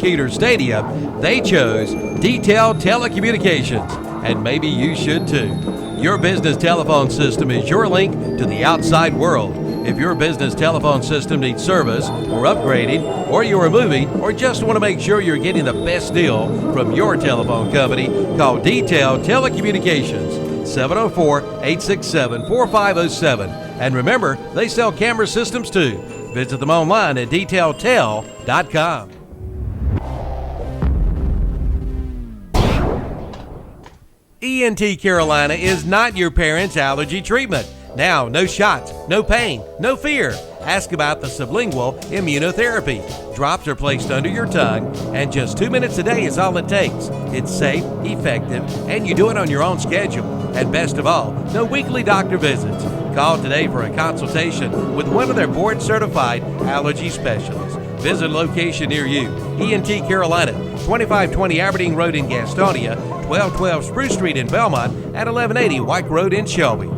Decatur Stadium, they chose Detail Telecommunications, and maybe you should too. Your business telephone system is your link to the outside world. If your business telephone system needs service or upgrading, or you are moving, or just want to make sure you're getting the best deal from your telephone company, call Detail Telecommunications, 704-867-4507. And remember, they sell camera systems too. Visit them online at detailtel.com. ENT Carolina is not your parents' allergy treatment. Now, no shots, no pain, no fear. Ask about the sublingual immunotherapy. Drops are placed under your tongue, and just 2 minutes a day is all it takes. It's safe, effective, and you do it on your own schedule. And best of all, no weekly doctor visits. Call today for a consultation with one of their board-certified allergy specialists. Visit a location near you. ENT Carolina, 2520 Aberdeen Road in Gastonia, 1212 Spruce Street in Belmont, and 1180 White Road in Shelby.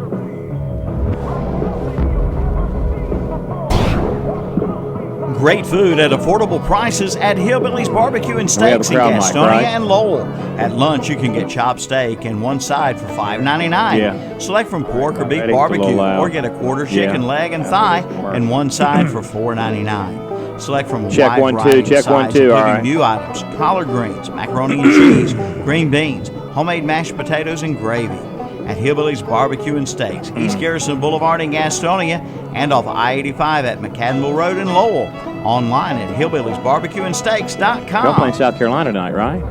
Great food at affordable prices at Hillbilly's Barbecue and Steaks in Gastonia and Lowell. At lunch, you can get chopped steak and one side for $5.99. Yeah. Select from pork or beef barbecue, or get a quarter chicken leg and thigh and one side for $4.99. Select from check wide one, two, check sides, 1, 2, all including right. new items, collard greens, macaroni and cheese, green beans, homemade mashed potatoes, and gravy. At Hillbilly's Barbecue and Steaks, East Garrison Boulevard in Gastonia, and off I-85 at McCaddenville Road in Lowell. Online at hillbillysbarbecueandsteaks.com. Y'all playing South Carolina tonight, right?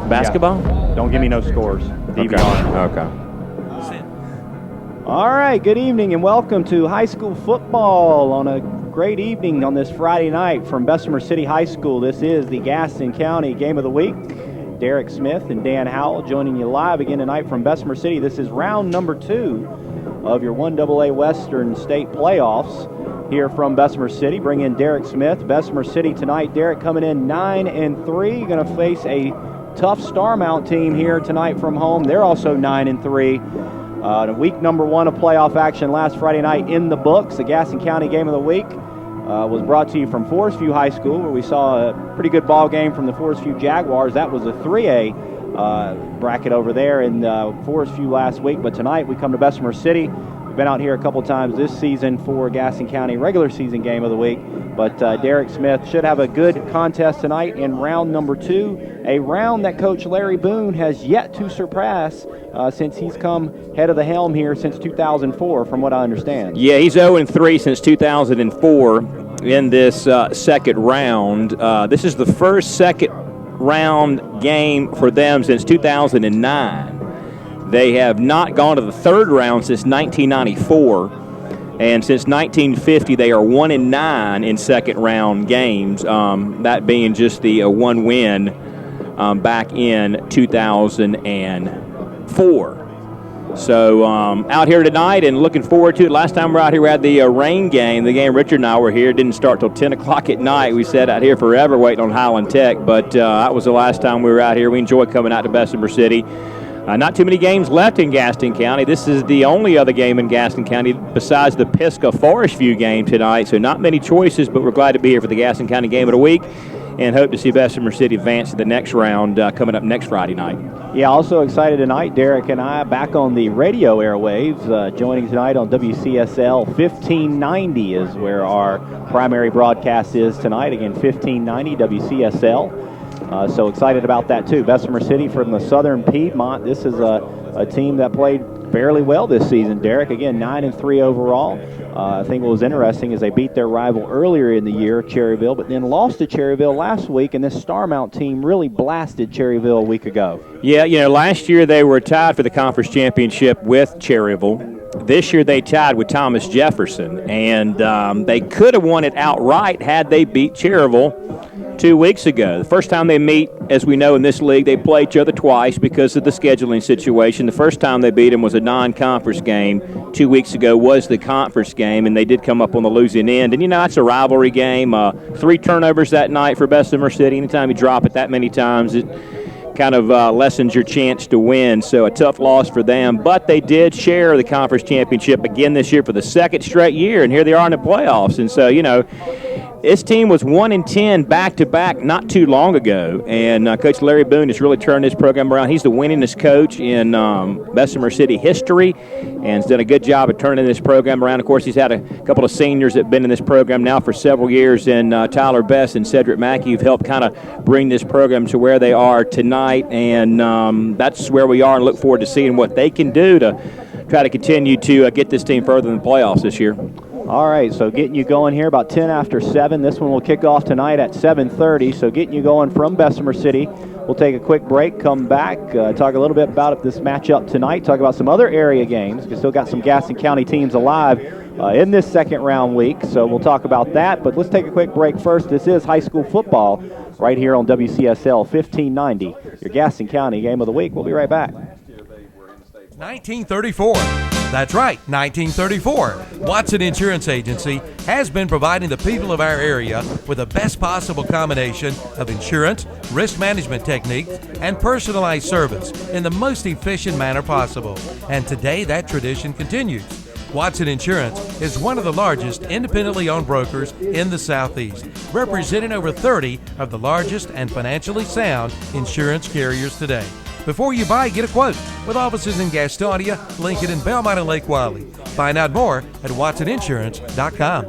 Basketball? Yeah. Don't give me no scores. DVR. Okay. All right, good evening and welcome to high school football on a great evening on this Friday night from Bessemer City High School. This is the Gaston County Game of the Week. Derek Smith and Dan Howell joining you live again tonight from Bessemer City. This is round number 2 of your 1AA Western State playoffs here from Bessemer City. Bring in Derek Smith. Bessemer City tonight. Derek coming in 9-3. Going to face a tough Starmount team here tonight from home. They're also 9-3. Week number 1 of playoff action last Friday night in the books. The Gaston County Game of the Week was brought to you from Forest View High School, where we saw a pretty good ball game from the Forest View Jaguars. That was a 3A bracket over there in Forest View last week. But tonight we come to Bessemer City. We've been out here a couple times this season for Gaston County regular season Game of the Week. But Derek Smith should have a good contest tonight in round number 2, a round that Coach Larry Boone has yet to surpass since he's come head of the helm here since 2004, from what I understand. Yeah, he's 0-3 since 2004 in this second round. This is the first second round game for them since 2009. They have not gone to the third round since 1994. And since 1950, they are 1-9 in second round games, that being just the one win back in 2004. So out here tonight and looking forward to it. Last time we were out here, we had the rain game. The game Richard and I were here. It didn't start till 10 o'clock at night. We sat out here forever waiting on Highland Tech, but that was the last time we were out here. We enjoy coming out to Bessemer City. Not too many games left in Gaston County. This is the only other game in Gaston County besides the Pisgah-Forest View game tonight, so not many choices, but we're glad to be here for the Gaston County Game of the Week and hope to see Bessemer City advance to the next round coming up next Friday night. Yeah, also excited tonight, Derek and I back on the radio airwaves. Joining tonight on WCSL 1590 is where our primary broadcast is tonight. Again, 1590 WCSL. So excited about that too. Bessemer City from the Southern Piedmont. This is a team that played fairly well this season, Derek. Again, 9-3 overall. I think what was interesting is they beat their rival earlier in the year, Cherryville, but then lost to Cherryville last week, and this Starmount team really blasted Cherryville a week ago. Yeah, last year they were tied for the conference championship with Cherryville. This year they tied with Thomas Jefferson, and they could have won it outright had they beat Cherryville 2 weeks ago. The first time they meet, as we know in this league, they play each other twice because of the scheduling situation. The first time they beat them was a non-conference game. 2 weeks ago was the conference game, and they did come up on the losing end. And, it's a rivalry game. 3 turnovers that night for Bessemer City. Anytime you drop it that many times, it kind of lessens your chance to win. So a tough loss for them. But they did share the conference championship again this year for the second straight year, and here they are in the playoffs. And so, This team was 1-10 back-to-back not too long ago, and Coach Larry Boone has really turned this program around. He's the winningest coach in Bessemer City history, and has done a good job of turning this program around. Of course, he's had a couple of seniors that have been in this program now for several years, and Tyler Best and Cedric Mackey have helped kind of bring this program to where they are tonight, and that's where we are, and look forward to seeing what they can do to try to continue to get this team further in the playoffs this year. All right, so getting you going here about 10 after 7. This one will kick off tonight at 7:30. So getting you going from Bessemer City. We'll take a quick break, come back, talk a little bit about this matchup tonight, talk about some other area games. We still got some Gaston County teams alive in this second round week, so we'll talk about that. But let's take a quick break first. This is high school football right here on WCSL 1590, your Gaston County game of the week. We'll be right back. 1934. That's right, 1934. Watson Insurance Agency has been providing the people of our area with the best possible combination of insurance, risk management techniques, and personalized service in the most efficient manner possible. And today that tradition continues. Watson Insurance is one of the largest independently owned brokers in the Southeast, representing over 30 of the largest and financially sound insurance carriers today. Before you buy, get a quote with offices in Gastonia, Lincoln, and Belmont and Lake Wiley. Find out more at watsoninsurance.com.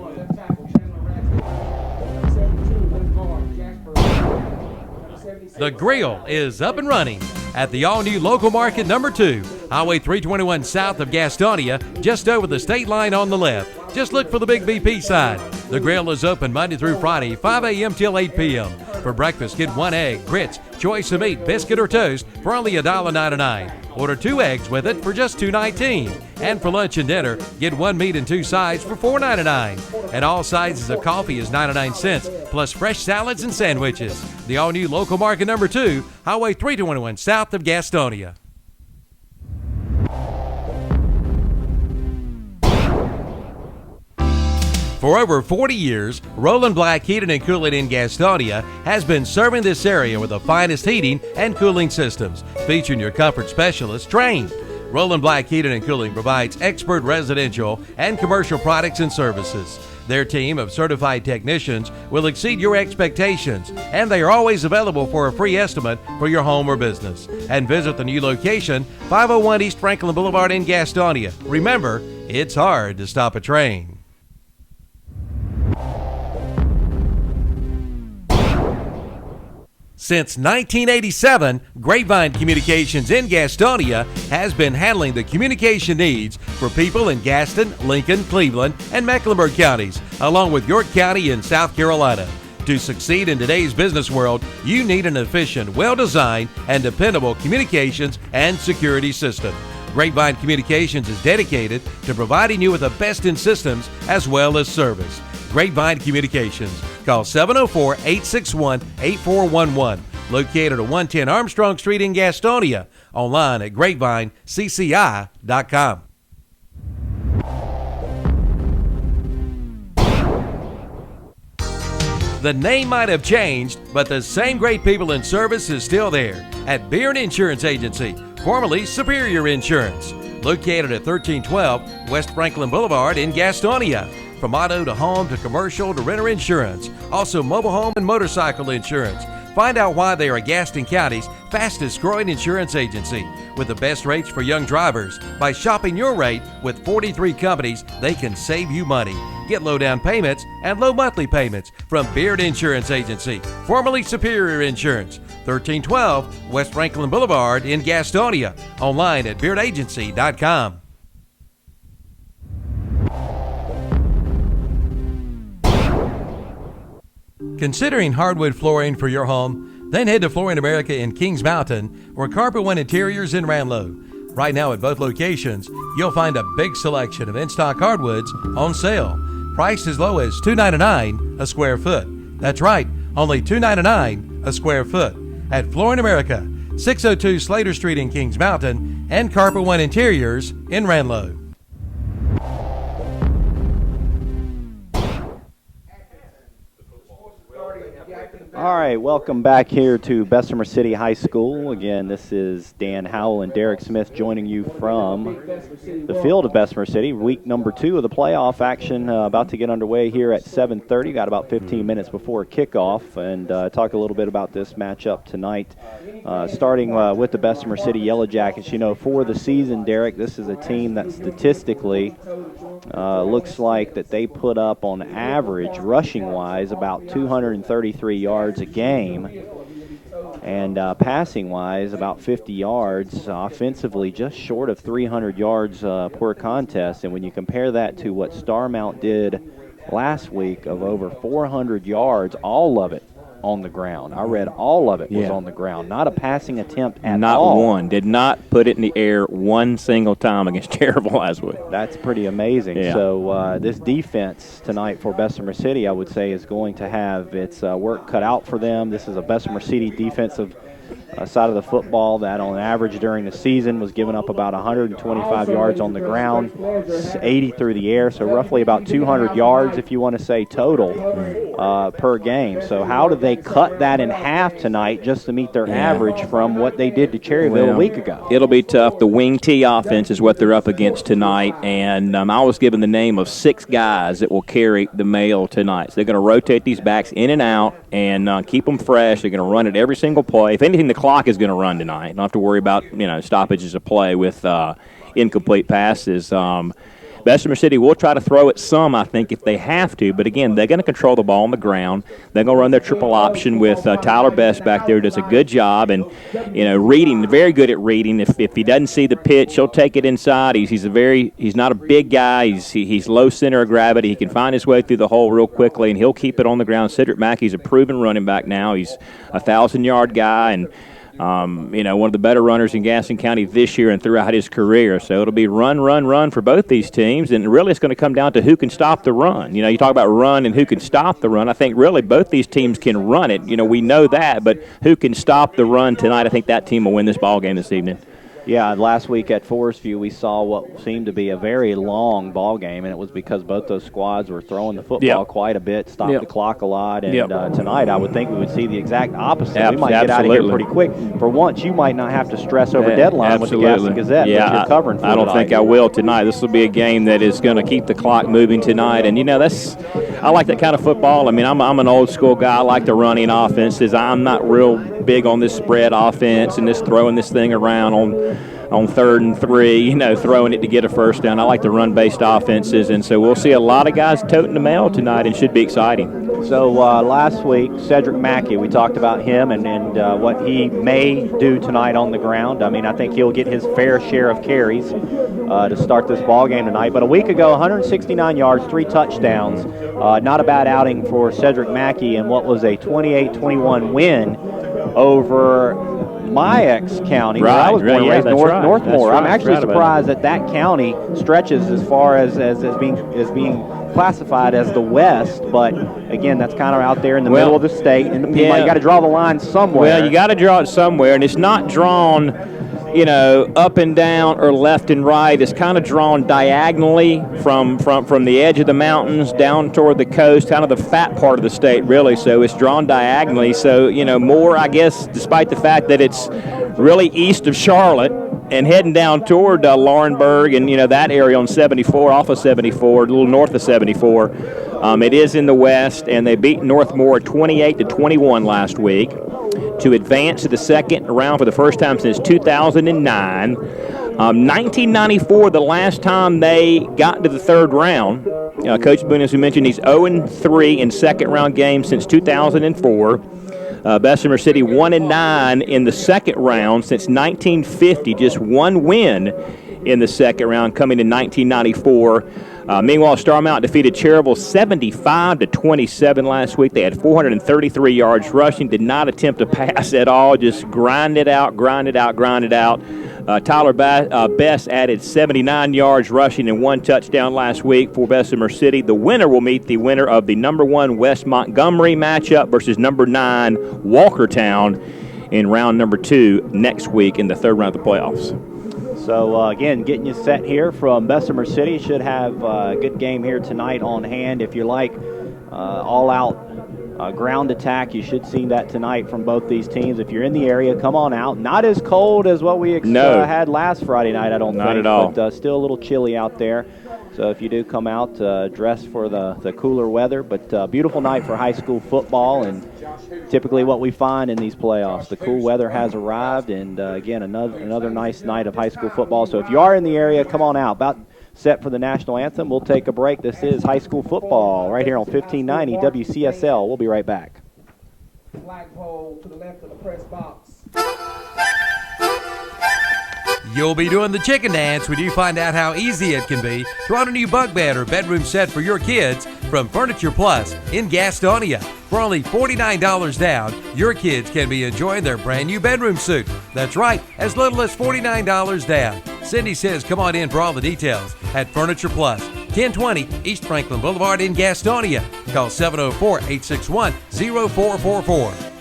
The Grill is up and running at the all-new local market number 2, Highway 321 south of Gastonia, just over the state line on the left. Just look for the big BP sign. The Grill is open Monday through Friday, 5 a.m. till 8 p.m. For breakfast, get 1 egg, grits, choice of meat, biscuit, or toast for only $1.99. Order 2 eggs with it for just $2.19. And for lunch and dinner, get 1 meat and 2 sides for $4.99. And all sizes of coffee is 99 cents, plus fresh salads and sandwiches. The all-new local market number 2, Highway 321 south of Gastonia. For over 40 years, Roland Black Heating and Cooling in Gastonia has been serving this area with the finest heating and cooling systems, featuring your comfort specialists trained. Roland Black Heating and Cooling provides expert residential and commercial products and services. Their team of certified technicians will exceed your expectations, and they are always available for a free estimate for your home or business. And visit the new location, 501 East Franklin Boulevard in Gastonia. Remember, it's hard to stop a train. Since 1987, Grapevine Communications in Gastonia has been handling the communication needs for people in Gaston, Lincoln, Cleveland, and Mecklenburg counties, along with York County in South Carolina. To succeed in today's business world, you need an efficient, well-designed, and dependable communications and security system. Grapevine Communications is dedicated to providing you with the best in systems as well as service. Grapevine Communications. Call 704-861-8411. Located at 110 Armstrong Street in Gastonia. Online at grapevinecci.com. The name might have changed, but the same great people in service is still there at Beard Insurance Agency, formerly Superior Insurance. Located at 1312 West Franklin Boulevard in Gastonia. From auto to home to commercial to renter insurance, also mobile home and motorcycle insurance. Find out why they are Gaston County's fastest growing insurance agency with the best rates for young drivers. By shopping your rate with 43 companies, they can save you money. Get low down payments and low monthly payments from Beard Insurance Agency, formerly Superior Insurance, 1312 West Franklin Boulevard in Gastonia. Online at beardagency.com. Considering hardwood flooring for your home? Then head to Flooring America in Kings Mountain or Carpet One Interiors in Ranlow. Right now at both locations, you'll find a big selection of in-stock hardwoods on sale. Priced as low as $2.99 a square foot. That's right, only $2.99 a square foot. At Flooring America, 602 Slater Street in Kings Mountain and Carpet One Interiors in Ranlow. All right, welcome back here to Bessemer City High School. Again, this is Dan Howell and Derek Smith joining you from the field of Bessemer City. Week number 2 of the playoff action about to get underway here at 7:30. Got about 15 minutes before kickoff, and talk a little bit about this matchup tonight. Starting with the Bessemer City Yellow Jackets. You know, for the season, Derek, this is a team that statistically looks like that they put up on average, rushing-wise, about 233 yards a game, and passing-wise, about 50 yards. Offensively, just short of 300 yards per contest. And when you compare that to what Starmount did last week of over 400 yards, all of it on the ground. I read all of it was on the ground. Not a passing attempt at all. Not one. Did not put it in the air one single time against Cherryville last week. That's pretty amazing. Yeah. So this defense tonight for Bessemer City, I would say, is going to have its work cut out for them. This is a Bessemer City defensive side of the football that on average during the season was giving up about 125 yards on the ground, 80 through the air, so roughly about 200 yards if you want to say total per game. So how do they cut that in half tonight just to meet their average from what they did to Cherryville a week ago? It'll be tough. The wing T offense is what they're up against tonight, and I was given the name of 6 guys that will carry the mail tonight. So they're going to rotate these backs in and out and keep them fresh. They're going to run it every single play. If anything, the clock is going to run tonight. Don't have to worry about stoppages of play with incomplete passes. Bessemer City will try to throw it some, I think, if they have to. But, again, they're going to control the ball on the ground. They're going to run their triple option with Tyler Best back there, does a good job. And, reading, very good at reading. If he doesn't see the pitch, he'll take it inside. He's not a big guy. He's low center of gravity. He can find his way through the hole real quickly, and he'll keep it on the ground. Cedric Mackey's a proven running back now. He's a 1,000-yard guy, and one of the better runners in Gaston County this year and throughout his career. So it'll be run for both these teams, and really it's going to come down to who can stop the run. You talk about run and who can stop the run. I think really both these teams can run it. We know that, but who can stop the run tonight? I think that team will win this ball game this evening. Yeah, last week at Forest View we saw what seemed to be a very long ball game, and it was because both those squads were throwing the football quite a bit, stopped the clock a lot, and tonight I would think we would see the exact opposite. We might get out of here pretty quick. For once, you might not have to stress over deadline with the Gaston Gazette that you're covering for I don't think I will tonight. This will be a game that is going to keep the clock moving tonight, and I like that kind of football. I mean, I'm an old school guy. I like the running offenses. I'm not real big on this spread offense and this throwing this thing around on 3rd and 3, throwing it to get a first down. I like the run-based offenses, and so we'll see a lot of guys toting the mail tonight, and should be exciting. So last week, Cedric Mackey, we talked about him and what he may do tonight on the ground. I mean, I think he'll get his fair share of carries to start this ball game tonight. But a week ago, 169 yards, 3 touchdowns. Not a bad outing for Cedric Mackey in what was a 28-21 win over my ex-county, where I was born and raised, Northmore. I'm actually surprised that county stretches as far as being classified as the West, but again, that's kind of out there in the middle of the state, and you got to draw the line somewhere. Well, you got to draw it somewhere, and it's not drawn, up and down or left and right. It's kind of drawn diagonally from the edge of the mountains down toward the coast, kind of the fat part of the state, really. So it's drawn diagonally. So, more, I guess, despite the fact that it's really east of Charlotte and heading down toward Laurinburg and, that area on 74, off of 74, a little north of 74. It is in the west, and they beat Northmore 28-21 last week to advance to the second round for the first time since 2009. 1994, the last time they got to the third round. Coach Boone, as we mentioned, he's 0-3 in second-round games since 2004. Bessemer City 1-9 in the second round since 1950, just one win in the second round coming in 1994. Meanwhile, Starmount defeated Cherryville 75-27 last week. They had 433 yards rushing, did not attempt to pass at all, just grind it out. Tyler Best added 79 yards rushing and 1 touchdown last week for Bessemer City. The winner will meet the winner of the number 1 West Montgomery matchup versus number 9 Walkertown in round number 2 next week in the third round of the playoffs. So, again, getting you set here from Bessemer City. Should have a good game here tonight on hand. If you like all-out ground attack. You should see that tonight from both these teams. If you're in the area, come on out. Not as cold as what we had last Friday night, I don't think. Not at all. But still a little chilly out there. So if you do come out, dress for the cooler weather. But beautiful night for high school football, and typically what we find in these playoffs. The cool weather has arrived, and again, another nice night of high school football. So if you are in the area, come on out. About set for the national anthem. We'll take a break. This is high school football right here on 1590 WCSL. We'll be right back. Flagpole to the left of the press box. You'll be doing the chicken dance when you find out how easy it can be to own a new bunk bed or bedroom set for your kids from Furniture Plus in Gastonia. For only $49 down, your kids can be enjoying their brand new bedroom suit. That's right, as little as $49 down. Cindy says come on in for all the details at Furniture Plus, 1020 East Franklin Boulevard in Gastonia. Call 704-861-0444.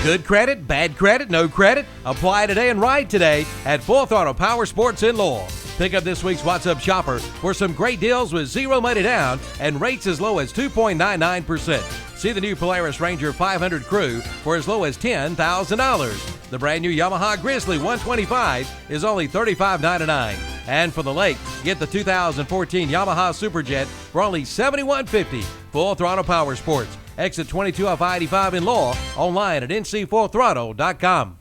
Good credit, bad credit, no credit? Apply today and ride today at Full Throttle Power Sports in Lowell. Pick up this week's What's Up Shopper for some great deals with zero money down and rates as low as 2.99%. See the new Polaris Ranger 500 Crew for as low as $10,000. The brand new Yamaha Grizzly 125 is only $35.99. And for the lake, get the 2014 Yamaha Superjet for only $71.50. Full Throttle Power Sports. Exit 22 off I-85 in Lowell. Online at ncfullthrottle.com.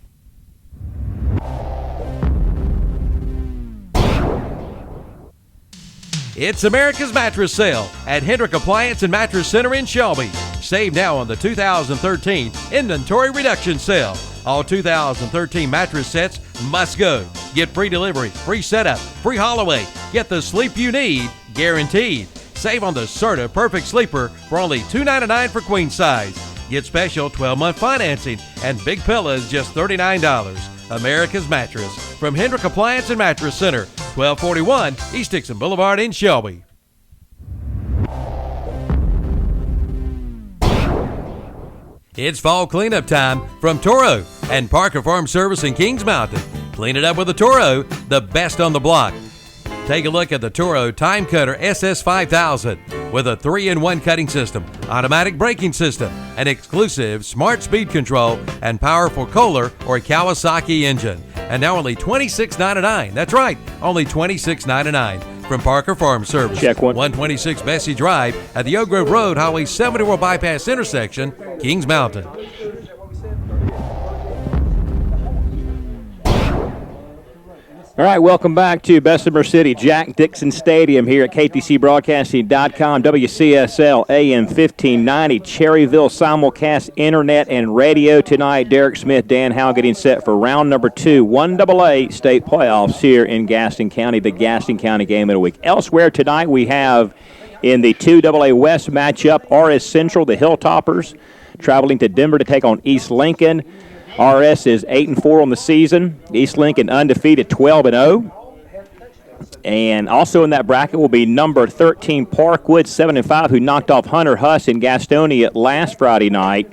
It's America's Mattress Sale at Hendrick Appliance and Mattress Center in Shelby. Save now on the 2013 Inventory Reduction Sale. All 2013 mattress sets must go. Get free delivery, free setup, free haul away. Get the sleep you need, guaranteed. Save on the Serta Perfect Sleeper for only $2.99 for queen size. Get special 12-month financing and big pillows just $39. America's Mattress from Hendrick Appliance and Mattress Center, 1241 East Dixon Boulevard in Shelby. It's fall cleanup time from Toro and Parker Farm Service in Kings Mountain. Clean it up with a Toro, the best on the block. Take a look at the Toro Time Cutter SS5000 with a 3-in-1 cutting system, automatic braking system, an exclusive smart speed control, and powerful Kohler or Kawasaki engine. And now only $26.99. That's right, only $26.99 from Parker Farm Service. Check one. 126 Bessie Drive at the Oak Grove Road, Highway 74 bypass intersection, Kings Mountain. All right, welcome back to Bessemer City, Jack Dixon Stadium here at KTCBroadcasting.com, WCSL AM 1590, Cherryville simulcast internet and radio tonight. Derek Smith, Dan Howe getting set for round number 2, 1AA state playoffs here in Gaston County, the Gaston County game of the week. Elsewhere tonight we have in the 2AA West matchup, RS Central, the Hilltoppers, traveling to Denver to take on East Lincoln. RS is 8-4 on the season. East Lincoln undefeated, 12-0. And also in that bracket will be number 13 Parkwood, 7-5, who knocked off Hunter Huss in Gastonia last Friday night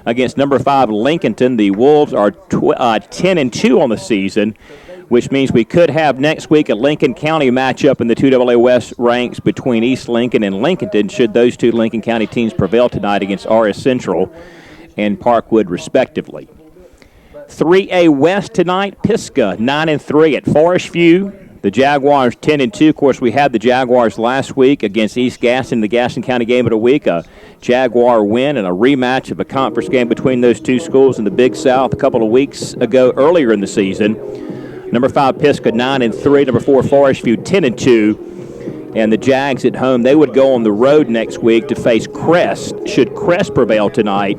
against number 5 Lincolnton. The Wolves are 10-2 on the season, which means we could have next week a Lincoln County matchup in the 2AA West ranks between East Lincoln and Lincolnton, should those two Lincoln County teams prevail tonight against RS Central and Parkwood, respectively. 3A West tonight, Pisgah 9-3 at Forest View. The Jaguars 10-2. Of course, we had the Jaguars last week against East Gaston, the Gaston County game of the week. A Jaguar win and a rematch of a conference game between those two schools in the Big South a couple of weeks ago earlier in the season. Number 5 Pisgah 9-3. Number 4 Forest View 10-2. And the Jags at home, they would go on the road next week to face Crest. Should Crest prevail tonight,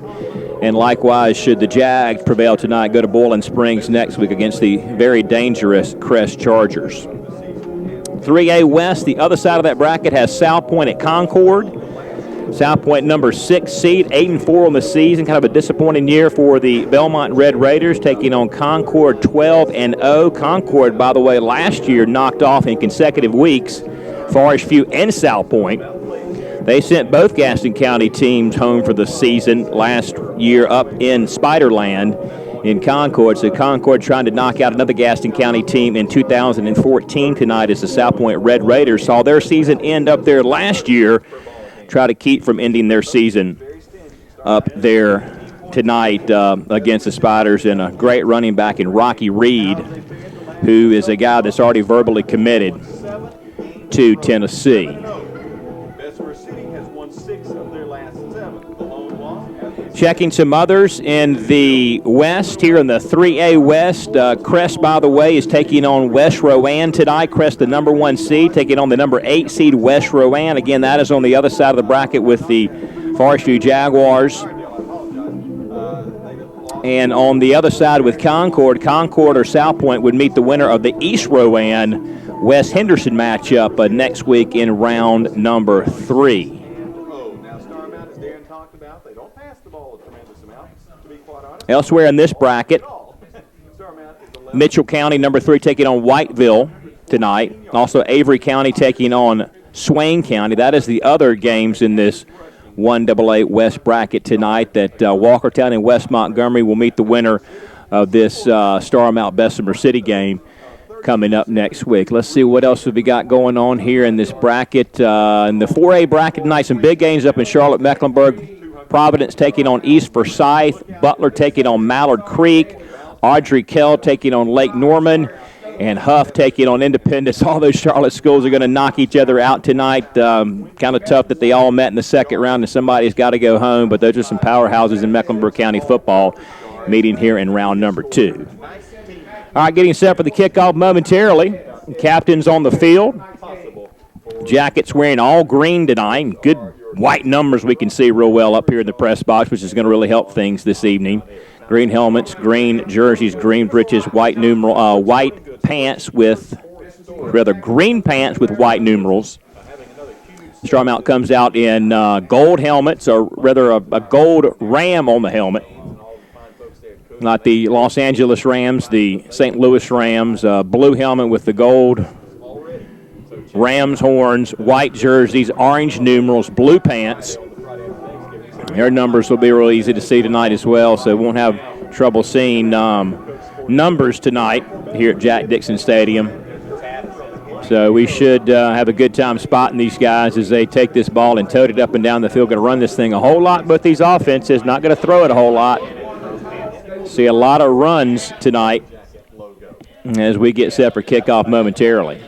and likewise, should the Jags prevail tonight, go to Boiling Springs next week against the very dangerous Crest Chargers. 3A West, the other side of that bracket, has South Point at Concord. South Point, number 6 seed, 8-4 on the season. Kind of a disappointing year for the Belmont Red Raiders, taking on Concord 12-0. Concord, by the way, last year knocked off in consecutive weeks Forest View and South Point. They sent both Gaston County teams home for the season last year up in Spiderland, in Concord. So Concord trying to knock out another Gaston County team in 2014 tonight as the South Point Red Raiders saw their season end up there last year. Try to keep from ending their season up there tonight against the Spiders, and a great running back in Rocky Reed, who is a guy that's already verbally committed to Tennessee. Bessemer City has won 6 of their last 7. The lone loss. Checking some others in the West, here in the 3A West. Crest, by the way, is taking on West Rowan tonight. Crest, the number 1 seed, taking on the number 8 seed West Rowan. Again, that is on the other side of the bracket with the Forest View Jaguars. And on the other side with Concord or South Point would meet the winner of the East Rowan West Henderson matchup next week in round number 3. Now Starmount, as Darren talked about, they don't pass the ball a tremendous amount, to be quite honest. Elsewhere in this bracket, Mitchell County, number 3, taking on Whiteville tonight. Also Avery County taking on Swain County. That is the other games in this 1AA West bracket tonight, that Walkertown and West Montgomery will meet the winner of this Starmount Bessemer City game coming up next week. Let's see what else have we got going on here in this bracket. In the 4A bracket tonight, some big games up in Charlotte, Mecklenburg. Providence taking on East Forsyth. Butler taking on Mallard Creek. Audrey Kell taking on Lake Norman. And Huff taking on Independence. All those Charlotte schools are going to knock each other out tonight. Kind of tough that they all met in the second round and somebody's got to go home, but those are some powerhouses in Mecklenburg County football meeting here in round number 2. All right, getting set for the kickoff momentarily. Captains on the field. Jackets wearing all green tonight. Good white numbers we can see real well up here in the press box, which is going to really help things this evening. Green helmets, green jerseys, green breeches, white pants with, rather green pants with white numerals. Starmount comes out in gold helmets, or rather a gold ram on the helmet. Not the Los Angeles Rams, the St. Louis Rams. Blue helmet with the gold Rams horns, white jerseys, orange numerals, blue pants. Their numbers will be real easy to see tonight as well, so we won't have trouble seeing numbers tonight here at Jack Dixon Stadium. So we should have a good time spotting these guys as they take this ball and tote it up and down the field. Going to run this thing a whole lot, but these offenses not going to throw it a whole lot. See a lot of runs tonight as we get set for kickoff momentarily.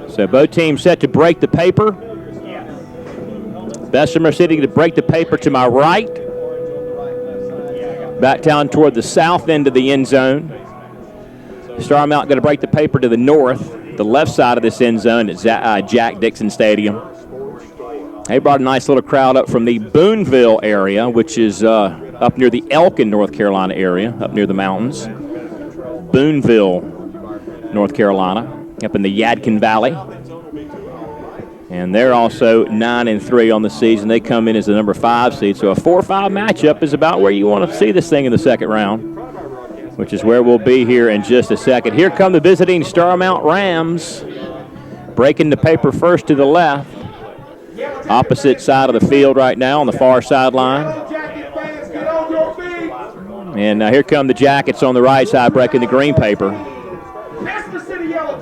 So both teams set to break the paper. Bessemer City to break the paper to my right. Back down toward the south end of the end zone. Starmount going to break the paper to the north, the left side of this end zone at Jack Dixon Stadium. They brought a nice little crowd up from the Booneville area, which is up near the Elkin, North Carolina area, up near the mountains. Booneville, North Carolina, up in the Yadkin Valley. And they're also 9-3 on the season. They come in as the number 5 seed. So a 4-5 matchup is about where you want to see this thing in the second round, which is where we'll be here in just a second. Here come the visiting Starmount Rams, breaking the paper first to the left. Opposite side of the field right now on the far sideline. And here come the Jackets on the right side breaking the green paper.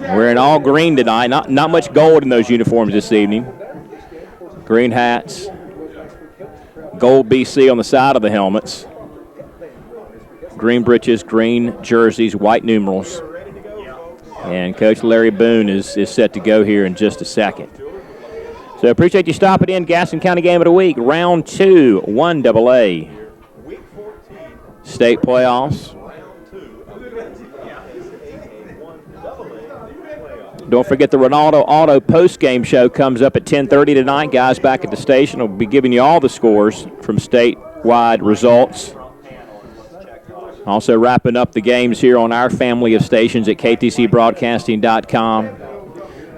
Wearing all green tonight. Not much gold in those uniforms this evening. Green hats. Gold BC on the side of the helmets. Green breeches, green jerseys, white numerals. And Coach Larry Boone is set to go here in just a second. So appreciate you stopping in. Gaston County Game of the Week, Round 2, 1AA. State playoffs. Don't forget the Ronaldo Auto post-game show comes up at 10:30 tonight. Guys back at the station will be giving you all the scores from statewide results. Also wrapping up the games here on our family of stations at ktcbroadcasting.com.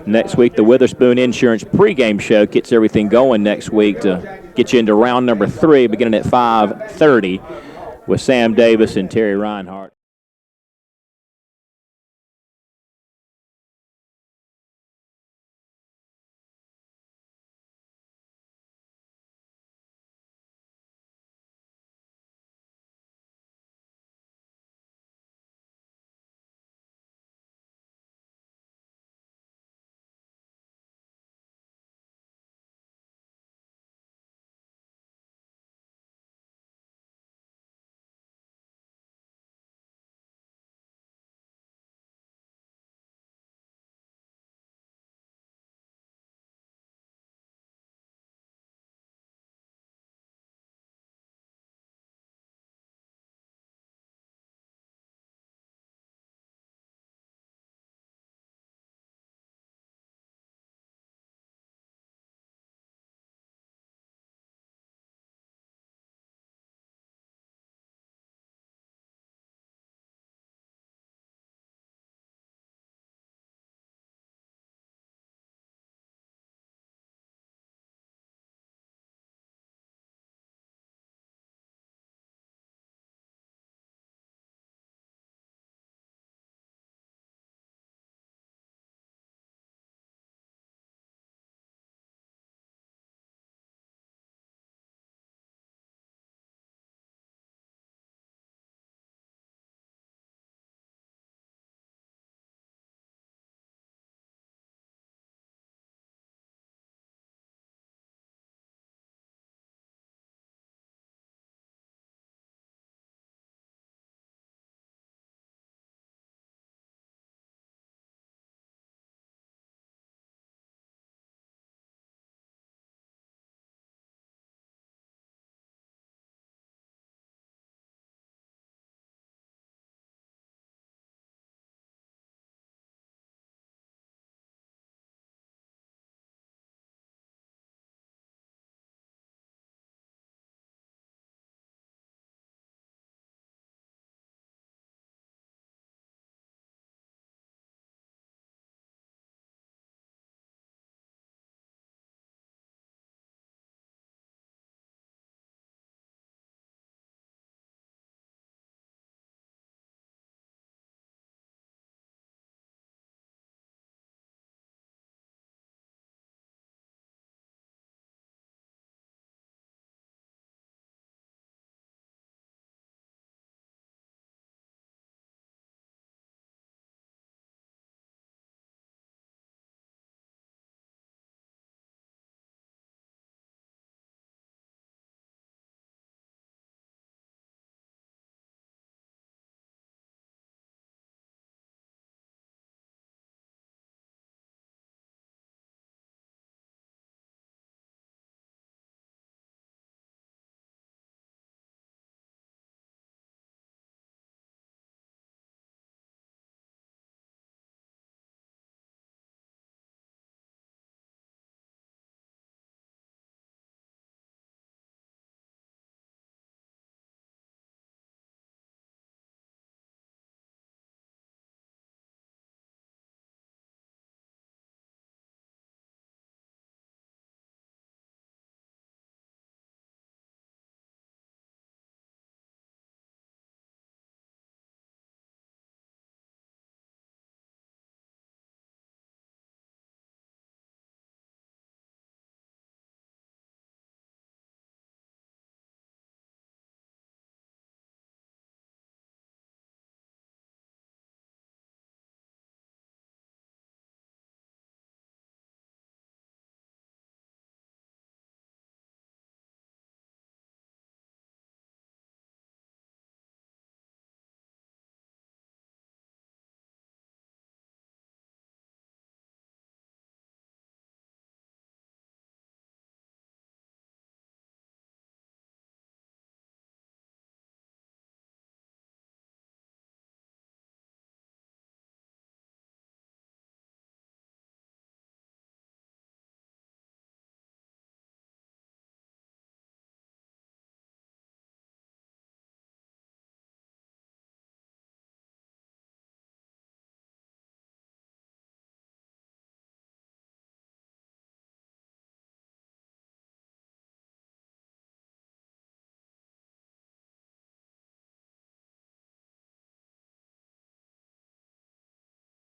Next week, the Witherspoon Insurance pregame show gets everything going next week to get you into round number 3 beginning at 5:30 with Sam Davis and Terry Reinhardt.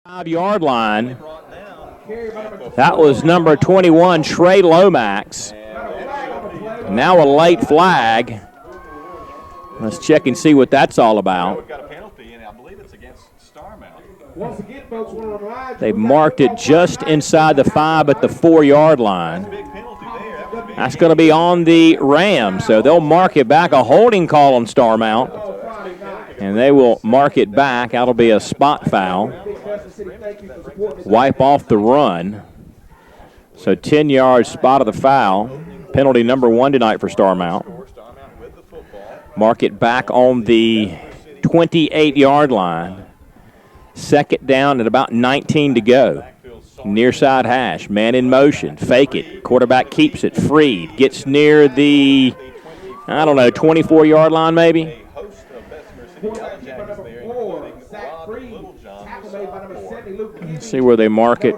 5-yard line. That was number 21, Trey Lomax. Now a late flag. Let's check and see what that's all about. We've got a penalty, and I believe it's against Starmount. Once again, folks, we're on the line. They've marked it just inside the 5 at the 4-yard line. Big penalty there. That's going to be on the Rams, so they'll mark it back. A holding call on Starmount, and they will mark it back. That'll be a spot foul. Wipe off the run. So 10 yards, spot of the foul. Penalty number 1 tonight for Starmount. Mark it back on the 28-yard line. Second down at about 19 to go. Near side hash, man in motion, fake it. Quarterback keeps it, Freed. Gets near the, 24-yard line maybe. Let's see where they mark it.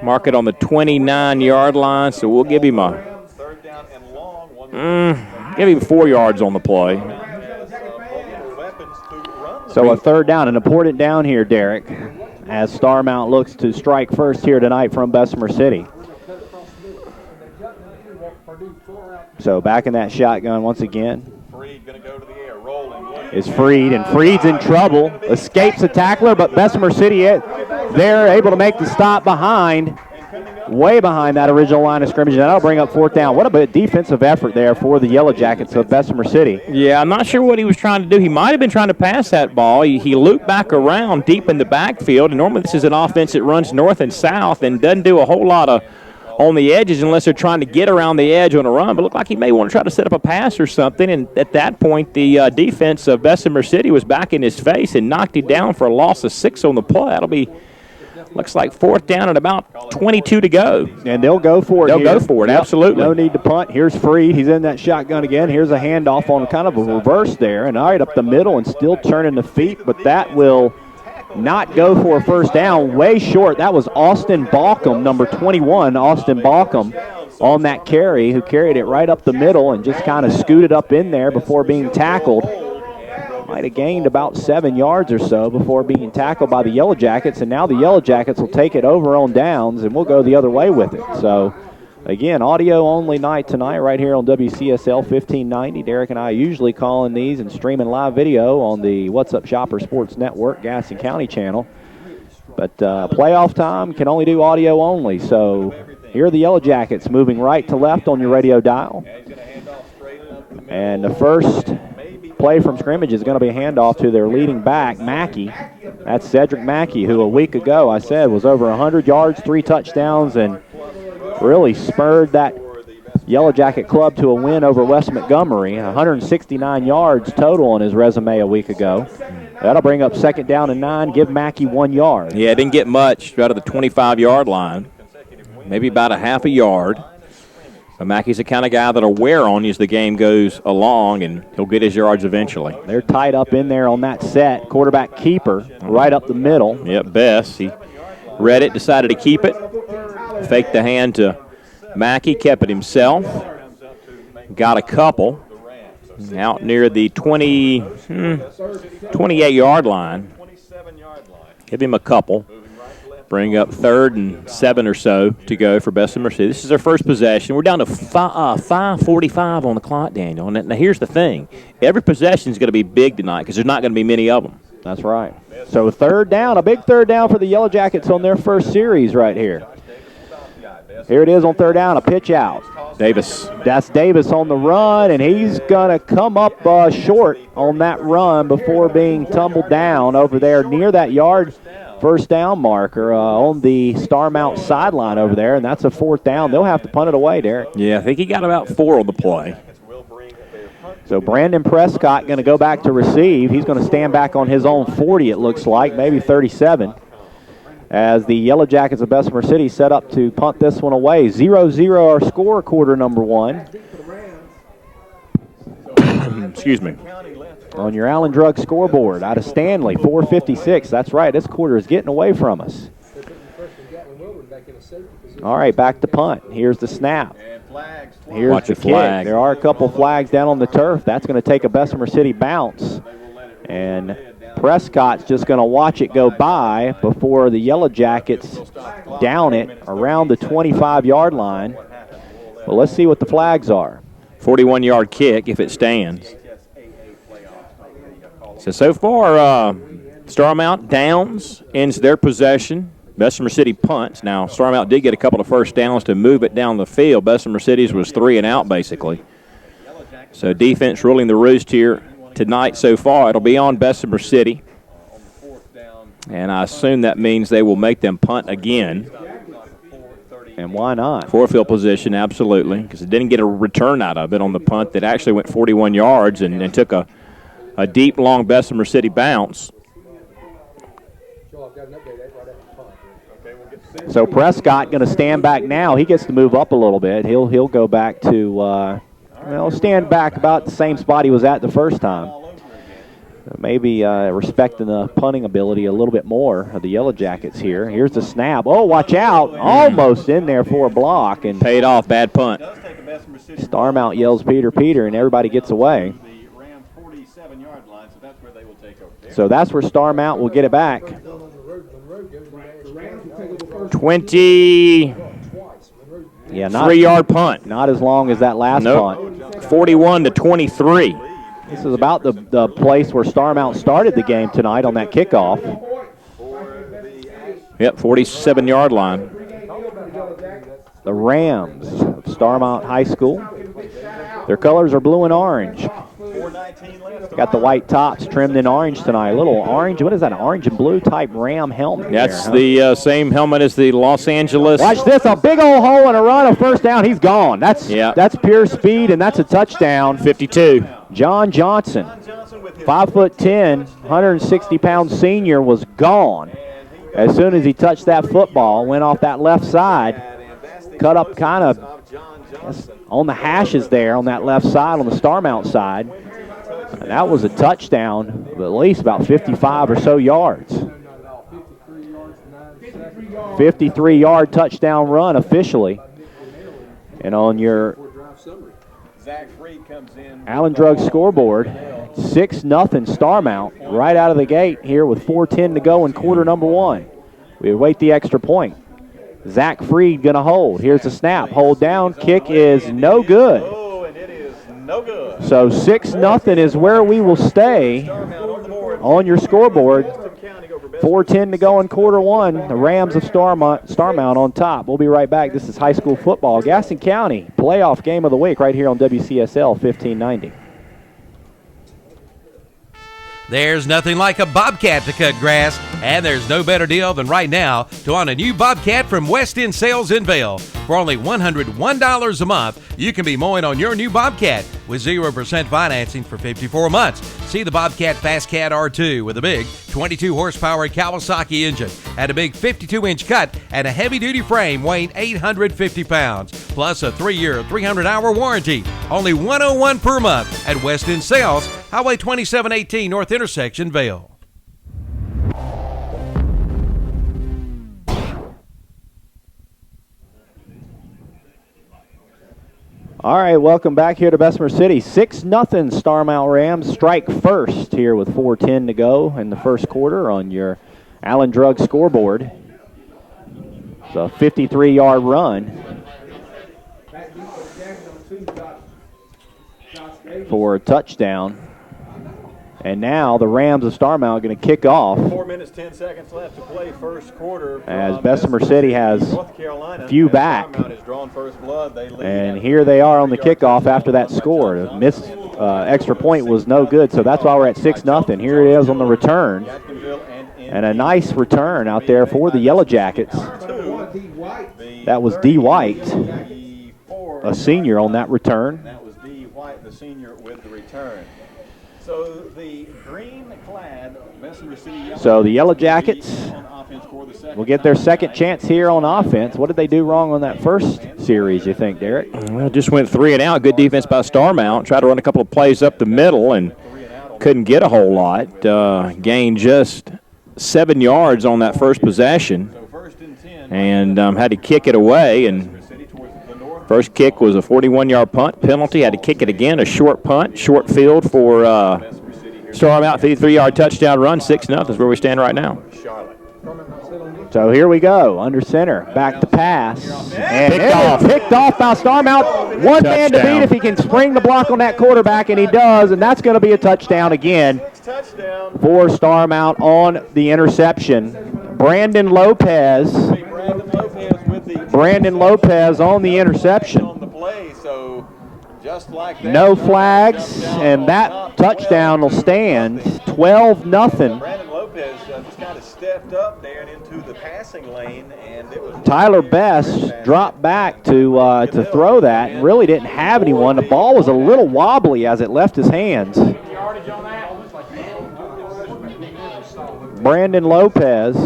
Mark it on the 29-yard line, so we'll give him give him 4 yards on the play. So a third down, an important down here, Derek, as Starmount looks to strike first here tonight from Bessemer City. So back in that shotgun once again is Freed, and Freed's in trouble. Escapes a tackler, but Bessemer City, they're able to make the stop behind, way behind that original line of scrimmage, and that'll bring up fourth down. What a defensive effort there for the Yellow Jackets of Bessemer City. Yeah, I'm not sure what he was trying to do. He might have been trying to pass that ball. He looped back around deep in the backfield, and normally this is an offense that runs north and south and doesn't do a whole lot of on the edges unless they're trying to get around the edge on a run. But it looked like he may want to try to set up a pass or something, and at that point the defense of Bessemer City was back in his face and knocked him down for a loss of 6 on the play. That'll be, looks like fourth down at about 22 to go. And they'll go for it. They'll go for it, absolutely. No need to punt. Here's Freed. He's in that shotgun again. Here's a handoff on kind of a reverse there, and all right up the middle and still turning the feet, but that will not go for a first down. Way short. That was Austin Balcom, number 21, Austin Balcom, on that carry, who carried it right up the middle and just kind of scooted up in there before being tackled. Might have gained about 7 yards or so before being tackled by the Yellow Jackets, and now the Yellow Jackets will take it over on downs, and we'll go the other way with it. So, again, audio-only night tonight right here on WCSL 1590. Derek and I usually calling these and streaming live video on the What's Up Shopper Sports Network, Gaston County channel. But playoff time can only do audio only. So here are the Yellow Jackets moving right to left on your radio dial. And the first play from scrimmage is going to be a handoff to their leading back, Mackey. That's Cedric Mackey, who a week ago I said was over 100 yards, 3 touchdowns, and really spurred that Yellow Jacket club to a win over West Montgomery. 169 yards total on his resume a week ago. That'll bring up second down and 9, give Mackey 1 yard. Yeah, didn't get much out of the 25-yard line. Maybe about a half a yard. But Mackey's the kind of guy that'll wear on you as the game goes along, and he'll get his yards eventually. They're tied up in there on that set. Quarterback keeper right up the middle. Yep, Bess. He read it, decided to keep it. Faked the hand to Mackey, kept it himself. Got a couple out near the 28-yard line. Give him a couple. Bring up 3rd and 7 or so to go for Bessemer City. This is their first possession. We're down to 5:45 on the clock, Daniel. And now here's the thing. Every possession is going to be big tonight because there's not going to be many of them. That's right. So third down, a big third down for the Yellow Jackets on their first series right here. Here it is on third down, a pitch out. Davis. That's Davis on the run, and he's going to come up short on that run before being tumbled down over there near that yard first down marker on the Starmount sideline over there, and that's a fourth down. They'll have to punt it away, Derek. Yeah, I think he got about 4 on the play. So Brandon Prescott going to go back to receive. He's going to stand back on his own 40, it looks like, maybe 37. As the Yellow Jackets of Bessemer City set up to punt this one away. 0-0 our score, quarter number 1. Excuse me. On your Allen Drug scoreboard out of Stanley, 4:56. That's right, this quarter is getting away from us. All right, back to punt. Here's the snap. Here's Watch the the flag. kick. There are a couple flags down on the turf. That's going to take a Bessemer City bounce. And Prescott's just going to watch it go by before the Yellow Jackets down it around the 25-yard line. Well, let's see what the flags are. 41-yard kick if it stands. So far, Starmount downs into their possession. Bessemer City punts. Now, Starmount did get a couple of first downs to move it down the field. Bessemer City's was 3 and out, basically. So defense ruling the roost here tonight so far. It'll be on Bessemer City. And I assume that means they will make them punt again. And why not? For field position, absolutely, because it didn't get a return out of it on the punt that actually went 41 yards and took a deep, long Bessemer City bounce. So Prescott going to stand back now. He gets to move up a little bit. He'll go back to, stand back about the same spot he was at the first time. Maybe respecting the punting ability a little bit more of the Yellow Jackets here. Here's the snap. Oh, watch out. Almost in there for a block. And paid off. Bad punt. Starmount yells, Peter, Peter, and everybody gets away. So that's where Starmount will get it back. 23-yard punt. Not as long as that last punt. 41-23. This is about the place where Starmount started the game tonight on that kickoff. Yep, 47-yard line. The Rams of Starmount High School. Their colors are blue and orange. Got the white tops trimmed in orange tonight. A little orange, what is that, an orange and blue type Ram helmet? That's the same helmet as the Los Angeles. Watch this, a big old hole and a run, a first down. He's gone. That's pure speed, and that's a touchdown. 52. John Johnson, 5'10", 160-pound senior, was gone. As soon as he touched that football, went off that left side, cut up kind of on the hashes there on that left side, on the Starmount side. And that was a touchdown of at least about 55 or so yards. 53-yard touchdown run officially. And on your Allen Drug scoreboard, 6-0 Starmount right out of the gate here with 4:10 to go in quarter number 1. We await the extra point. Zach Freed going to hold. Here's the snap. Hold down. Kick is no good. So 6-0 is where we will stay on your scoreboard. 4:10 to go in quarter 1. The Rams of Starmount on top. We'll be right back. This is high school football. Gaston County playoff game of the week right here on WCSL 1590. There's nothing like a Bobcat to cut grass, and there's no better deal than right now to own a new Bobcat from West End Sales in Vail. For only $101 a month, you can be mowing on your new Bobcat with 0% financing for 54 months. See the Bobcat Fast Cat R2 with a big 22-horsepower Kawasaki engine and a big 52-inch cut and a heavy-duty frame weighing 850 pounds, plus a 3-year, 300-hour warranty. Only $101 per month at West End Sales, Highway 2718 North Intersection, Vail. All right, welcome back here to Bessemer City. 6-0 Starmount Rams strike first here with 4:10 to go in the first quarter on your Allen Drug scoreboard. It's a 53-yard run for a touchdown. And now the Rams of Starmount are going to kick off. 4 minutes, 10 seconds left to play first quarter. As Bessemer City has few back. And here they are on the kickoff after that score. The missed extra point was no good, so that's why we're at 6-0. Here it is on the return. And a nice return out there for the Yellow Jackets. That was D. White, a senior on that return. That was D. White, the senior, with the return. So the green-clad Bessemer City. So the Yellow Jackets will get their second chance here on offense. What did they do wrong on that first series, you think, Derek? Well, just went 3 and out. Good defense by Starmount. Tried to run a couple of plays up the middle and couldn't get a whole lot. Gained just 7 yards on that first possession and had to kick it away. And first kick was a 41-yard punt penalty. Had to kick it again, a short punt, short field for Starmount 53-yard touchdown run, 6-0 is where we stand right now. So here we go, under center, back to pass. And picked off by Starmount. One man to beat if he can spring the block on that quarterback, and he does, and that's going to be a touchdown again for Starmount on the interception. Brandon Lopez on the interception. No flags, and that touchdown will stand 12-0. Brandon Lopez just kind of stepped up there and into the passing lane, and it was Tyler Best dropped back to throw that and really didn't have anyone. The ball was a little wobbly as it left his hands. Brandon Lopez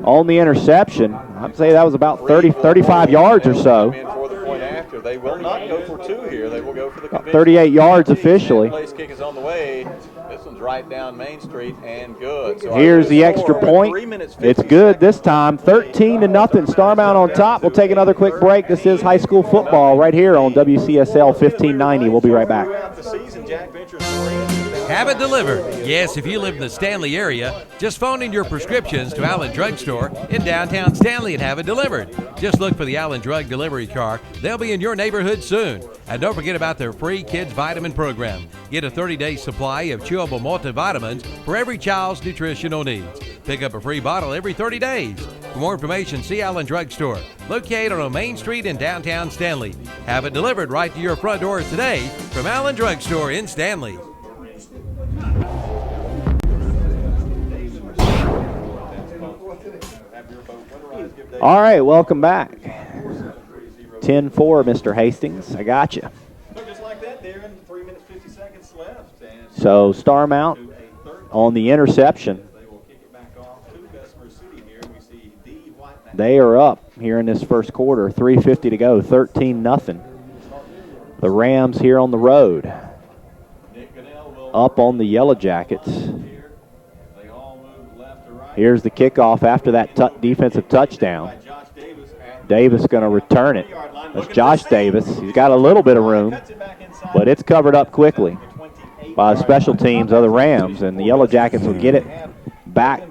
on the interception. I'd say that was about 35 yards or so. They will not go for two here. They will go for the 38 yards officially. Place kick is on the way. This one's right down Main Street and good. So here's the extra point. It's good this time. 13-0. Starmount on top. We'll take another quick break. This is high school football right here on WCSL 1590. We'll be right back. Have it delivered. Yes, if you live in the Stanley area, just phone in your prescriptions to Allen Drug Store in downtown Stanley and have it delivered. Just look for the Allen Drug Delivery Car. They'll be in your neighborhood soon. And don't forget about their free Kids Vitamin Program. Get a 30-day supply of chewable multivitamins for every child's nutritional needs. Pick up a free bottle every 30 days. For more information, see Allen Drug Store, located on Main Street in downtown Stanley. Have it delivered right to your front door today from Allen Drug Store in Stanley. All right, welcome back. 10-4, Mr. Hastings. I got you. Just like that there, and 3 minutes 50 seconds left. So Starmount on the interception. They will kick it back off to Bessemer City here. We see D. White. They are up here in this first quarter. 3:50 to go. 13-0. The Rams here on the road. Up on the Yellow Jackets. Here's the kickoff after that defensive touchdown. Davis going to return it. That's Josh Davis. He's got a little bit of room, but it's covered up quickly by special teams of the Rams, and the Yellow Jackets will get it back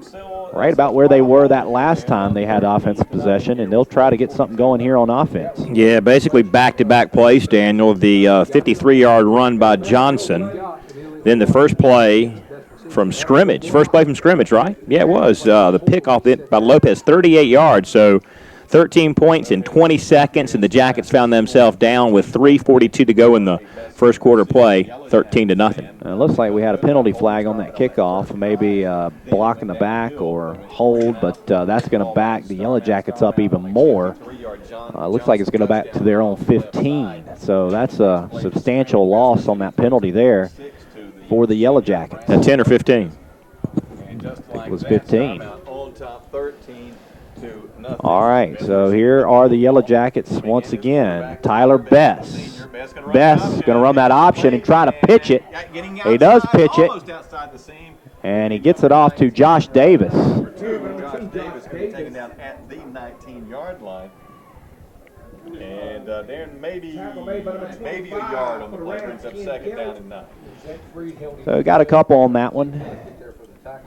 right about where they were that last time they had offensive possession, and they'll try to get something going here on offense. Yeah, basically back-to-back plays, Daniel. The 53-yard run by Johnson, then the first play from scrimmage. First play from scrimmage, right? Yeah, it was. The pick-off by Lopez, 38 yards. So 13 points in 20 seconds, and the Jackets found themselves down with 3:42 to go in the first quarter play, 13-0. It looks like we had a penalty flag on that kickoff, maybe block in the back or hold, but that's going to back the Yellow Jackets up even more. Looks like it's going to back to their own 15. So that's a substantial loss on that penalty there for the Yellow Jackets. 10 or 15? I think it was 15. All right, so here are the Yellow Jackets once again. Tyler Best. Best going to run that option and try to pitch it. He does pitch it, and he gets it off to Josh Davis. Josh Davis going to be taken down at the 19-yard line. And Darren, maybe a yard on the play, brings up second down and 9. So we got a couple on that one. I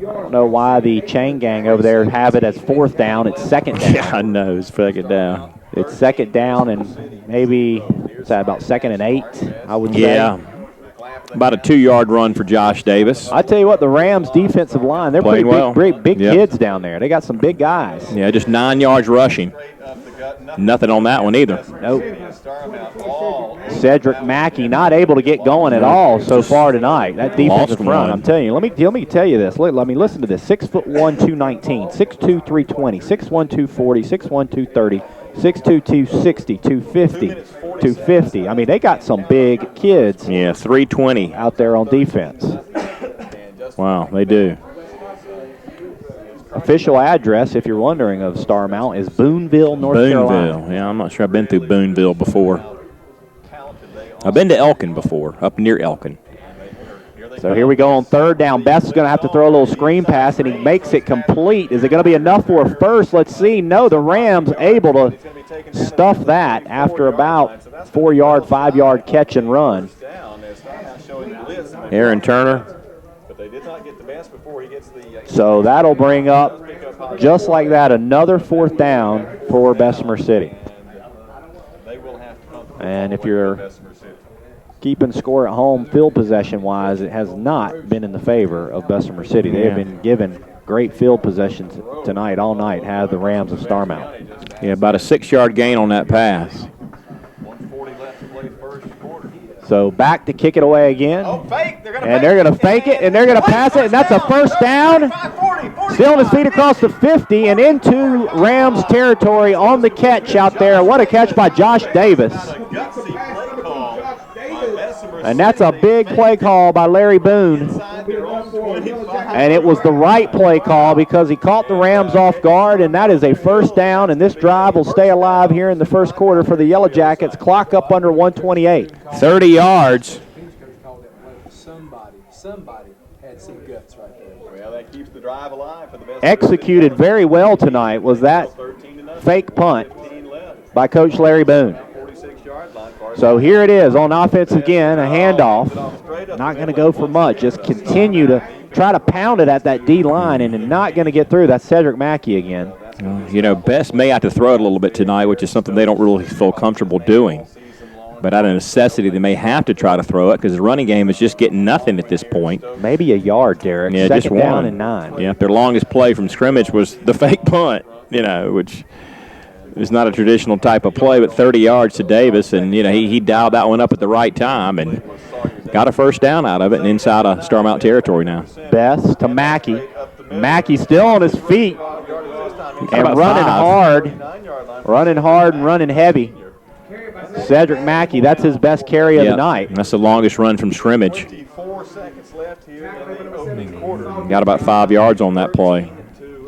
don't know why the chain gang over there have it as fourth down. It's second down. Yeah, I know. It's second down. It's second down and maybe it's at about 2nd and 8, I would say. Yeah. About a 2-yard run for Josh Davis. I tell you what, the Rams' defensive line, they're pretty big kids down there. They got some big guys. Yeah, just 9 yards rushing. Nothing on that one either. Nope. Cedric Mackey not able to get going at all so far tonight. That defensive front, I'm telling you. Let me tell you this. Let me listen to this. 6'1", 219, 6'2", 320, 6'1", 240, 6'1", 230, 6'2", 260, 250, 250. I mean, they got some big kids. Yeah, 320 out there on defense. Wow, they do. Official address, if you're wondering, of Starmount is Boonville, North Carolina. Boonville, yeah, I'm not sure I've been through Boonville before. I've been to Elkin before, up near Elkin. So here we go on third down. Best is going to have to throw a little screen pass, and he makes it complete. Is it going to be enough for a first? Let's see. No, the Rams able to stuff that after about 4-yard, 5-yard catch and run. Aaron Turner. But they did not get the best before he gets the. So that'll bring up, just like that, another 4th down for Bessemer City. They will have to come. And if you're keeping score at home, field possession-wise, it has not been in the favor of Bessemer City. They have been given great field possessions tonight, all night, have the Rams of Starmount. Yeah, about a 6-yard gain on that pass. 1:40 left to play first quarter. So back to kick it away again. Oh, fake! They're And they're going to fake it, and they're going to pass it, and that's a first down. Still on his feet across the 50 and into Rams territory on the catch out there. What a catch by Josh Davis. And that's a big play call by Larry Boone. And it was the right play call because he caught the Rams off guard, and that is a first down, and this drive will stay alive here in the first quarter for the Yellow Jackets. Clock up under 128. 30 yards. Somebody had some guts right there. Well, that keeps the drive alive for the best. Executed very well tonight was that fake punt by Coach Larry Boone. So here it is on offense again, a handoff. Not going to go for much. Just continue to try to pound it at that D line, and not going to get through. That's Cedric Mackey again. You know, Best may have to throw it a little bit tonight, which is something they don't really feel comfortable doing. But out of necessity, they may have to try to throw it because the running game is just getting nothing at this point. Maybe a yard, Derek. Yeah, Second just one. down and 9. Yeah, their longest play from scrimmage was the fake punt, you know, which is not a traditional type of play, but 30 yards to Davis, and, you know, he dialed that one up at the right time and got a first down out of it and inside of Starmount territory now. Best to Mackey. Mackey still on his feet and running hard and running heavy. Cedric Mackey, that's his best carry of the night. That's the longest run from scrimmage. 54 seconds left here in the opening quarter. Got about 5 yards on that play.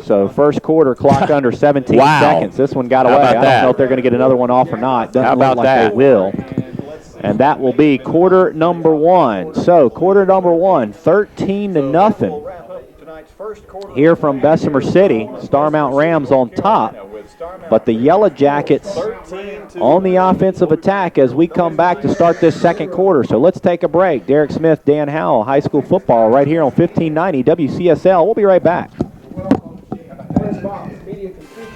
So first quarter clock under 17 seconds. This one got away. I don't know if they're going to get another one off or not. Doesn't look like they will. And that will be quarter number 1. So quarter number 1, 13-0. Here from Bessemer City, Starmount Rams on top. But the Yellow Jackets on the offensive attack as we come back to start this second quarter. So let's take a break. Derek Smith, Dan Howell, high school football right here on 1590 WCSL. We'll be right back.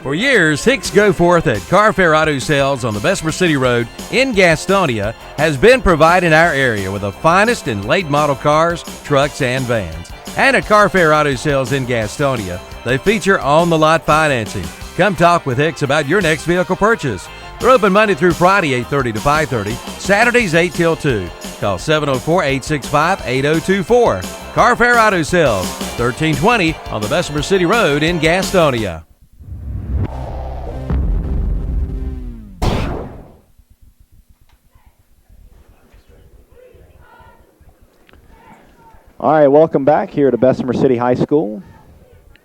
For years, Hicks Go Forth at Carfair Auto Sales on the Bessemer City Road in Gastonia has been providing our area with the finest in late model cars, trucks, and vans. And at Carfair Auto Sales in Gastonia, they feature on-the-lot financing. Come talk with Hicks about your next vehicle purchase. They're open Monday through Friday, 8:30 to 5:30, Saturdays 8 till 2. Call 704-865-8024. Carfair Auto Sales, 1320 on the Bessemer City Road in Gastonia. All right, welcome back here to Bessemer City High School.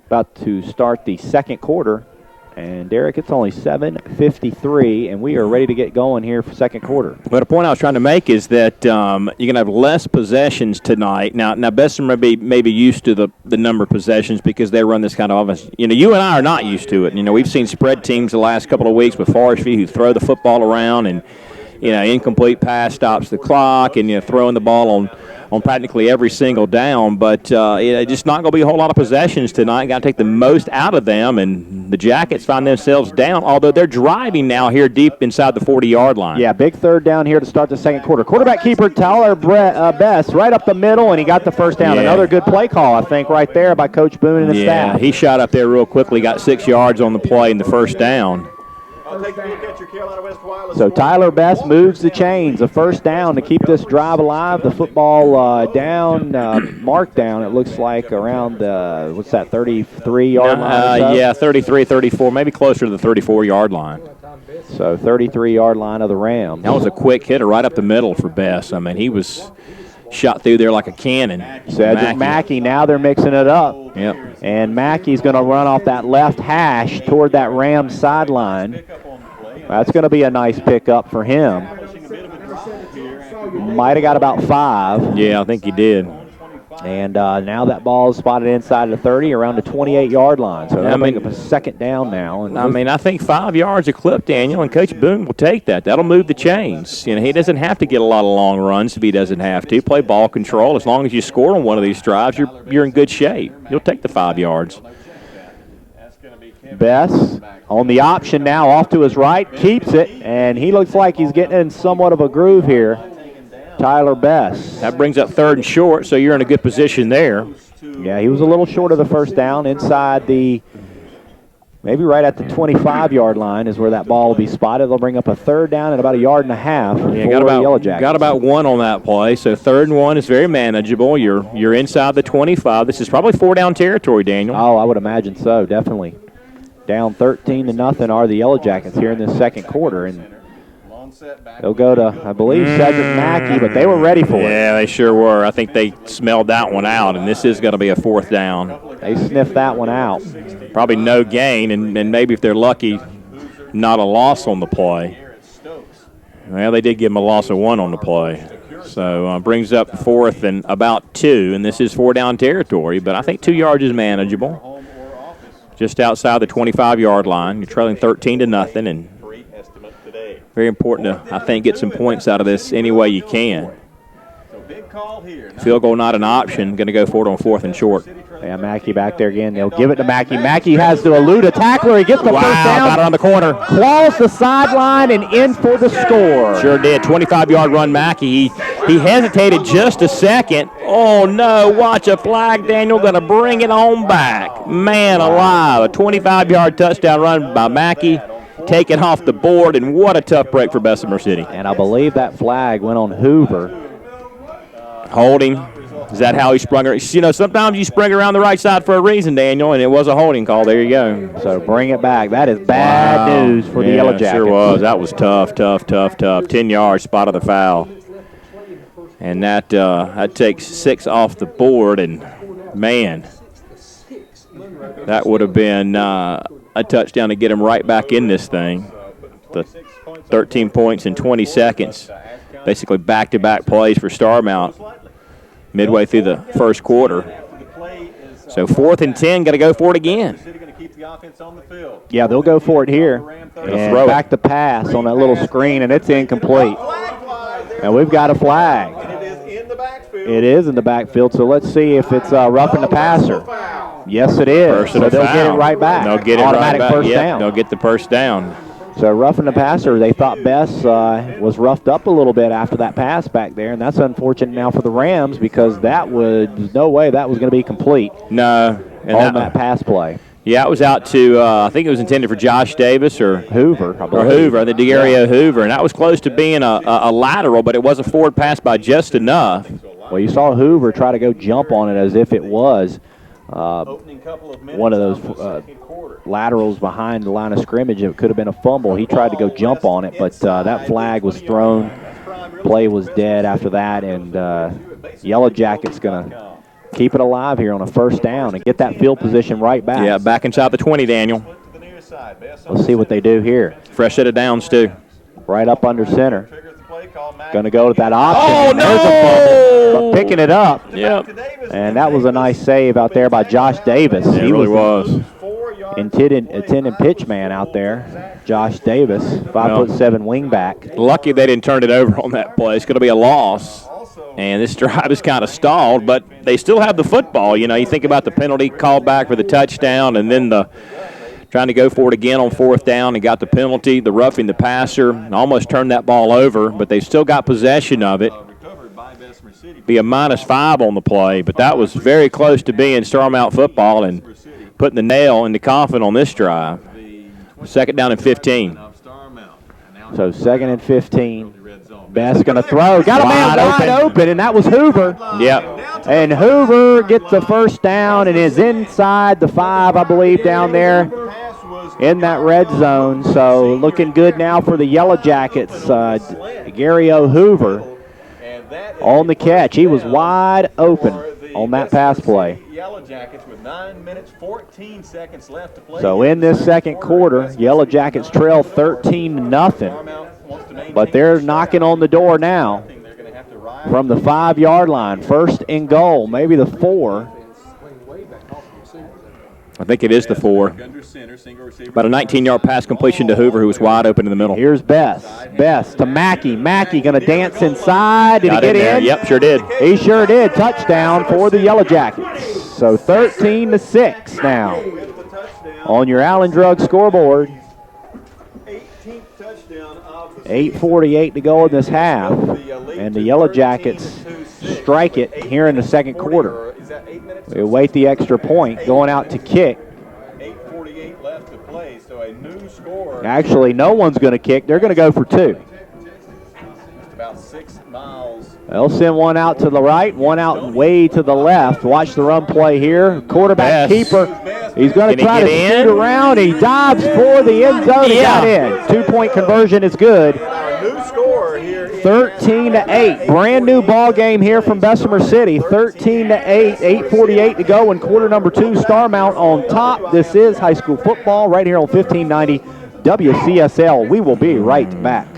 About to start the second quarter. And, Derek, it's only 7:53, and we are ready to get going here for second quarter. Well, the point I was trying to make is that you're going to have less possessions tonight. Now Bessemer may be used to the number of possessions because they run this kind of offense. You know, you and I are not used to it. You know, we've seen spread teams the last couple of weeks with Forestry who throw the football around and, you know, incomplete pass stops the clock and, you know, throwing the ball on practically every single down, but just not going to be a whole lot of possessions tonight. Got to take the most out of them, and the Jackets find themselves down, although they're driving now here deep inside the 40-yard line. Yeah, big third down here to start the second quarter. Quarterback keeper Tyler Best right up the middle, and he got the first down. Yeah. Another good play call, I think, right there by Coach Boone and his staff. Yeah, he shot up there real quickly, got 6 yards on the play in the first down. So Tyler Best moves the chains. A first down to keep this drive alive. The football down, marked down, it looks like around, 33-yard line? Yeah, 33, 34, maybe closer to the 34-yard line. So 33-yard line of the Rams. That was a quick hitter right up the middle for Best. I mean, he was shot through there like a cannon. Cedric Mackey, now they're mixing it up. Yep. And Mackey's going to run off that left hash toward that Rams sideline. That's going to be a nice pickup for him. Might have got about 5. Yeah, I think he did. And now that ball is spotted inside the 30, around the 28-yard line. So that'll bring up a second down now. And I think 5 yards a clip, Daniel, and Coach Boone will take that. That'll move the chains. He doesn't have to get a lot of long runs if he doesn't have to. Play ball control. As long as you score on one of these drives, you're in good shape. You'll take the 5 yards. Bess on the option now, off to his right, keeps it, and he looks like he's getting in somewhat of a groove here. Tyler Bess. That brings up 3rd and short, so you're in a good position there. Yeah, he was a little short of the first down inside maybe right at the 25-yard line is where that ball will be spotted. They'll bring up a 3rd down and about a yard and a half for the Yellow Jackets. Got about 1 on that play, so 3rd and 1 is very manageable. You're inside the 25. This is probably 4-down territory, Daniel. Oh, I would imagine so, definitely. Down 13-0 are the Yellow Jackets here in this second quarter, and they'll go to, I believe, Cedric Mackey, but they were ready for it. Yeah, they sure were. I think they smelled that one out, and this is going to be a 4th down. They sniffed that one out. Probably no gain, and maybe if they're lucky, not a loss on the play. Well, they did give them a loss of 1 on the play. So brings up 4th and about 2, and this is 4-down territory, but I think 2 yards is manageable. Just outside the 25-yard line. You're trailing 13-0, and very important to, I think, get some points out of this any way you can. Field goal not an option. Going to go for it on 4th and short. Yeah, Mackey back there again. They'll give it to Mackey. Mackey has to elude a tackler. He gets the first down. Got it on the corner. Claws the sideline and in for the score. Sure did. 25-yard run, Mackey. He hesitated just a second. Oh, no. Watch a flag. Daniel going to bring it on back. Man alive. A 25-yard touchdown run by Mackey. Taken off the board, and what a tough break for Bessemer City. And I believe that flag went on Hoover. Holding. Is that how he sprung it? Sometimes you spring around the right side for a reason, Daniel, and it was a holding call. There you go. So bring it back. That is bad news for the Yellow Jackets. Sure was. That was tough. 10 yards, spot of the foul. And that takes 6 off the board, and, man, that would have been a touchdown to get him right back in this thing. The 13 points in 20 seconds. Basically back-to-back plays for Starmount midway through the first quarter. So 4th and 10, got to go for it again. Yeah, they'll go for it here. And back to pass on that little screen, and it's incomplete. And we've got a flag. It is in the backfield, so let's see if it's roughing the passer. Yes, it is. So they'll get it right back. They'll get it automatic right back. First down. They'll get the first down. So roughing the passer, they thought Bess was roughed up a little bit after that pass back there, and that's unfortunate now for the Rams because there's no way that was going to be complete. No. On that pass play. Yeah, it was out to, I think it was intended for Josh Davis or Hoover, the DeGario Hoover, and that was close to being a lateral, but it was a forward pass by just enough. Well, you saw Hoover try to go jump on it as if it was one of those laterals behind the line of scrimmage. It could have been a fumble. He tried to go jump on it, but that flag was thrown. Play was dead after that, and Yellow Jackets going to keep it alive here on a first down and get that field position right back. Yeah, back inside the 20, Daniel. Let's see what they do here. Fresh set of downs, too. Right up under center. Going to go to that option. Oh, no! But picking it up. Yep. And that was a nice save out there by Josh Davis. Yeah, he really was. Intended pitch man out there. Josh Davis, 5'7" wingback. Lucky they didn't turn it over on that play. It's going to be a loss. And this drive is kind of stalled, but they still have the football. You think about the penalty called back for the touchdown, and then the trying to go for it again on 4th down and got the penalty, the roughing the passer, and almost turned that ball over, but they still got possession of it. Be a -5 on the play, but that was very close to being Starmount football and putting the nail in the coffin on this drive. 2nd down and 15. So 2nd and 15. Bess going to throw. Got a man wide open, and that was Hoover. Yep. And Hoover gets the first down and is inside the 5, I believe, down there in that red zone. So looking good now for the Yellow Jackets. Gary O. Hoover on the catch. He was wide open on that pass play. Yellow Jackets with 9 minutes, 14 seconds left to play. So in this second quarter, Yellow Jackets trail 13-0. But they're knocking on the door now. from the 5-yard line. First and goal, maybe the 4. I think it is the 4. About a 19-yard pass completion to Hoover, who was wide open in the middle. Here's Bess. Bess to Mackey. Mackey going to dance inside. Did he get in? Yep, sure did. He sure did. Touchdown for the Yellow Jackets. So 13-6 now on your Allen Drug scoreboard. 8:48 to go in this half, and the Yellow Jackets strike it here in the second quarter. We await the extra point, going out to kick. 8:48 left to play, so a new score. Actually, no one's going to kick. They're going to go for 2. About 6 miles. They'll send one out to the right, one out way to the left. Watch the run play here. Quarterback keeper. He's going to try to scoot around. He dives for the end zone. He got in. 2-point conversion is good. New score here. 13-8. Brand new ball game here from Bessemer City. 13-8. 8:48 to go in quarter number 2. Starmount on top. This is high school football right here on 1590 WCSL. We will be right back.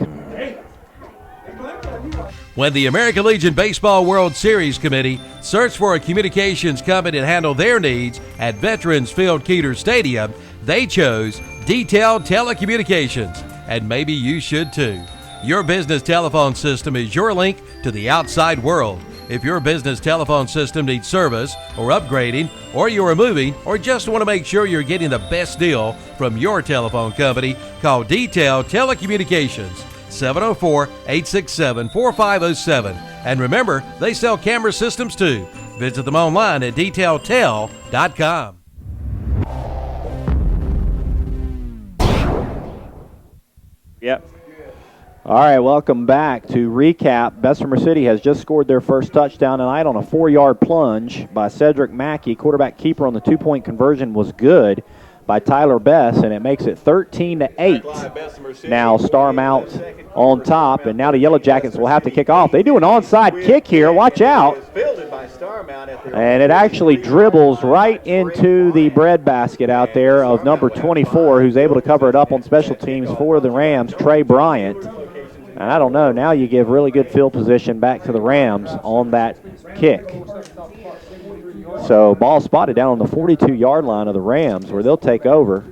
When the American Legion Baseball World Series Committee searched for a communications company to handle their needs at Veterans Field Keeter Stadium, they chose Detailed Telecommunications, and maybe you should too. Your business telephone system is your link to the outside world. If your business telephone system needs service or upgrading, or you're moving, or just want to make sure you're getting the best deal from your telephone company, call Detailed Telecommunications. 704-867-4507. And remember, they sell camera systems too. Visit them online at detailedtel.com. Yep. All right, welcome back. To recap, Bessemer City has just scored their first touchdown tonight on a 4-yard plunge by Cedric Mackey. Quarterback keeper on the 2-point conversion was good by Tyler Bess, and it makes it 13-8. Now Starmount on top, and now the Yellow Jackets will have to kick off. They do an onside kick here. Watch out. And it actually dribbles right into the breadbasket out there of number 24, who's able to cover it up on special teams for the Rams, Trey Bryant. And I don't know, now you give really good field position back to the Rams on that kick. So ball spotted down on the 42-yard line of the Rams, where they'll take over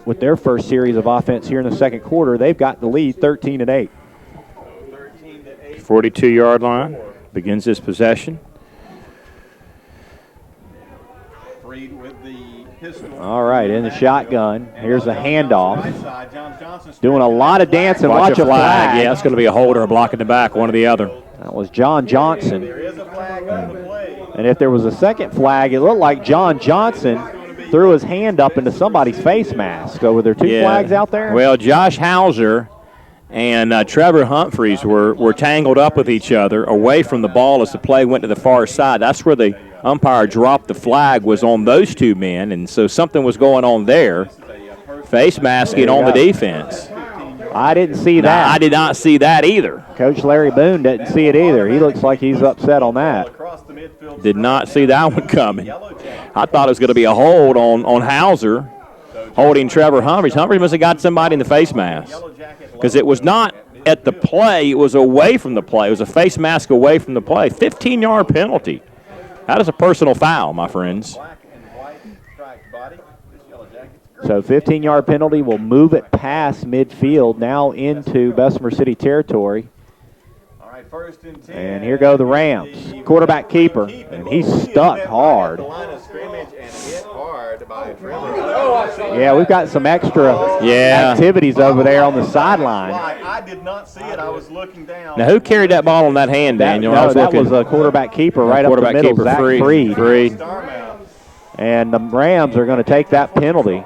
with their first series of offense here in the second quarter. They've got the lead 13-8. 42-yard line begins this possession. All right, in the shotgun. Here's a handoff. Doing a lot of dancing. Watch a flag. Yeah, it's going to be a hold or a block in the back, one or the other. That was John Johnson. And if there was a second flag, it looked like John Johnson threw his hand up into somebody's face mask. So were there two flags out there? Well, Josh Hauser and Trevor Humphreys were tangled up with each other away from the ball as the play went to the far side. That's where the umpire dropped the flag, was on those two men, and so something was going on there. Face masking on the defense. I didn't see that. I did not see that either. Coach Larry Boone didn't see it either. He looks like he's upset on that. Did not see that one coming. I thought it was going to be a hold on Hauser holding Trevor Humphreys. Humphreys must have got somebody in the face mask because it was not at the play. It was away from the play. It was a face mask away from the play. 15-yard penalty. That is a personal foul, my friends. So 15-yard penalty will move it past midfield, now into Bessemer City territory. And here go the Rams. Quarterback keeper, and he's stuck hard. Yeah, we've got some extra activities over there on the sideline. I did not see it. I was looking down. Now, who carried that ball on that hand, Daniel? That was a quarterback keeper right up the middle, Zach Freed. And the Rams are going to take that penalty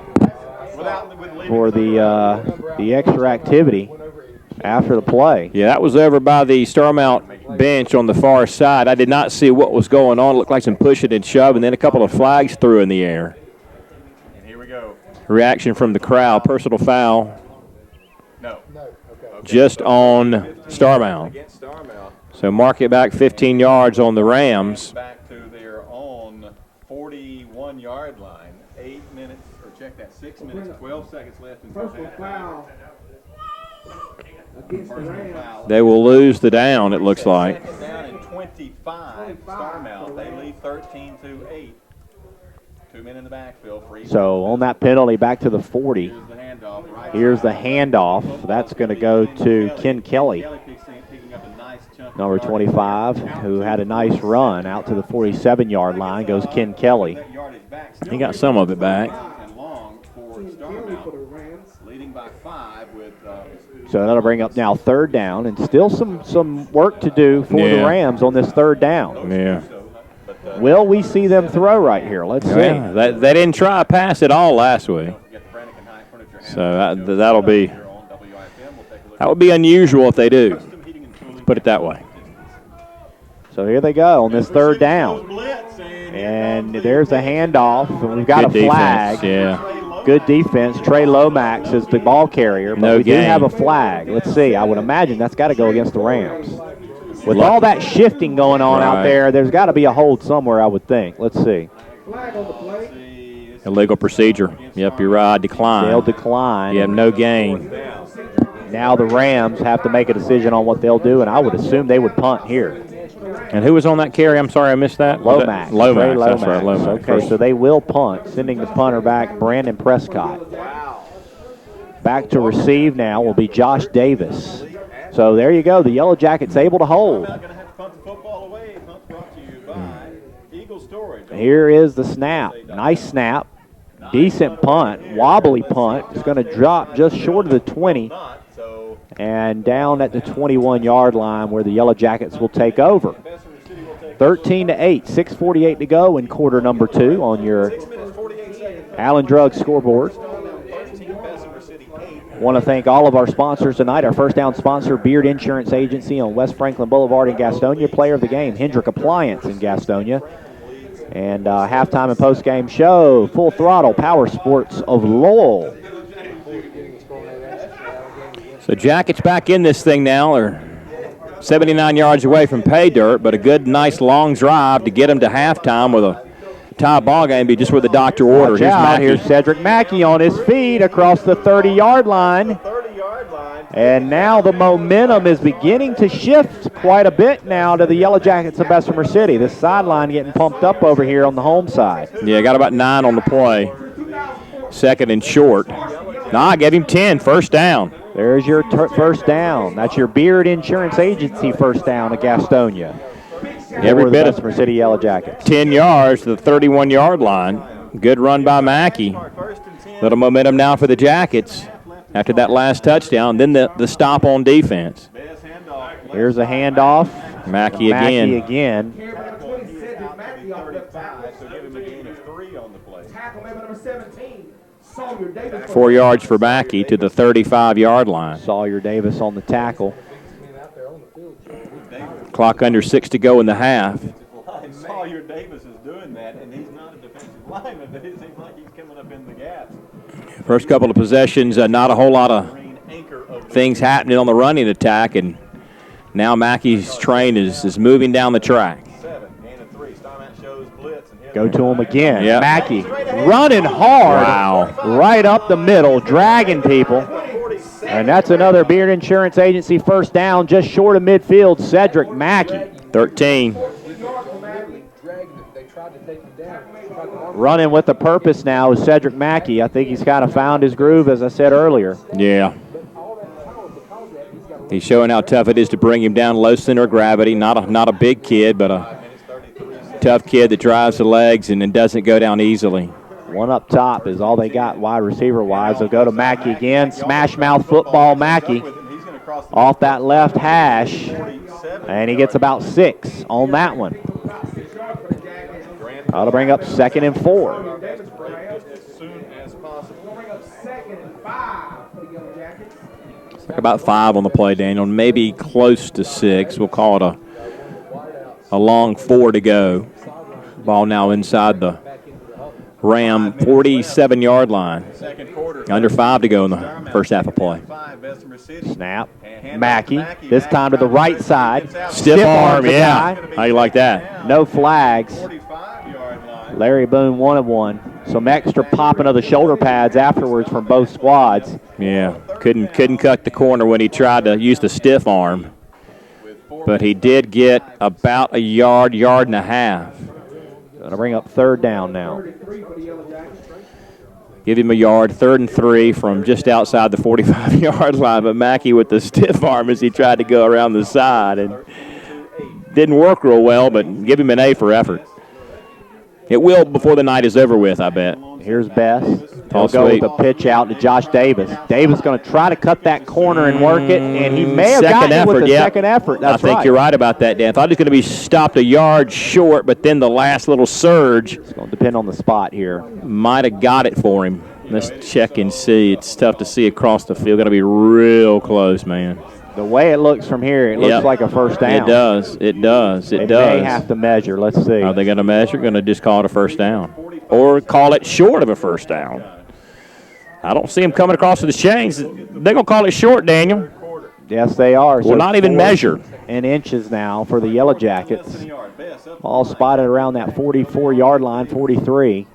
for the extra activity after the play. Yeah, that was over by the Starmount bench on the far side. I did not see what was going on. It looked like some pushing and shoving, and then a couple of flags threw in the air. And here we go. Reaction from the crowd. Personal foul. No. Just on Starmount. So mark it back 15 yards on the Rams. Back to their own 41-yard line. 8 minutes, or check that, 6 minutes, 12 seconds left in the half. They will lose the down, it looks like. Second down and 25. Starmount. They lead 13-8. 2 men in the backfield. So on that penalty, back to the 40. Here's the handoff. Right Here's the side. handoff. That's going to go to Ken Kelly, Picking up a nice chunk of number yardage. 25, who had a nice run out to the 47-yard line. Goes Ken Kelly. He got some of it back. And long for Starmount, leading by 5 with. So that'll bring up now third down, and still some work to do for the Rams on this third down. Yeah. Will we see them throw right here? Let's see. Yeah, they didn't try a pass at all last week. So that would be unusual if they do. Put it that way. So here they go on this third down. And there's a handoff, and we've got Good a flag. defense, yeah. Good defense. Trey Lomax is the ball carrier, but we do have a flag. Let's see. I would imagine that's got to go against the Rams. With all that shifting going on out there, there's got to be a hold somewhere, I would think. Let's see. Illegal procedure. Yep, you're right. Decline. They'll decline. You have no gain. Now the Rams have to make a decision on what they'll do, and I would assume they would punt here. And who was on that carry? I'm sorry, I missed that. Lomax. Lomax. Trey That's right, Lomax. Okay, so they will punt, sending the punter back, Brandon Prescott. Back to receive now will be Josh Davis. So there you go. The Yellow Jackets able to hold. Here is the snap. Nice snap. Decent punt. Wobbly punt. It's going to drop just short of the 20 and down at the 21-yard line where the Yellow Jackets will take over. 13-8, 6:48 to go in quarter number 2 on your Allen Drug scoreboard. Want to thank all of our sponsors tonight. Our first down sponsor, Beard Insurance Agency on West Franklin Boulevard in Gastonia. Player of the game, Hendrick Appliance in Gastonia. And halftime and postgame show, Full Throttle Power Sports of Lowell. So Jackets back in this thing now. They're 79 yards away from pay dirt, but a good, nice long drive to get them to halftime with a tie ball game. Be just what the doctor ordered. Here's Cedric Mackey on his feet across the 30-yard line. And now the momentum is beginning to shift quite a bit now to the Yellow Jackets of Bessemer City. This sideline getting pumped up over here on the home side. Yeah, got about 9 on the play. Second and short. I gave him 10, first down. There's your first down. That's your Beard Insurance Agency first down at Gastonia. Every bit of Bessemer City Yellow Jackets. 10 yards to the 31-yard line. Good run by Mackey. Little momentum now for the Jackets after that last touchdown. Then the stop on defense. Here's a handoff. Mackey again. again. 4 yards for Mackey to the 35-yard line. Sawyer Davis on the tackle. Clock under 6 to go in the half. Sawyer Davis is doing that, and he's not a defensive lineman, but it seems like he's coming up in the gaps. First couple of possessions, not a whole lot of things happening on the running attack, and now Mackey's train is moving down the track. Go to him again. Yep. Mackey running hard. Right up the middle, dragging people. And that's another Beard Insurance Agency first down, just short of midfield, Cedric Mackey. 13. Running with a purpose now is Cedric Mackey. I think he's kind of found his groove, as I said earlier. Yeah. He's showing how tough it is to bring him down low center of gravity. Not a big kid, but a tough kid that drives the legs and then doesn't go down easily. One up top is all they got wide receiver-wise. They'll go to Mackey again. Smash mouth football Mackey off that left hash. And he gets about 6 on that one. That'll bring up 2nd and 4. About 5 on the play, Daniel. Maybe close to 6. We'll call it a long 4 to go. Ball now inside the Ram 47-yard line. Under 5 to go in the first half of play. Snap. Mackey, this time to the right side. Stiff arm, yeah. How you like that? No flags. Larry Boone 1 of 1. Some extra popping of the shoulder pads afterwards from both squads. Yeah, couldn't cut the corner when he tried to use the stiff arm. But he did get about a yard and a half. Going to bring up third down now. Give him a yard, 3rd and 3 from just outside the 45-yard line. But Mackey with the stiff arm as he tried to go around the side. And didn't work real well, but give him an A for effort. It will before the night is over with, I bet. Here's Bess. He'll go with a pitch out to Josh Davis. Davis going to try to cut that corner and work it, and he may have gotten it with the second effort. That's right. I think you're right about that, Dan. I thought he was going to be stopped a yard short, but then the last little surge. It's going to depend on the spot here. Might have got it for him. Let's check and see. It's tough to see across the field. Got to be real close, man. The way it looks from here, it looks like a first down. It does. It does. It does. They may have to measure. Let's see. Are they going to measure? Going to just call it a first down, or call it short of a first down? I don't see him coming across with the chains. They're going to call it short, Daniel. Yes, they are. Will not even measure. And inches now for the Yellow Jackets. All spotted around that 44-yard line, 43.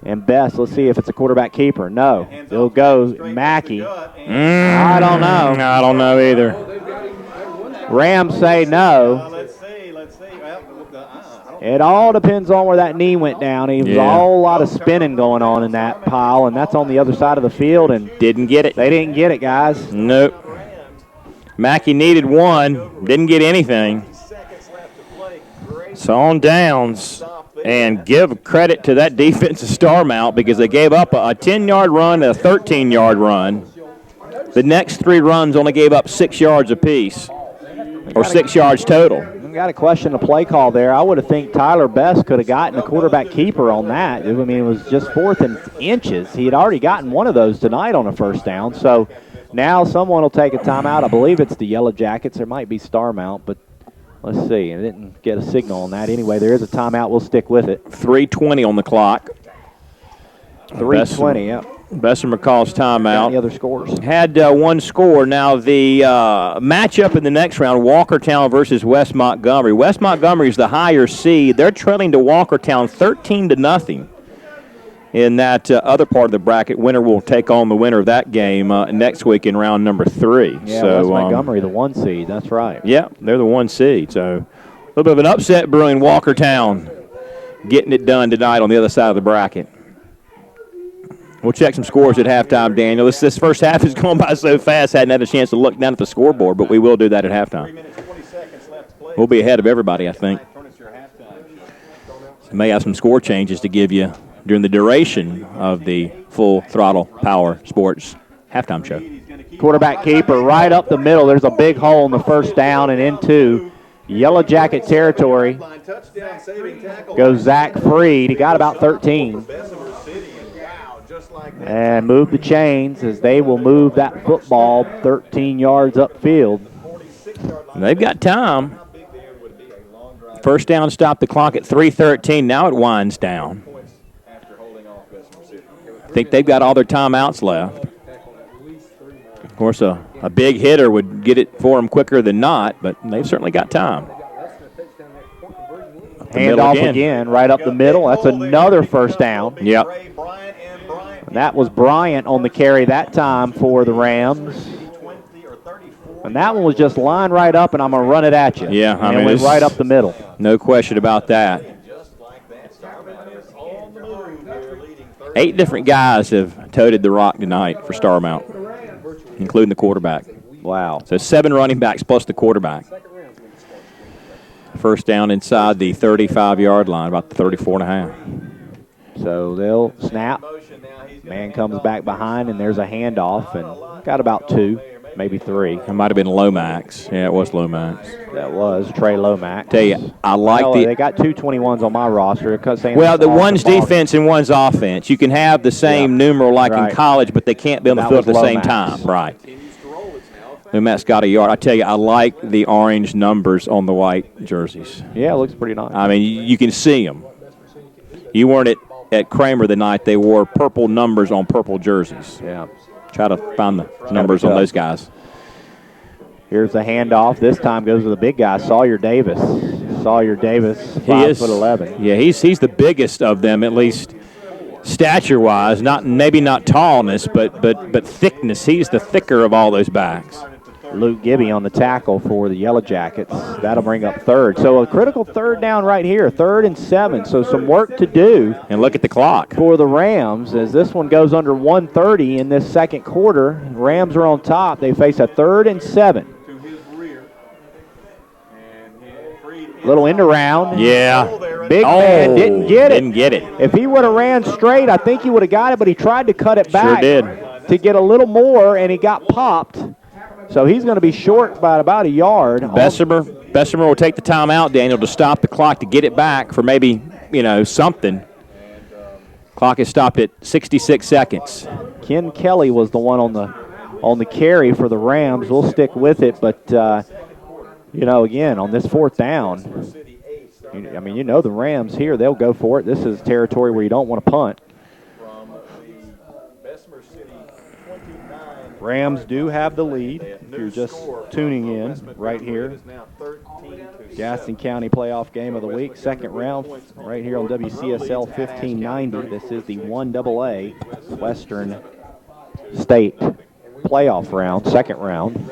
And Best, let's see if it's a quarterback keeper. No. It'll go Mackey. I don't know. I don't know either. Rams say no. It all depends on where that knee went down. There was a whole lot of spinning going on in that pile, and that's on the other side of the field. And didn't get it. They didn't get it, guys. Nope. Mackey needed one. Didn't get anything. So on downs. And give credit to that defense of Starmount because they gave up a 10-yard run and a 13-yard run. The next 3 runs only gave up 6 yards apiece, or 6 yards total. I got to question the play call there. I would have think Tyler Best could have gotten a quarterback keeper on that. I mean, it was just 4th and inches. He had already gotten one of those tonight on a first down. So now someone will take a timeout. I believe it's the Yellow Jackets. There might be Starmount, but let's see. I didn't get a signal on that. Anyway, there is a timeout. We'll stick with it. 3:20 on the clock. 3:20, yeah. Bessemer calls timeout. Any other scores? Had one score. Now the matchup in the next round, Walkertown versus West Montgomery. West Montgomery is the higher seed. They're trailing to Walkertown 13-0. In that other part of the bracket, winner will take on the winner of that game next week in round number 3. Yeah, so, West Montgomery, the 1 seed. That's right. Yeah, they're the 1 seed. So a little bit of an upset brewing. Walkertown getting it done tonight on the other side of the bracket. We'll check some scores at halftime, Daniel. This first half is going by so fast, hadn't had a chance to look down at the scoreboard, but we will do that at halftime. We'll be ahead of everybody, I think. So may have some score changes to give you during the duration of the Full Throttle Power Sports halftime show. Quarterback keeper right up the middle. There's a big hole in the first down and into Yellow Jacket territory. Goes Zach Freed. He got about 13. And move the chains as they will move that football 13 yards upfield. And they've got time. First down, stop the clock at 3:13. Now it winds down. I think they've got all their timeouts left. Of course, a big hitter would get it for them quicker than not, but they've certainly got time. Handoff again, right up the middle. That's another first down. Yep. And that was Bryant on the carry that time for the Rams. And that one was just lined right up, and I'm going to run it at you. Yeah, and it went right up the middle. No question about that. 8 different guys have toted the rock tonight for Starmount, including the quarterback. Wow. So 7 running backs plus the quarterback. First down inside the 35-yard line, about the 34.5. So they'll snap. Man comes back behind, and there's a handoff, and got about 2, maybe 3. It might have been Lomax. Yeah, it was Lomax. That was Trey Lomax. Tell you, I like They got 2 21s on my roster. Well, the one's defense and one's offense. You can have the same numeral like in college, but they can't be on the field at the same time. Right. Lomax got a yard. I tell you, I like the orange numbers on the white jerseys. Yeah, it looks pretty nice. I mean, you can see them. You weren't at Kramer the night they wore purple numbers on purple jerseys. Yeah. Try to find the numbers on those guys. Here's the handoff. This time goes to the big guy, Sawyer Davis. Sawyer Davis, 5'11". Yeah, he's the biggest of them, at least stature-wise, maybe not tallness, but thickness. He's the thicker of all those backs. Luke Gibby on the tackle for the Yellow Jackets. That'll bring up third. So a critical third down right here, 3rd and 7. So some work to do. And look at the clock. For the Rams, as this one goes under 1:30 in this second quarter. Rams are on top. They face a 3rd and 7. Little end around. Yeah. Big man didn't get it. Didn't get it. If he would have ran straight, I think he would have got it, but he tried to cut it back. Sure did. To get a little more, and he got popped. So he's going to be short by about a yard. Bessemer will take the timeout, Daniel, to stop the clock to get it back for maybe, something. Clock is stopped at 66 seconds. Ken Kelly was the one on the carry for the Rams. We'll stick with it, but again, on this 4th down, the Rams here, they'll go for it. This is territory where you don't want to punt. Rams do have the lead. If you're just tuning in right here. Gaston County playoff game of the week, second round, right here on WCSL 1590. This is the 1AA Western State playoff round, second round.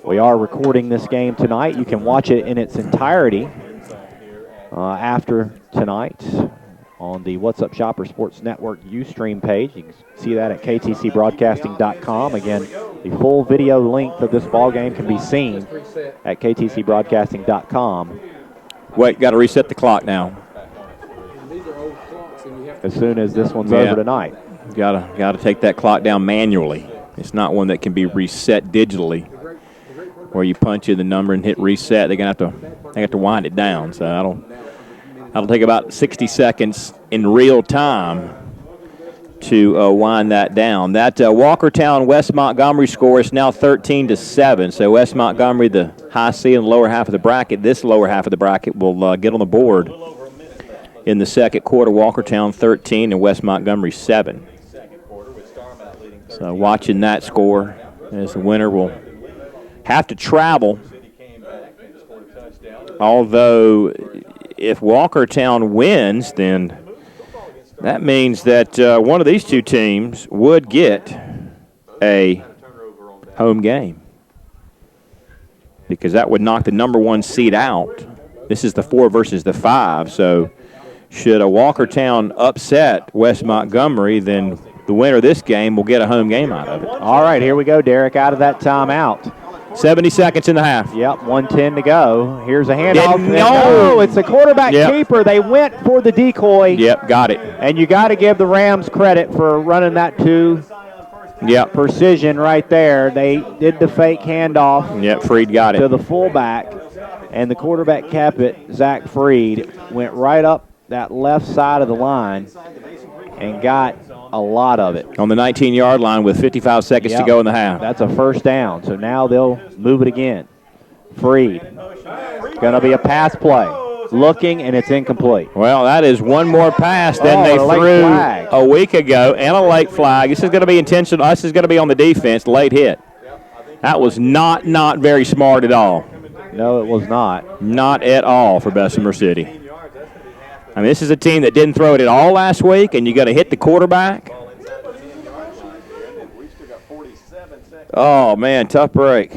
We are recording this game tonight. You can watch it in its entirety after tonight on the What's Up Shopper Sports Network Ustream page. You can see that at ktcbroadcasting.com. Again, the full video length of this ball game can be seen at ktcbroadcasting.com. Wait, got to reset the clock now. As soon as this one's over tonight. Got to take that clock down manually. It's not one that can be reset digitally, where you punch in the number and hit reset. They have to wind it down. So that'll take about 60 seconds in real time to wind that down. That Walkertown West Montgomery score is now 13-7. So West Montgomery, the high C in the lower half of the bracket, this lower half of the bracket will get on the board in the second quarter. Walkertown 13 and West Montgomery 7. So watching that score, as the winner will have to travel. Although if Walkertown wins, then that means that one of these two teams would get a home game, because that would knock the number 1 seed out. This is the 4 versus the 5. So should a Walkertown upset West Montgomery, then the winner of this game will get a home game out of it. All right, here we go, Derek, out of that timeout. 70 seconds in the half. Yep, 1:10 to go. Here's a handoff. No, it's a quarterback keeper. They went for the decoy. Yep, got it. And you got to give the Rams credit for running that to precision right there. They did the fake handoff. Yep, Freed got it. To the fullback. And the quarterback kept it, Zach Freed, went right up that left side of the line and got a lot of it. On the 19-yard line with 55 seconds to go in the half. That's a first down, so now they'll move it again. Freed. Going to be a pass play. Looking, and it's incomplete. Well, that is one more pass than they threw a week ago, and a late flag. This is going to be intentional. This is going to be on the defense, late hit. That was not very smart at all. No, it was not. Not at all for Bessemer City. I mean, this is a team that didn't throw it at all last week, and you got to hit the quarterback. Oh, man, tough break.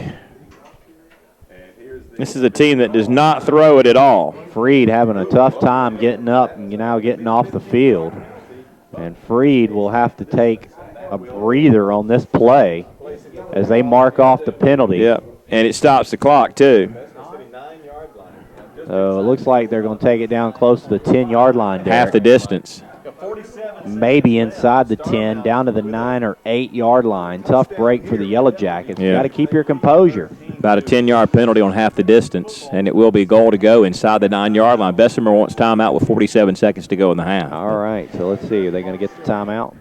This is a team that does not throw it at all. Freed having a tough time getting up and now getting off the field. And Freed will have to take a breather on this play as they mark off the penalty. Yep, and it stops the clock, too. So it looks like they're going to take it down close to the 10-yard line, Derek. Half the distance. Maybe inside the 10, down to the 9 or 8-yard line. Tough break for the Yellow Jackets. You got to keep your composure. About a 10-yard penalty on half the distance, and it will be a goal to go inside the 9-yard line. Bessemer wants timeout with 47 seconds to go in the half. All right, so let's see. Are they going to get the timeout?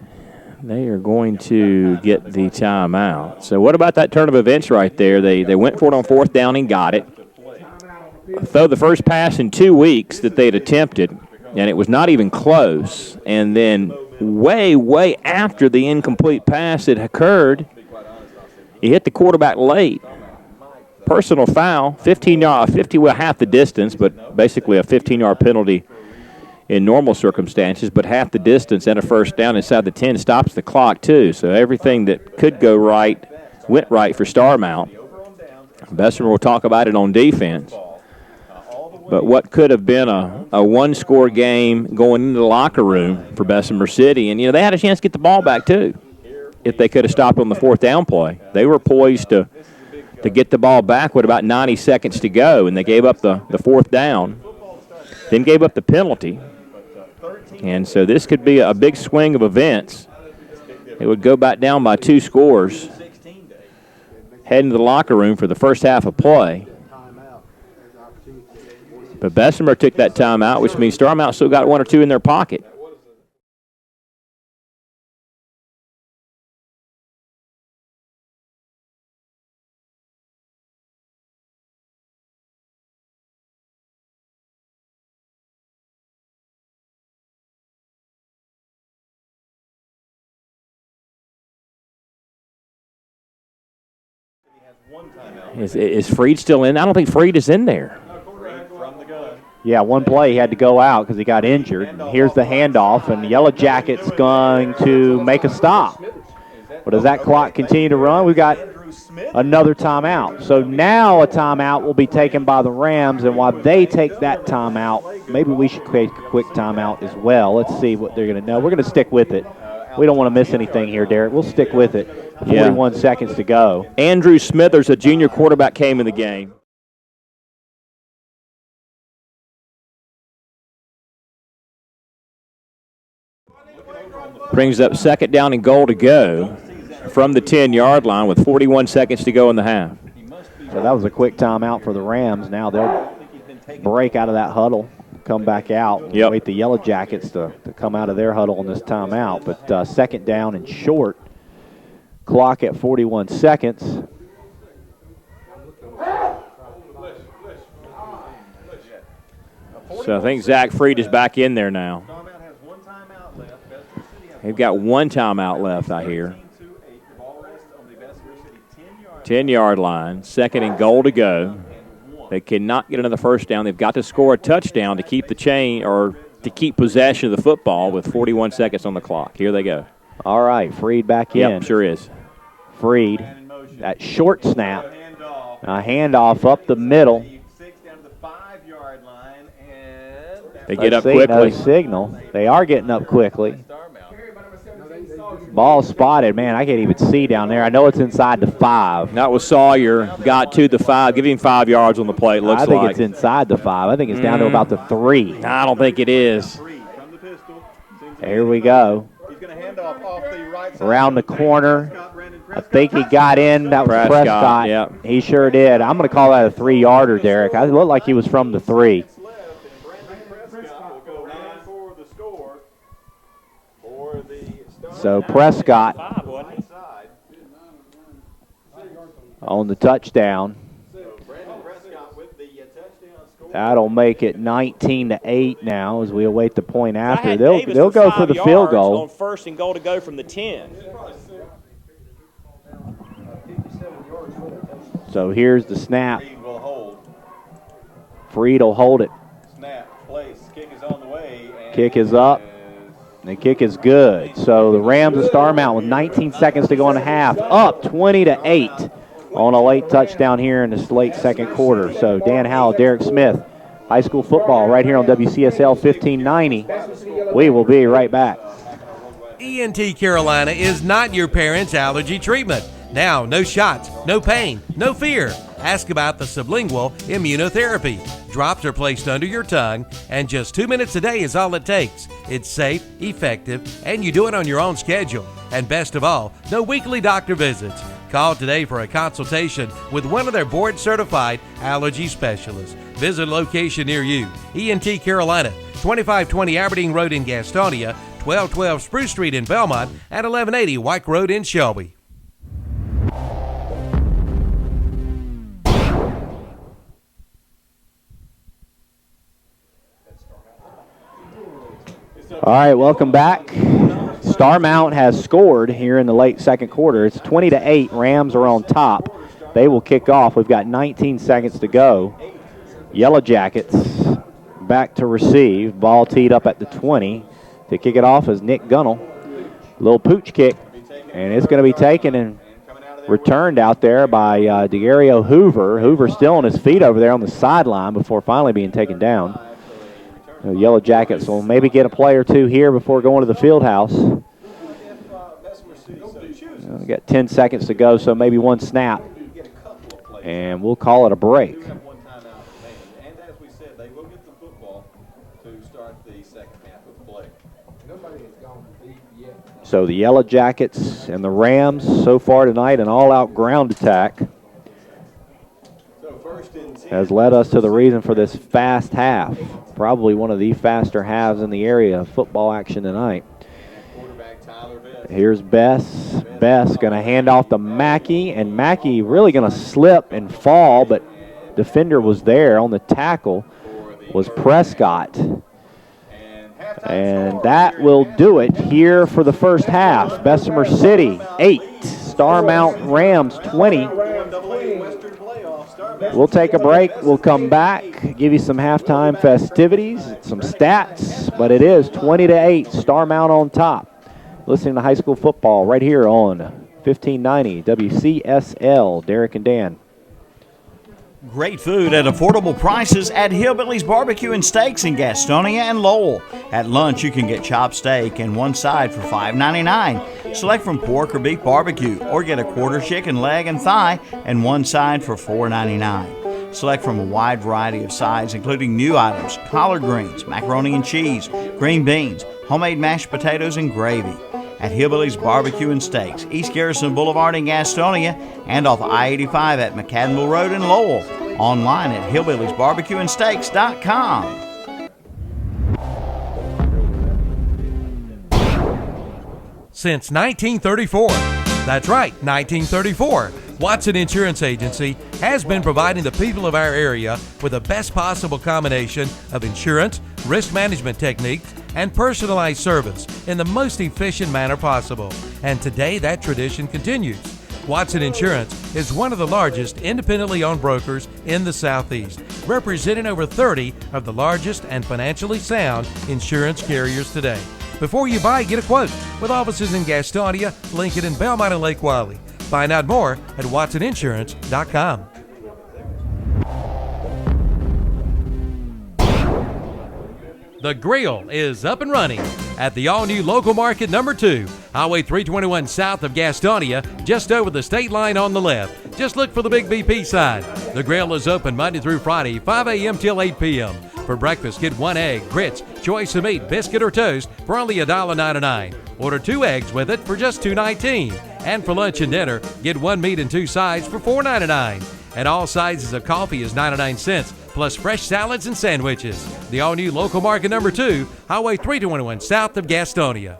They are going to get the timeout. So what about that turn of events right there? They went for it on 4th down and got it. Throw the first pass in 2 weeks that they'd attempted, and it was not even close. And then way after the incomplete pass had occurred, he hit the quarterback late. personal foul, 50, well, half the distance, but basically a 15-yard penalty in normal circumstances, but half the distance and a first down inside the 10 stops the clock too. So everything that could go right went right for Starmount. Bessemer will talk about it on defense. But what could have been a one-score game going into the locker room for Bessemer City, and they had a chance to get the ball back too if they could have stopped on the fourth down play. They were poised to get the ball back with about 90 seconds to go, and they gave up the fourth down, then gave up the penalty. And so this could be a big swing of events. It would go back down by 2 scores, head into the locker room for the first half of play. But Bessemer took that timeout, which means Starmount still got 1 or 2 in their pocket. Is Freed still in? I don't think Freed is in there. Yeah, one play he had to go out because he got injured. And here's the handoff, and the Yellow Jackets going to make a stop. But does that clock continue to run? We've got another timeout. So now a timeout will be taken by the Rams, and while they take that timeout, maybe we should take a quick timeout as well. Let's see what they're going to know. We're going to stick with it. We don't want to miss anything here, Derek. We'll stick with it. 41 seconds to go. Andrew Smithers, a junior quarterback, came in the game. Brings up second down and goal to go from the 10-yard line with 41 seconds to go in the half. So that was a quick timeout for the Rams. Now they'll break out of that huddle, come back out, and wait the Yellow Jackets to come out of their huddle on this timeout. But second down and short, clock at 41 seconds. So I think Zach Freed is back in there now. They've got 1 timeout left, I hear. 10-yard line, second and goal to go. They cannot get another first down. They've got to score a touchdown to keep the chain or to keep possession of the football with 41 seconds on the clock. Here they go. All right, Freed back in. Yep, sure is. Freed, that short snap, a handoff up the middle. They get up quickly. No signal. They are getting up quickly. Ball spotted. Man, I can't even see down there. I know it's inside the 5. That was Sawyer. Got to the 5. Give him 5 yards on the play, it looks like. I think it's inside the 5. I think it's down to about the 3. I don't think it is. Here we go. Around the corner. I think he got in. That was Prescott. Yep. He sure did. I'm going to call that a 3-yarder, Derek. It looked like he was from the 3. So Prescott on the touchdown. That'll make it 19-8 now as we await the point after. They'll go for the field goal. On first and goal to go from the 10. So here's the snap. Freed will hold it. Snap, place, kick is on the way. Kick is up. The kick is good. So the Rams of Starmount with 19 seconds to go in the half, up 20-8 on a late touchdown here in this late second quarter. So Dan Howell, Derek Smith, high school football right here on WCSL 1590. We will be right back. ENT Carolina is not your parents' allergy treatment. Now, no shots, no pain, no fear. Ask about the sublingual immunotherapy. Drops are placed under your tongue, and just 2 minutes a day is all it takes. It's safe, effective, and you do it on your own schedule. And best of all, no weekly doctor visits. Call today for a consultation with one of their board-certified allergy specialists. Visit a location near you. ENT Carolina, 2520 Aberdeen Road in Gastonia, 1212 Spruce Street in Belmont, and 1180 White Road in Shelby. All right, welcome back. Starmount has scored here in the late second quarter. It's 20-8. Rams are on top. They will kick off. We've got 19 seconds to go. Yellow Jackets back to receive. Ball teed up at the 20. To kick it off is Nick Gunnell. Little pooch kick, and it's going to be taken and returned out there by DeGario Hoover. Hoover still on his feet over there on the sideline before finally being taken down. The Yellow Jackets will maybe get a play or two here before going to the field house. We've got 10 seconds to go, so maybe one snap. And we'll call it a break. And as we said, they will get the football to start the second half of play. Nobody has gone deep yet. So the Yellow Jackets and the Rams so far tonight, an all-out ground attack So first and 10. has led us to the reason for this fast half. Probably one of the faster halves in the area of football action tonight. Quarterback Tyler Best. Here's Bess. Bess going to hand off to Mackey, and Mackey really going to slip and fall, but defender was there on the tackle was Prescott. And that will do it here for the first half. Bessemer City 8, Starmount Rams 20. We'll take a break. We'll come back, give you some halftime festivities, some stats, but it is 20-8, Starmount on top. Listening to high school football right here on 1590 WCSL. Derek and Dan. Great food at affordable prices at Hillbilly's Barbecue and Steaks in Gastonia and Lowell. At lunch, you can get chopped steak and one side for $5.99. Select from pork or beef barbecue, or get a quarter chicken leg and thigh and one side for $4.99. Select from a wide variety of sides, including new items, collard greens, macaroni and cheese, green beans, homemade mashed potatoes, and gravy. At Hillbilly's Barbecue and Steaks, East Garrison Boulevard in Gastonia, and off I-85 at McAdamville Road in Lowell. Online at hillbilliesbarbecueandsteaks.com. Since 1934. That's right, 1934. Watson Insurance Agency has been providing the people of our area with the best possible combination of insurance, risk management techniques, and personalized service in the most efficient manner possible. And today that tradition continues. Watson Insurance is one of the largest independently owned brokers in the Southeast, representing over 30 of the largest and financially sound insurance carriers today. Before you buy, get a quote with offices in Gastonia, Lincoln, and Belmont and Lake Wylie. Find out more at watsoninsurance.com. The Grill is up and running at the all-new Local Market number 2, Highway 321 south of Gastonia, just over the state line on the left. Just look for the big BP sign. The Grill is open Monday through Friday, 5 a.m. till 8 p.m. For breakfast, get 1 egg, grits, choice of meat, biscuit, or toast for only $1.99. Order 2 eggs with it for just $2.19. And for lunch and dinner, get 1 meat and 2 sides for $4.99. And all sizes of coffee is 99 cents, plus fresh salads and sandwiches. The all-new Local Market number 2, Highway 321 south of Gastonia.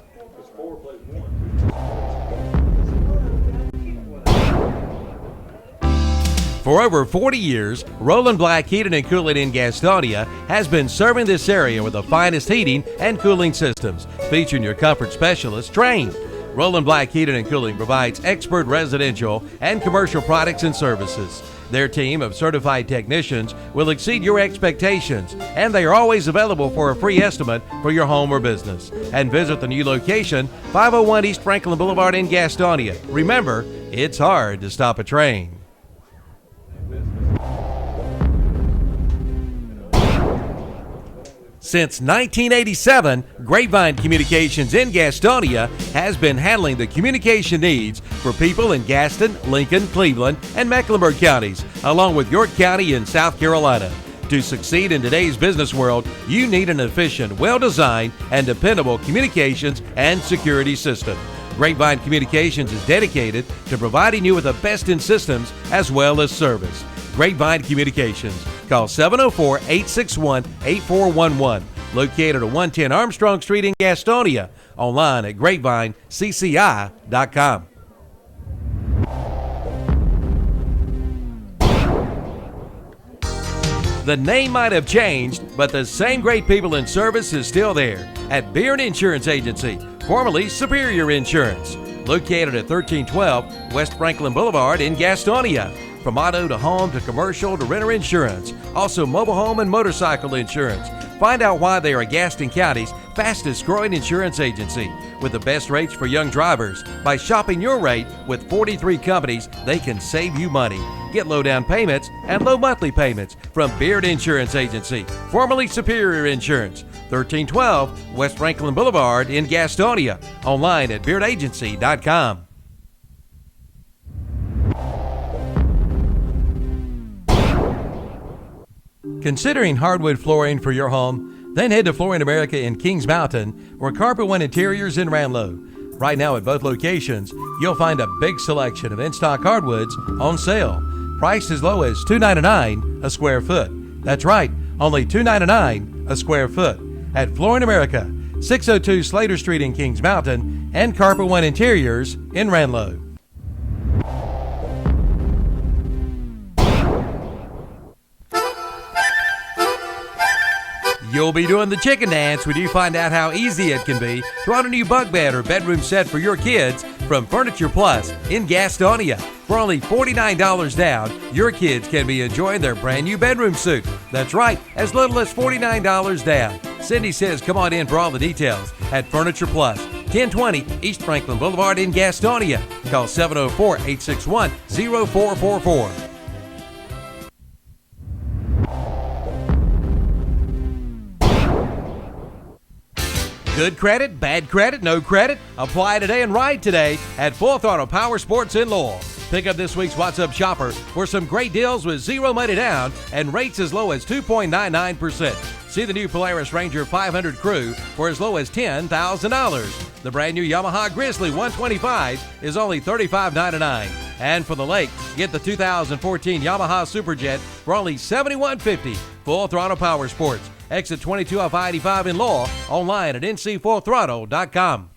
For over 40 years, Roland Black Heating and Cooling in Gastonia has been serving this area with the finest heating and cooling systems, featuring your comfort specialists trained. Roland Black Heating and Cooling provides expert residential and commercial products and services. Their team of certified technicians will exceed your expectations, and they are always available for a free estimate for your home or business. And visit the new location, 501 East Franklin Boulevard in Gastonia. Remember, it's hard to stop a train. Since 1987, Grapevine Communications in Gastonia has been handling the communication needs for people in Gaston, Lincoln, Cleveland, and Mecklenburg counties, along with York County in South Carolina. To succeed in today's business world, you need an efficient, well-designed, and dependable communications and security system. Grapevine Communications is dedicated to providing you with the best in systems as well as service. Grapevine Communications. Call 704-861-8411. Located at 110 Armstrong Street in Gastonia. Online at grapevinecci.com. The name might have changed, but the same great people in service is still there at Beard Insurance Agency, formerly Superior Insurance. Located at 1312 West Franklin Boulevard in Gastonia. from auto to home to commercial to renter insurance. Also mobile home and motorcycle insurance. Find out why they are Gaston County's fastest growing insurance agency with the best rates for young drivers. By shopping your rate with 43 companies, they can save you money. Get low down payments and low monthly payments from Beard Insurance Agency, formerly Superior Insurance, 1312 West Franklin Boulevard in Gastonia. Online at beardagency.com. Considering hardwood flooring for your home? Then head to Flooring America in Kings Mountain or Carpet One Interiors in Ranlow. Right now at both locations, you'll find a big selection of in-stock hardwoods on sale. Priced as low as $2.99 a square foot. That's right, only $2.99 a square foot. At Flooring America, 602 Slater Street in Kings Mountain and Carpet One Interiors in Ranlow. You'll be doing the chicken dance when you find out how easy it can be to own a new bunk bed or bedroom set for your kids from Furniture Plus in Gastonia. For only $49 down, your kids can be enjoying their brand new bedroom suit. That's right, as little as $49 down. Cindy says come on in for all the details at Furniture Plus, 1020 East Franklin Boulevard in Gastonia. Call 704-861-0444. Good credit, bad credit, no credit? Apply today and ride today at Full Throttle Power Sports in Lowell. Pick up this week's What's Up Shopper for some great deals with zero money down and rates as low as 2.99%. See the new Polaris Ranger 500 Crew for as low as $10,000. The brand new Yamaha Grizzly 125 is only $35.99. And for the lake, get the 2014 Yamaha Superjet for only $71.50. Full Throttle Power Sports. Exit 22 off I-85 in Lowell. Online at ncfullthrottle.com.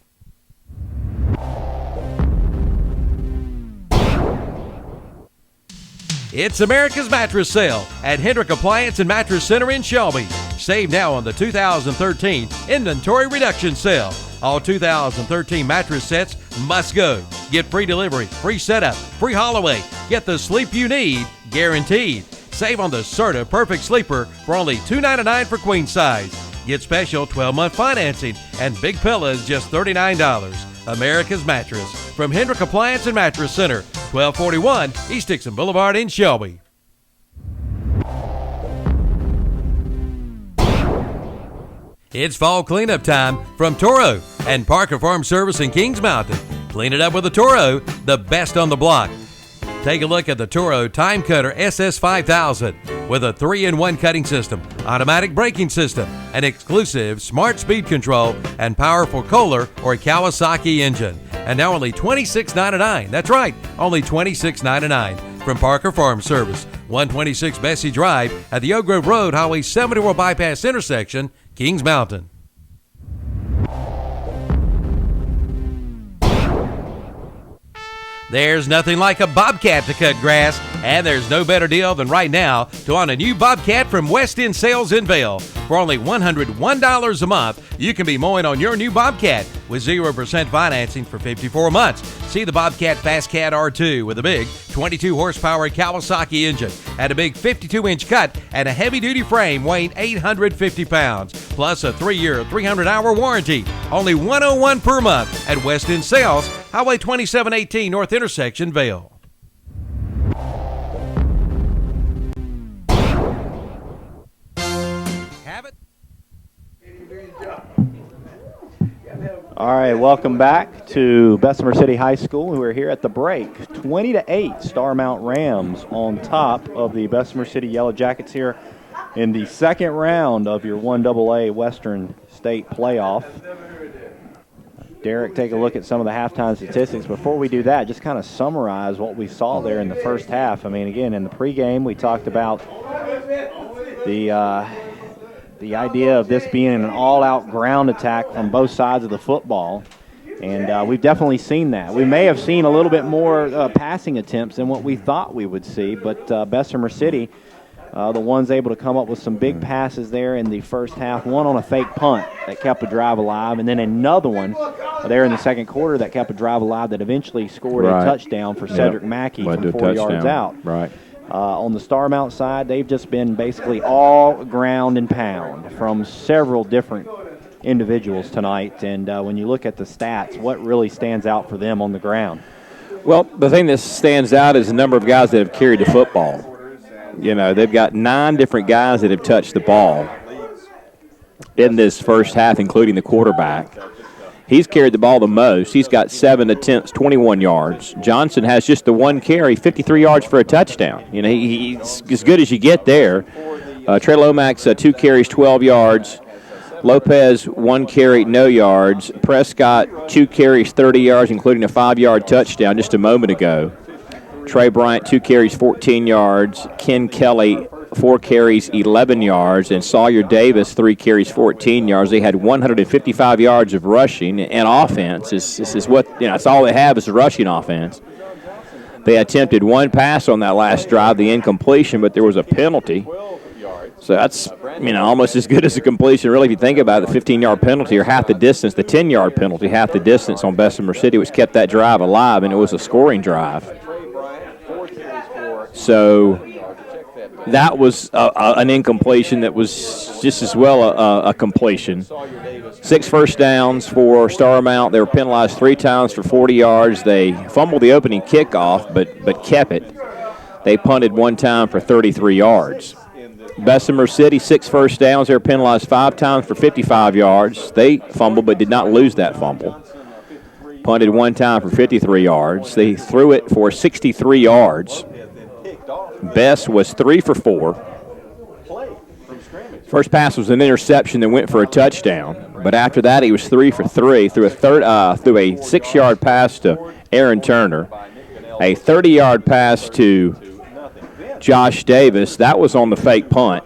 It's America's Mattress Sale at Hendrick Appliance and Mattress Center in Shelby. Save now on the 2013 Inventory Reduction Sale. All 2013 mattress sets must go. Get free delivery, free setup, free haul away. Get the sleep you need, guaranteed. Save on the Serta Perfect Sleeper for only $2.99 for queen size. Get special 12-month financing and big pillows just $39. America's Mattress from Hendrick Appliance and Mattress Center, 1241 East Dixon Boulevard in Shelby. It's fall cleanup time from Toro and Parker Farm Service in Kings Mountain. Clean it up with a Toro, the best on the block. Take a look at the Toro Time Cutter SS5000 with a 3-in-1 cutting system, automatic braking system, an exclusive smart speed control, and powerful Kohler or Kawasaki engine. And now only $26.99. That's right, only $26.99 from Parker Farm Service, 126 Bessie Drive at the Oak Grove Road, Highway 74 Bypass intersection, Kings Mountain. There's nothing like a Bobcat to cut grass, and there's no better deal than right now to own a new Bobcat from West End Sales in Vail. For only $101 a month, you can be mowing on your new Bobcat with 0% financing for 54 months. See the Bobcat Fast Cat R2 with a big 22 horsepower Kawasaki engine and a big 52-inch cut and a heavy-duty frame weighing 850 pounds, plus a 3-year, 300-hour warranty. Only $101 per month at West End Sales, Highway 2718 North Intersection, Vail. Have it. All right, welcome back to Bessemer City High School. We're here at the break. 20-8, Starmount Rams on top of the Bessemer City Yellow Jackets here in the second round of your 1AA Western State playoff. Derek, take a look at some of the halftime statistics. Before we do that, just kind of summarize what we saw there in the first half. I mean, again, in the pregame, we talked about the idea of this being an all-out ground attack from both sides of the football, and we've definitely seen that. We may have seen a little bit more passing attempts than what we thought we would see, but Bessemer City The ones able to come up with some big passes there in the first half. One on a fake punt that kept a drive alive, and then another one there in the second quarter that kept a drive alive that eventually scored a touchdown for Cedric Mackey from 4 yards out. Right. On the Starmount side, they've just been basically all ground and pound from several different individuals tonight. And when you look at the stats, what really stands out for them on the ground? Well, the thing that stands out is the number of guys that have carried the football. You know, they've got 9 different guys that have touched the ball in this first half, including the quarterback. He's carried the ball the most. He's got 7 attempts, 21 yards. Johnson has just the 1 carry, 53 yards for a touchdown. You know, he's as good as you get there. Trey Lomax, 2 carries, 12 yards. Lopez, 1 carry, no yards. Prescott, 2 carries, 30 yards, including a 5-yard touchdown just a moment ago. Trey Bryant, 2 carries, 14 yards. Ken Kelly, 4 carries, 11 yards. And Sawyer Davis, 3 carries, 14 yards. They had 155 yards of rushing and offense. This is what, you know, that's all they have is a rushing offense. They attempted 1 pass on that last drive, the incompletion, but there was a penalty. So that's, you know, almost as good as a completion, really, if you think about it, the 15-yard penalty or half the distance, the 10-yard penalty, half the distance on Bessemer City, which kept that drive alive, and it was a scoring drive. So that was an incompletion that was just as well a completion. 6 first downs for Starmount. They were penalized 3 times for 40 yards. They fumbled the opening kickoff, but kept it. They punted 1 time for 33 yards. Bessemer City, 6 first downs. They were penalized 5 times for 55 yards. They fumbled but did not lose that fumble. Punted 1 time for 53 yards. They threw it for 63 yards. Bess was 3 for 4. First pass was an interception that went for a touchdown, but after that he was 3 for 3 through a 6-yard pass to Aaron Turner, a 30-yard pass to Josh Davis. That was on the fake punt,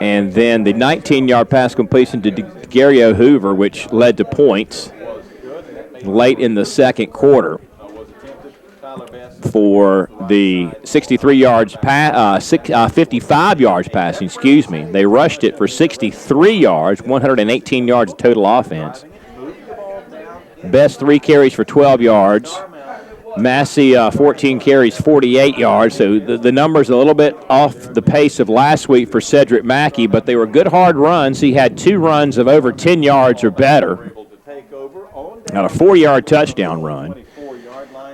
and then the 19-yard pass completion to Gary Hoover, which led to points late in the second quarter. For the 63 yards, 55 yards passing, excuse me. They rushed it for 63 yards, 118 yards of total offense. Best 3 carries for 12 yards. Massey, 14 carries, 48 yards. So the numbers a little bit off the pace of last week for Cedric Mackey, but they were good hard runs. He had 2 runs of over 10 yards or better. Got a 4-yard touchdown run.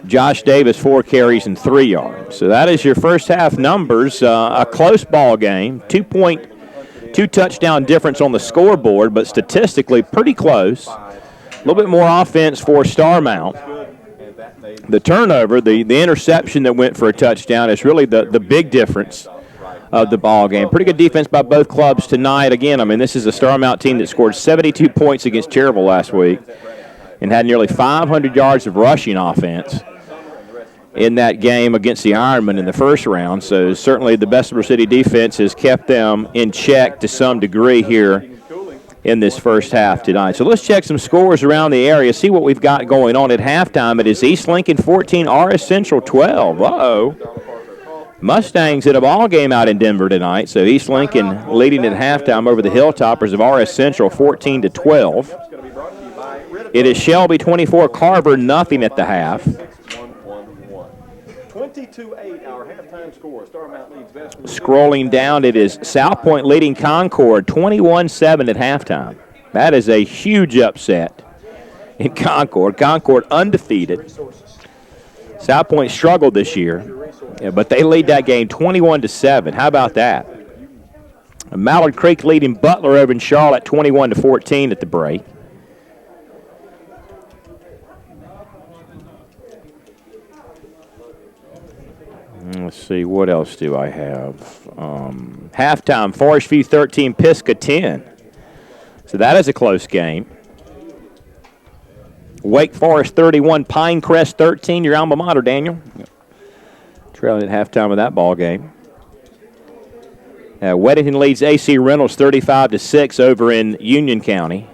Josh Davis, 4 carries and 3 yards. So that is your first half numbers. A close ball game, 2 touchdown difference on the scoreboard, but statistically pretty close. A little bit more offense for Starmount. The turnover, the interception that went for a touchdown is really the big difference of the ball game. Pretty good defense by both clubs tonight. Again, I mean, this is a Starmount team that scored 72 points against Cherryville last week and had nearly 500 yards of rushing offense in that game against the Ironmen in the first round. So certainly the Bessemer City defense has kept them in check to some degree here in this first half tonight. So let's check some scores around the area, see what we've got going on at halftime. It is East Lincoln 14, RS Central 12. Uh-oh. Mustangs at a ball game out in Denver tonight. So East Lincoln leading at halftime over the Hilltoppers of RS Central 14-12. It is Shelby 24, Carver nothing at the half. 22-8, our halftime score. Starmount leads Bessemer. Scrolling down, it is South Point leading Concord 21-7 at halftime. That is a huge upset in Concord. Concord undefeated. South Point struggled this year, but they lead that game 21-7. How about that? Mallard Creek leading Butler over in Charlotte 21-14 at the break. Let's see, what else do I have? Halftime, Forest View 13, Pisgah 10. So that is a close game. Wake Forest 31, Pinecrest 13. Your alma mater, Daniel. Trailing at halftime of that ball game. Weddington leads AC Reynolds 35-6 over in Union County.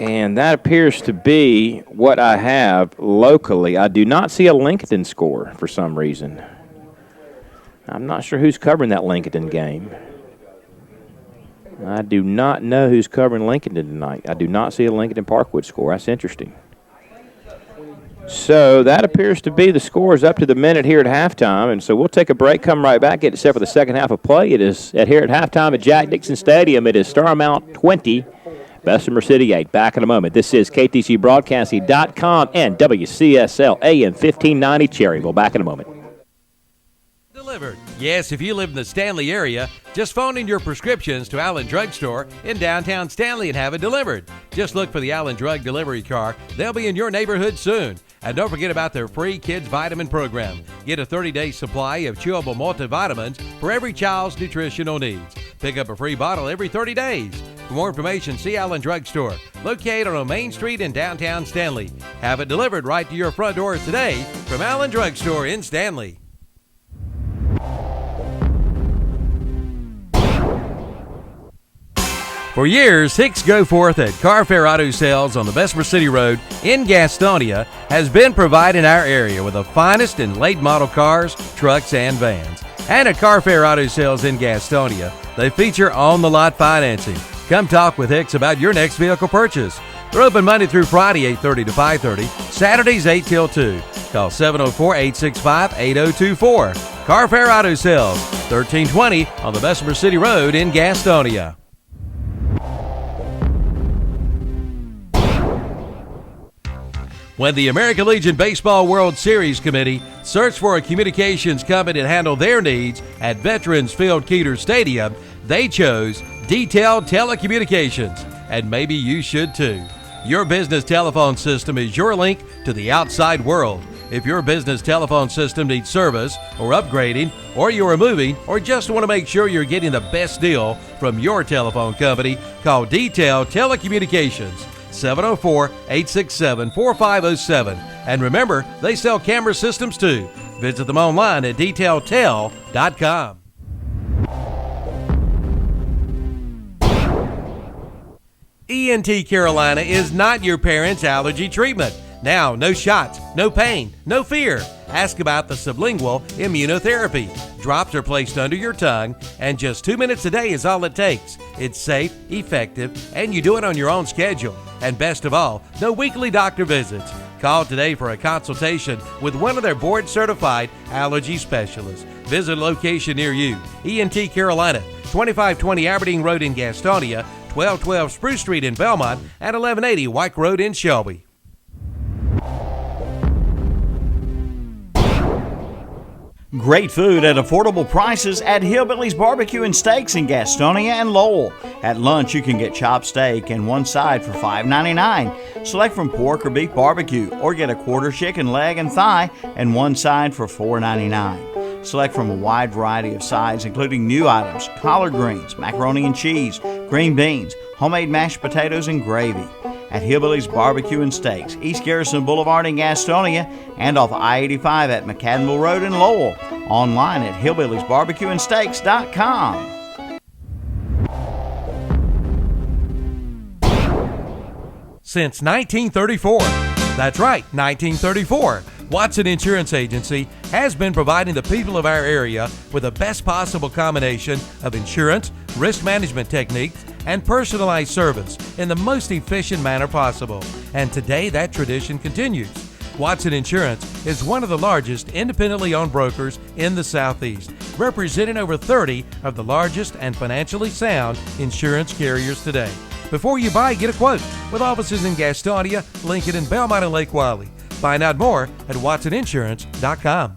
And that appears to be what I have locally. I do not see a Lincoln score for some reason. I'm not sure who's covering that Lincoln game. I do not know who's covering Lincoln tonight. I do not see a Lincoln Parkwood score. That's interesting. So that appears to be the scores up to the minute here at halftime. And so we'll take a break, come right back, get it set for the second half of play. It is here at halftime at Jack Dixon Stadium. It is Starmount 20, Bessemer City 8. Back in a moment. This is KTCBroadcasting.com and WCSL AM 1590 Cherryville. Back in a moment. Delivered. Yes, if you live in the Stanley area, just phone in your prescriptions to Allen Drug Store in downtown Stanley and have it delivered. Just look for the Allen Drug Delivery Car. They'll be in your neighborhood soon. And don't forget about their free kids vitamin program. Get a 30-day supply of chewable multivitamins for every child's nutritional needs. Pick up a free bottle every 30 days. For more information, see Allen Drug Store, located on Main Street in downtown Stanley. Have it delivered right to your front door today from Allen Drug Store in Stanley. For years, Hicks Go Forth at Car Fair Auto Sales on the Bessemer City Road in Gastonia has been providing our area with the finest in late model cars, trucks, and vans. And at Car Fair Auto Sales in Gastonia, they feature on-the-lot financing. Come talk with Hicks about your next vehicle purchase. They're open Monday through Friday, 8:30 to 5:30, Saturdays 8 till 2. Call 704-865-8024. Car Fair Auto Sales, 1320 on the Bessemer City Road in Gastonia. When the American Legion Baseball World Series Committee searched for a communications company to handle their needs at Veterans Field Keeter Stadium, they chose Detailed Telecommunications, and maybe you should too. Your business telephone system is your link to the outside world. If your business telephone system needs service or upgrading, or you are moving, or just want to make sure you're getting the best deal from your telephone company, call Detailed Telecommunications. 704-867-4507. And remember, they sell camera systems too. Visit them online at detailedtel.com. ENT Carolina is not your parents' allergy treatment. Now, no shots, no pain, no fear. Ask about the sublingual immunotherapy. Drops are placed under your tongue, and just 2 minutes a day is all it takes. It's safe, effective, and you do it on your own schedule. And best of all, no weekly doctor visits. Call today for a consultation with one of their board-certified allergy specialists. Visit a location near you. ENT Carolina, 2520 Aberdeen Road in Gastonia, 1212 Spruce Street in Belmont, and 1180 White Road in Shelby. Great food at affordable prices at Hillbilly's Barbecue and Steaks in Gastonia and Lowell. At lunch, you can get chopped steak and one side for $5.99. Select from pork or beef barbecue, or get a quarter chicken leg and thigh and one side for $4.99. Select from a wide variety of sides, including new items, collard greens, macaroni and cheese, green beans, homemade mashed potatoes, and gravy. At Hillbilly's Barbecue and Steaks, East Garrison Boulevard in Gastonia, and off I-85 at McAdenville Road in Lowell. Online at hillbillysbarbecueandsteaks.com. Since 1934. That's right, 1934. Watson Insurance Agency has been providing the people of our area with the best possible combination of insurance, risk management techniques, and personalized service in the most efficient manner possible. And today that tradition continues. Watson Insurance is one of the largest independently owned brokers in the Southeast, representing over 30 of the largest and financially sound insurance carriers today. Before you buy, get a quote with offices in Gastonia, Lincoln, and Belmont and Lake Wylie. Find out more at watsoninsurance.com.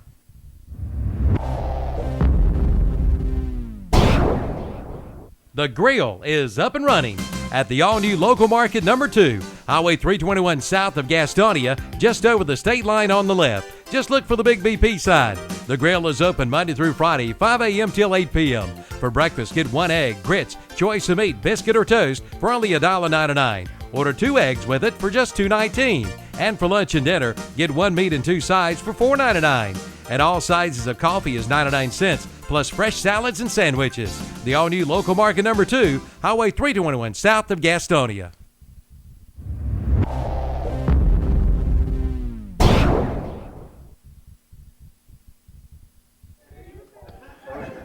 The Grill is up and running at the all-new local market number 2, Highway 321 south of Gastonia, just over the state line on the left. Just look for the big BP sign. The Grill is open Monday through Friday, 5 a.m. till 8 p.m. For breakfast, get 1 egg, grits, choice of meat, biscuit, or toast for only $1.99. Order 2 eggs with it for just $2.19. And for lunch and dinner, get 1 meat and 2 sides for $4.99. And all sizes of coffee is 99 cents, plus fresh salads and sandwiches. The all-new local market number 2, Highway 321 south of Gastonia.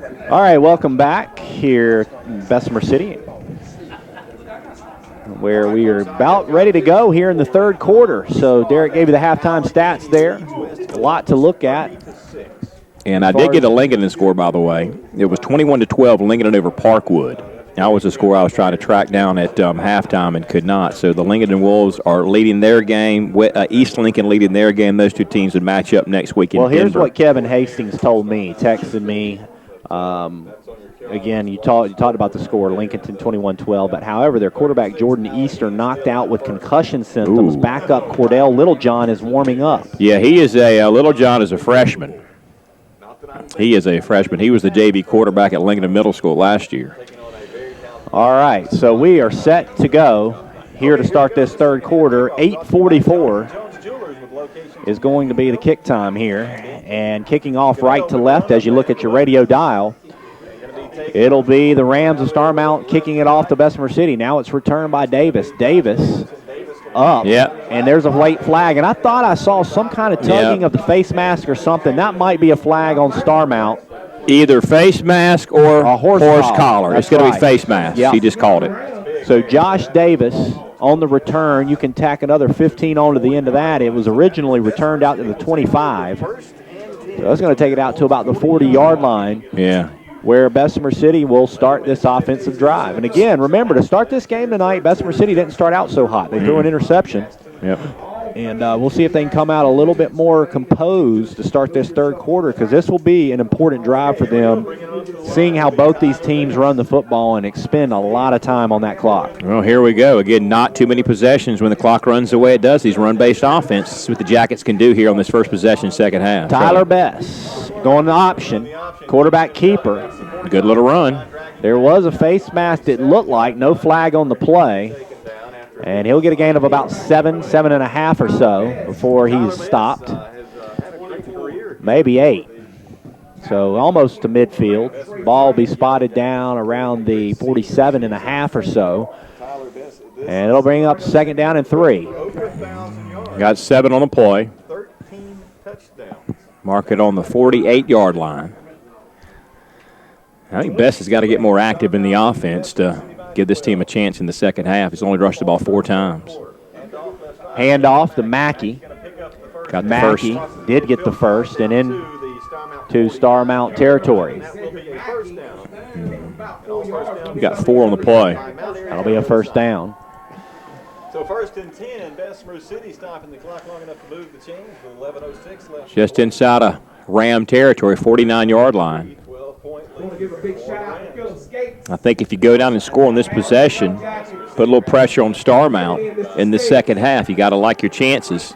All right, welcome back here in Bessemer City, where we are about ready to go here in the third quarter. So Derek gave you the halftime stats there. A lot to look at. And I did get a Lincoln score, by the way. It was 21-12, Lincoln over Parkwood. That was the score I was trying to track down at halftime and could not. So the Lincoln Wolves are leading their game. East Lincoln leading their game. Those two teams would match up next week in Denver. Well, here's what Kevin Hastings told me, texted me. Again, you talked about the score, Lincoln 21-12, but however, their quarterback Jordan Easter knocked out with concussion symptoms. Backup Cordell Littlejohn is warming up. Yeah, he is Littlejohn is a freshman. He is a freshman. He was the JV quarterback at Lincoln Middle School last year. All right, so we are set to go here to start this third quarter. 8:44 is going to be the kick time here. And kicking off right to left as you look at your radio dial, it'll be the Rams of Starmount kicking it off to Bessemer City. Now it's returned by Davis. Davis up. Yep. And there's a late flag. And I thought I saw some kind of tugging of the face mask or something. That might be a flag on Starmount. Either face mask or a horse collar. It's going to be face mask. Yep. He just called it. So Josh Davis on the return. You can tack another 15 on to the end of that. It was originally returned out to the 25. So that's going to take it out to about the 40-yard line. Yeah. Where Bessemer City will start this offensive drive. And again, remember, to start this game tonight, Bessemer City didn't start out so hot. They threw an interception. Yep. And we'll see if they can come out a little bit more composed to start this third quarter, because this will be an important drive for them, seeing how both these teams run the football and expend a lot of time on that clock. Well, here we go. Again, not too many possessions when the clock runs the way it does. These run-based offense. This is what the Jackets can do here on this first possession, second half. Tyler Bess going to option, quarterback keeper. Good little run. There was a face mask, it looked like, no flag on the play. And he'll get a gain of about 7.5 or so before he's stopped. Maybe 8. So almost to midfield. Ball will be spotted down around the 47.5 or so. And it'll bring up second down and 3. Got 7 on the play. Mark it on the 48-yard line. I think Bess has got to get more active in the offense to give this team a chance in the second half. He's only rushed the ball 4 times. Hand off to Mackey. Got the Mackey first. Did get the first and into Starmount territory. We got 4 on the play. That'll be a first down. So first and 10, Bessemer City stopping the clock long enough to move the chains with 11:06 left. Just inside of Ram territory, 49-yard line. I think if you go down and score on this possession, put a little pressure on Starmount in the second half, you got to like your chances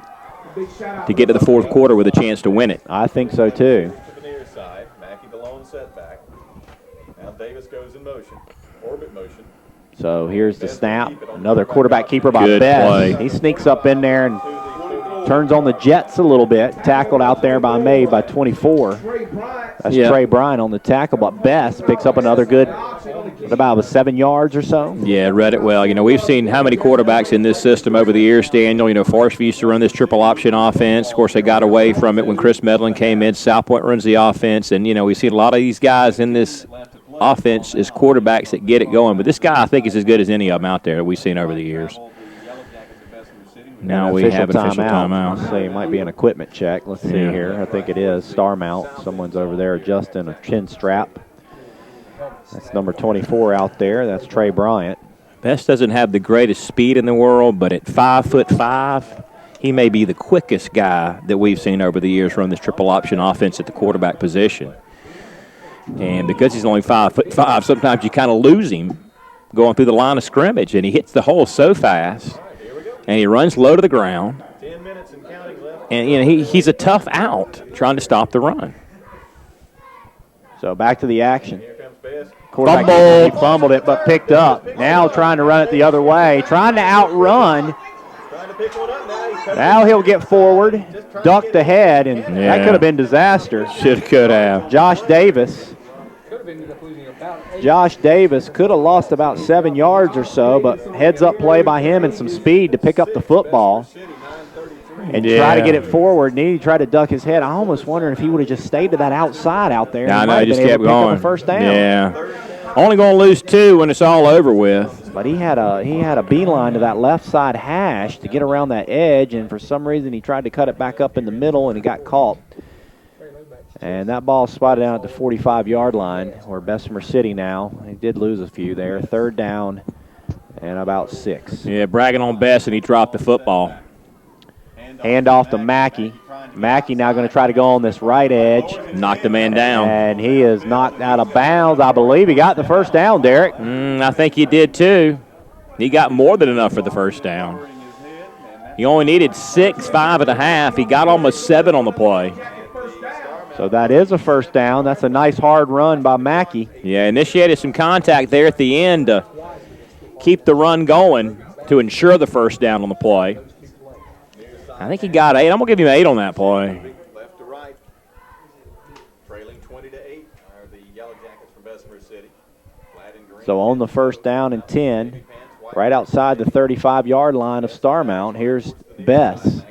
to get to the fourth quarter with a chance to win it. I think so too. To the near side, Mackey the lone setback. Now Davis goes in motion, orbit motion. So here's the snap. Another quarterback keeper by Good Bess. play. He sneaks up in there and turns on the Jets a little bit. Tackled out there by May by 24. That's Trey Bryan on the tackle, but Bess picks up another good, about 7 yards or so. Yeah, read it well. You know, we've seen how many quarterbacks in this system over the years, Daniel. You know, Forest used to run this triple option offense. Of course, they got away from it when Chris Medlin came in. South Point runs the offense. And, you know, we see a lot of these guys in this offense as quarterbacks that get it going. But this guy, I think, is as good as any of them out there that we've seen over the years. Now we have an official timeout. Let's see, it might be an equipment check. Let's see here. I think it is Starmount. Someone's over there adjusting a chin strap. That's number 24 out there. That's Trey Bryant. Bess doesn't have the greatest speed in the world, but at 5'5", he may be the quickest guy that we've seen over the years run this triple option offense at the quarterback position. And because he's only 5'5", sometimes you kind of lose him going through the line of scrimmage, and he hits the hole so fast. And he runs low to the ground. 10 minutes and counting left. And, you know, he's a tough out trying to stop the run. So back to the action. Here comes Bess. Quarterback, he fumbled it, but picked up. Now trying to run it the other way. Trying to outrun. Trying to pick one up now. Now he'll get forward, ducked ahead, and that could have been disaster. Could have. Josh Davis could have lost about 7 yards or so, but heads up play by him and some speed to pick up the football. and try to get it forward. And he tried to duck his head. I almost wondered if he would have just stayed to that outside out there. No, he just kept going. First down. Yeah. Only going to lose 2 when it's all over with. But he had a beeline to that left side hash to get around that edge, and for some reason he tried to cut it back up in the middle, and he got caught. And that ball spotted out at the 45-yard line, where Bessemer City now. He did lose a few there. 3rd down and about 6. Yeah, bragging on Bess, and he dropped the football. Hand off to Mackey. Mackey now going to try to go on this right edge. Knocked the man down. And he is knocked out of bounds. I believe he got the first down, Derek. I think he did too. He got more than enough for the first down. He only needed 6, 5.5. He got almost 7 on the play. So that is a first down. That's a nice hard run by Mackey. Yeah, initiated some contact there at the end to keep the run going to ensure the first down on the play. I think he got 8. I'm going to give him 8 on that play. Left to right. Trailing 20-8 are the Yellow Jackets from Bessemer City. So on the first down and 10, right outside the 35-yard line of Starmount, here's Bess.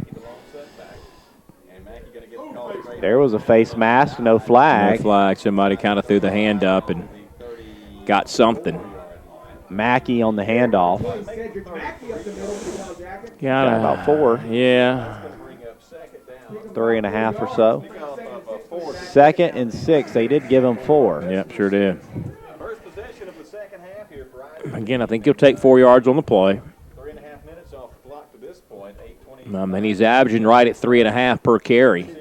There was a face mask, no flag. No flag. Somebody kind of threw the hand up and got something. Mackey on the handoff. Got about 4. Yeah. 3.5 or so. 2nd and 6. They did give him 4. Yep, sure did. Again, I think he'll take 4 yards on the play. 3.5 minutes off the clock to this point. 8:20. And he's averaging right at 3.5 per carry.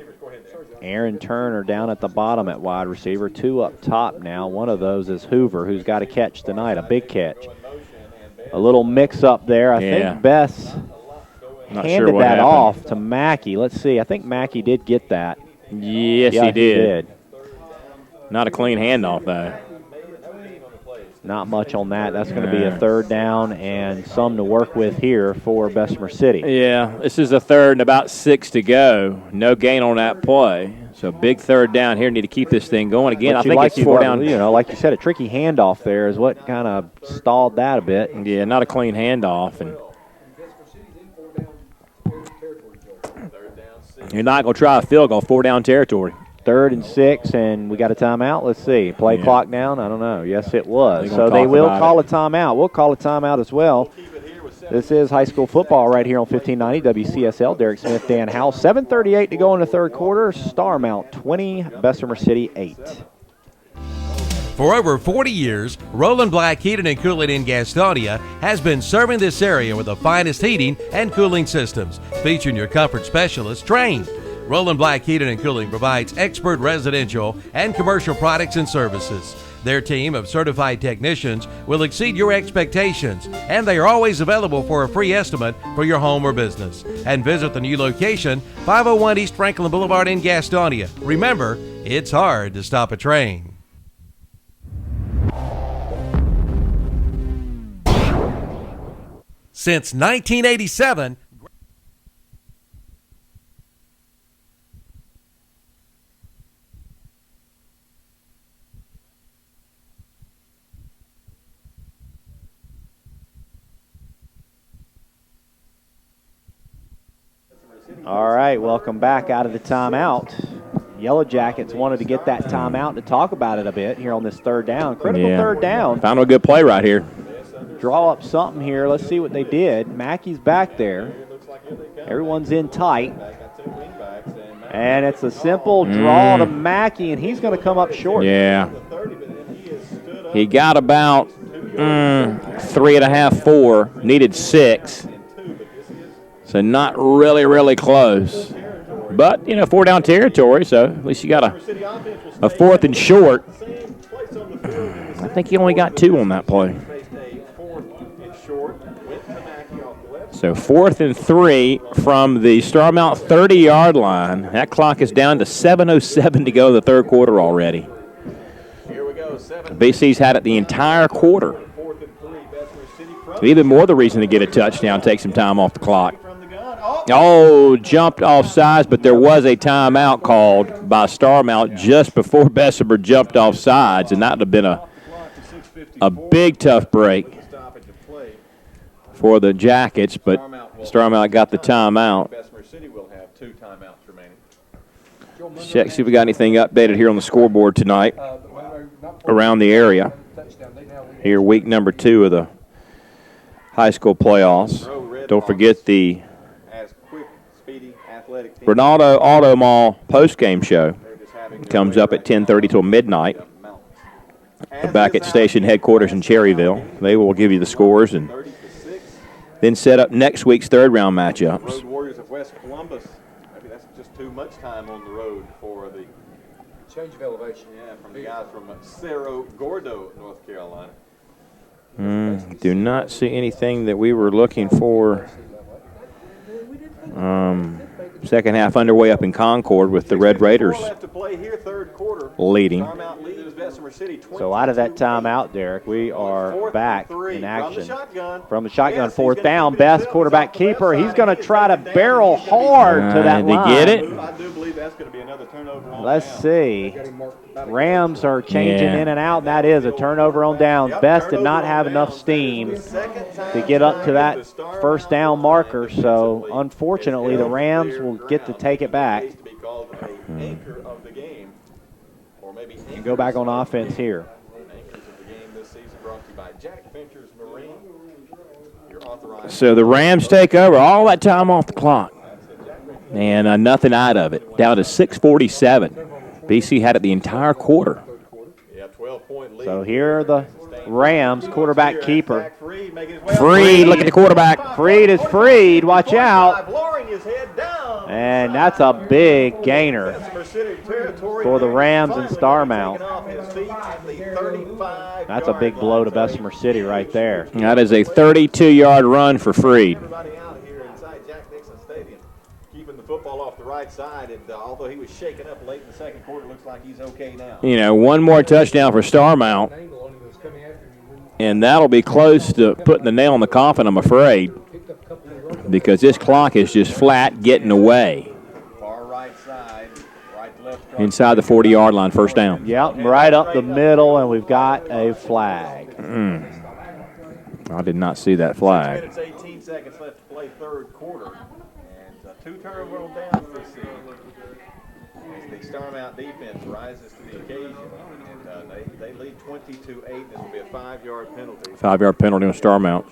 Aaron Turner down at the bottom at wide receiver. 2 up top now. One of those is Hoover, who's got a catch tonight, a big catch. A little mix-up there. I think Bess handed that off to Mackey. Let's see. I think Mackey did get that. Yes, he did. Not a clean handoff, though. Not much on that. That's going to be a 3rd down and some to work with here for Bessemer City. Yeah, this is a 3rd and about 6 to go. No gain on that play. So big 3rd down here. Need to keep this thing going. Again, I think it's 4 down. You know, like you said, a tricky handoff there is what kind of stalled that a bit. Yeah, not a clean handoff. And you're not going to try a field goal, 4 down territory. 3rd and 6, and we got a timeout. Let's see. Play clock down? I don't know. Yes, it was. So they will call a timeout. We'll call a timeout as well. This is high school football right here on 1590 WCSL. Derek Smith, Dan Howell. 7:38 to go in the 3rd quarter. Starmount 20, Bessemer City 8. For over 40 years, Roland Black Heating and Cooling in Gastonia has been serving this area with the finest heating and cooling systems, featuring your comfort specialists trained. Roland Black Heating and Cooling provides expert residential and commercial products and services. Their team of certified technicians will exceed your expectations, and they are always available for a free estimate for your home or business. And visit the new location, 501 East Franklin Boulevard in Gastonia. Remember, it's hard to stop a train. Since 1987, All right, welcome back out of the timeout. Yellow Jackets wanted to get that timeout to talk about it a bit here on this 3rd down. Critical 3rd down. Found a good play right here. Draw up something here. Let's see what they did. Mackey's back there. Everyone's in tight. And it's a simple draw to Mackey, and he's going to come up short. Yeah. He got about 3.5, 4. Needed 6. So not really close. But, 4 down territory, so at least you got a 4th and short. I think he only got 2 on that play. So 4th and 3 from the Starmount 30-yard line. That clock is down to 7:07 to go in the 3rd quarter already. BC's had it the entire quarter. Even more the reason to get a touchdown, take some time off the clock. Oh, jumped off sides, but there was a timeout called by Starmount just before Bessemer jumped off sides, and that would have been a big, tough break for the Jackets. But Starmount got the timeout. Bessemer City will have 2 timeouts remaining. Check, see if we got anything updated here on the scoreboard tonight around the area. Here, week number 2 of the high school playoffs. Don't forget the Ronaldo Auto Mall postgame show. Comes up at 10:30 till midnight. Back at station headquarters in Cherryville. They will give you the scores and then set up next week's third-round matchups. Road Warriors of West Columbus. Maybe that's just too much time on the road for the Change of elevation. Yeah, from the guys from Cerro Gordo, North Carolina. Do not see anything that we were looking for. Second half underway up in Concord with the Red Raiders leading. So out of that timeout, Derek, we are back in action. From the shotgun, 4th down, Best quarterback keeper. He's going to try to barrel hard to that line. To get it. I do believe that's going to be another turnover on Let's down. see. Rams are changing in and out, and that is a turnover on downs. Best did not have enough steam to get up to that first down marker, so unfortunately the Rams will get to take it back and go back on offense here. So the Rams take over all that time off the clock. And nothing out of it. Down to 6:47. BC had it the entire quarter. So here are the Rams, quarterback keeper. Freed, look at the quarterback. Freed is freed, watch out. And that's a big gainer for the Rams and Starmount. That's a big blow to Bessemer City right there. That is a 32-yard run for Freed. Football off the right side, and although he was shaken up late in the second quarter, looks like he's okay now. You know, one more touchdown for Starmount, and that'll be close to putting the nail in the coffin, I'm afraid, because this clock is just flat getting away. Far right side, right to left. Inside the 40-yard line, first down. Yep, right up the middle, and we've got a flag. I did not see that flag. 6 minutes, 18 seconds left to play third quarter. 2 turnover on downs this season. As the Starmount defense rises to the occasion, and they lead 22-8. This will be a 5-yard penalty. 5-yard penalty on Starmount.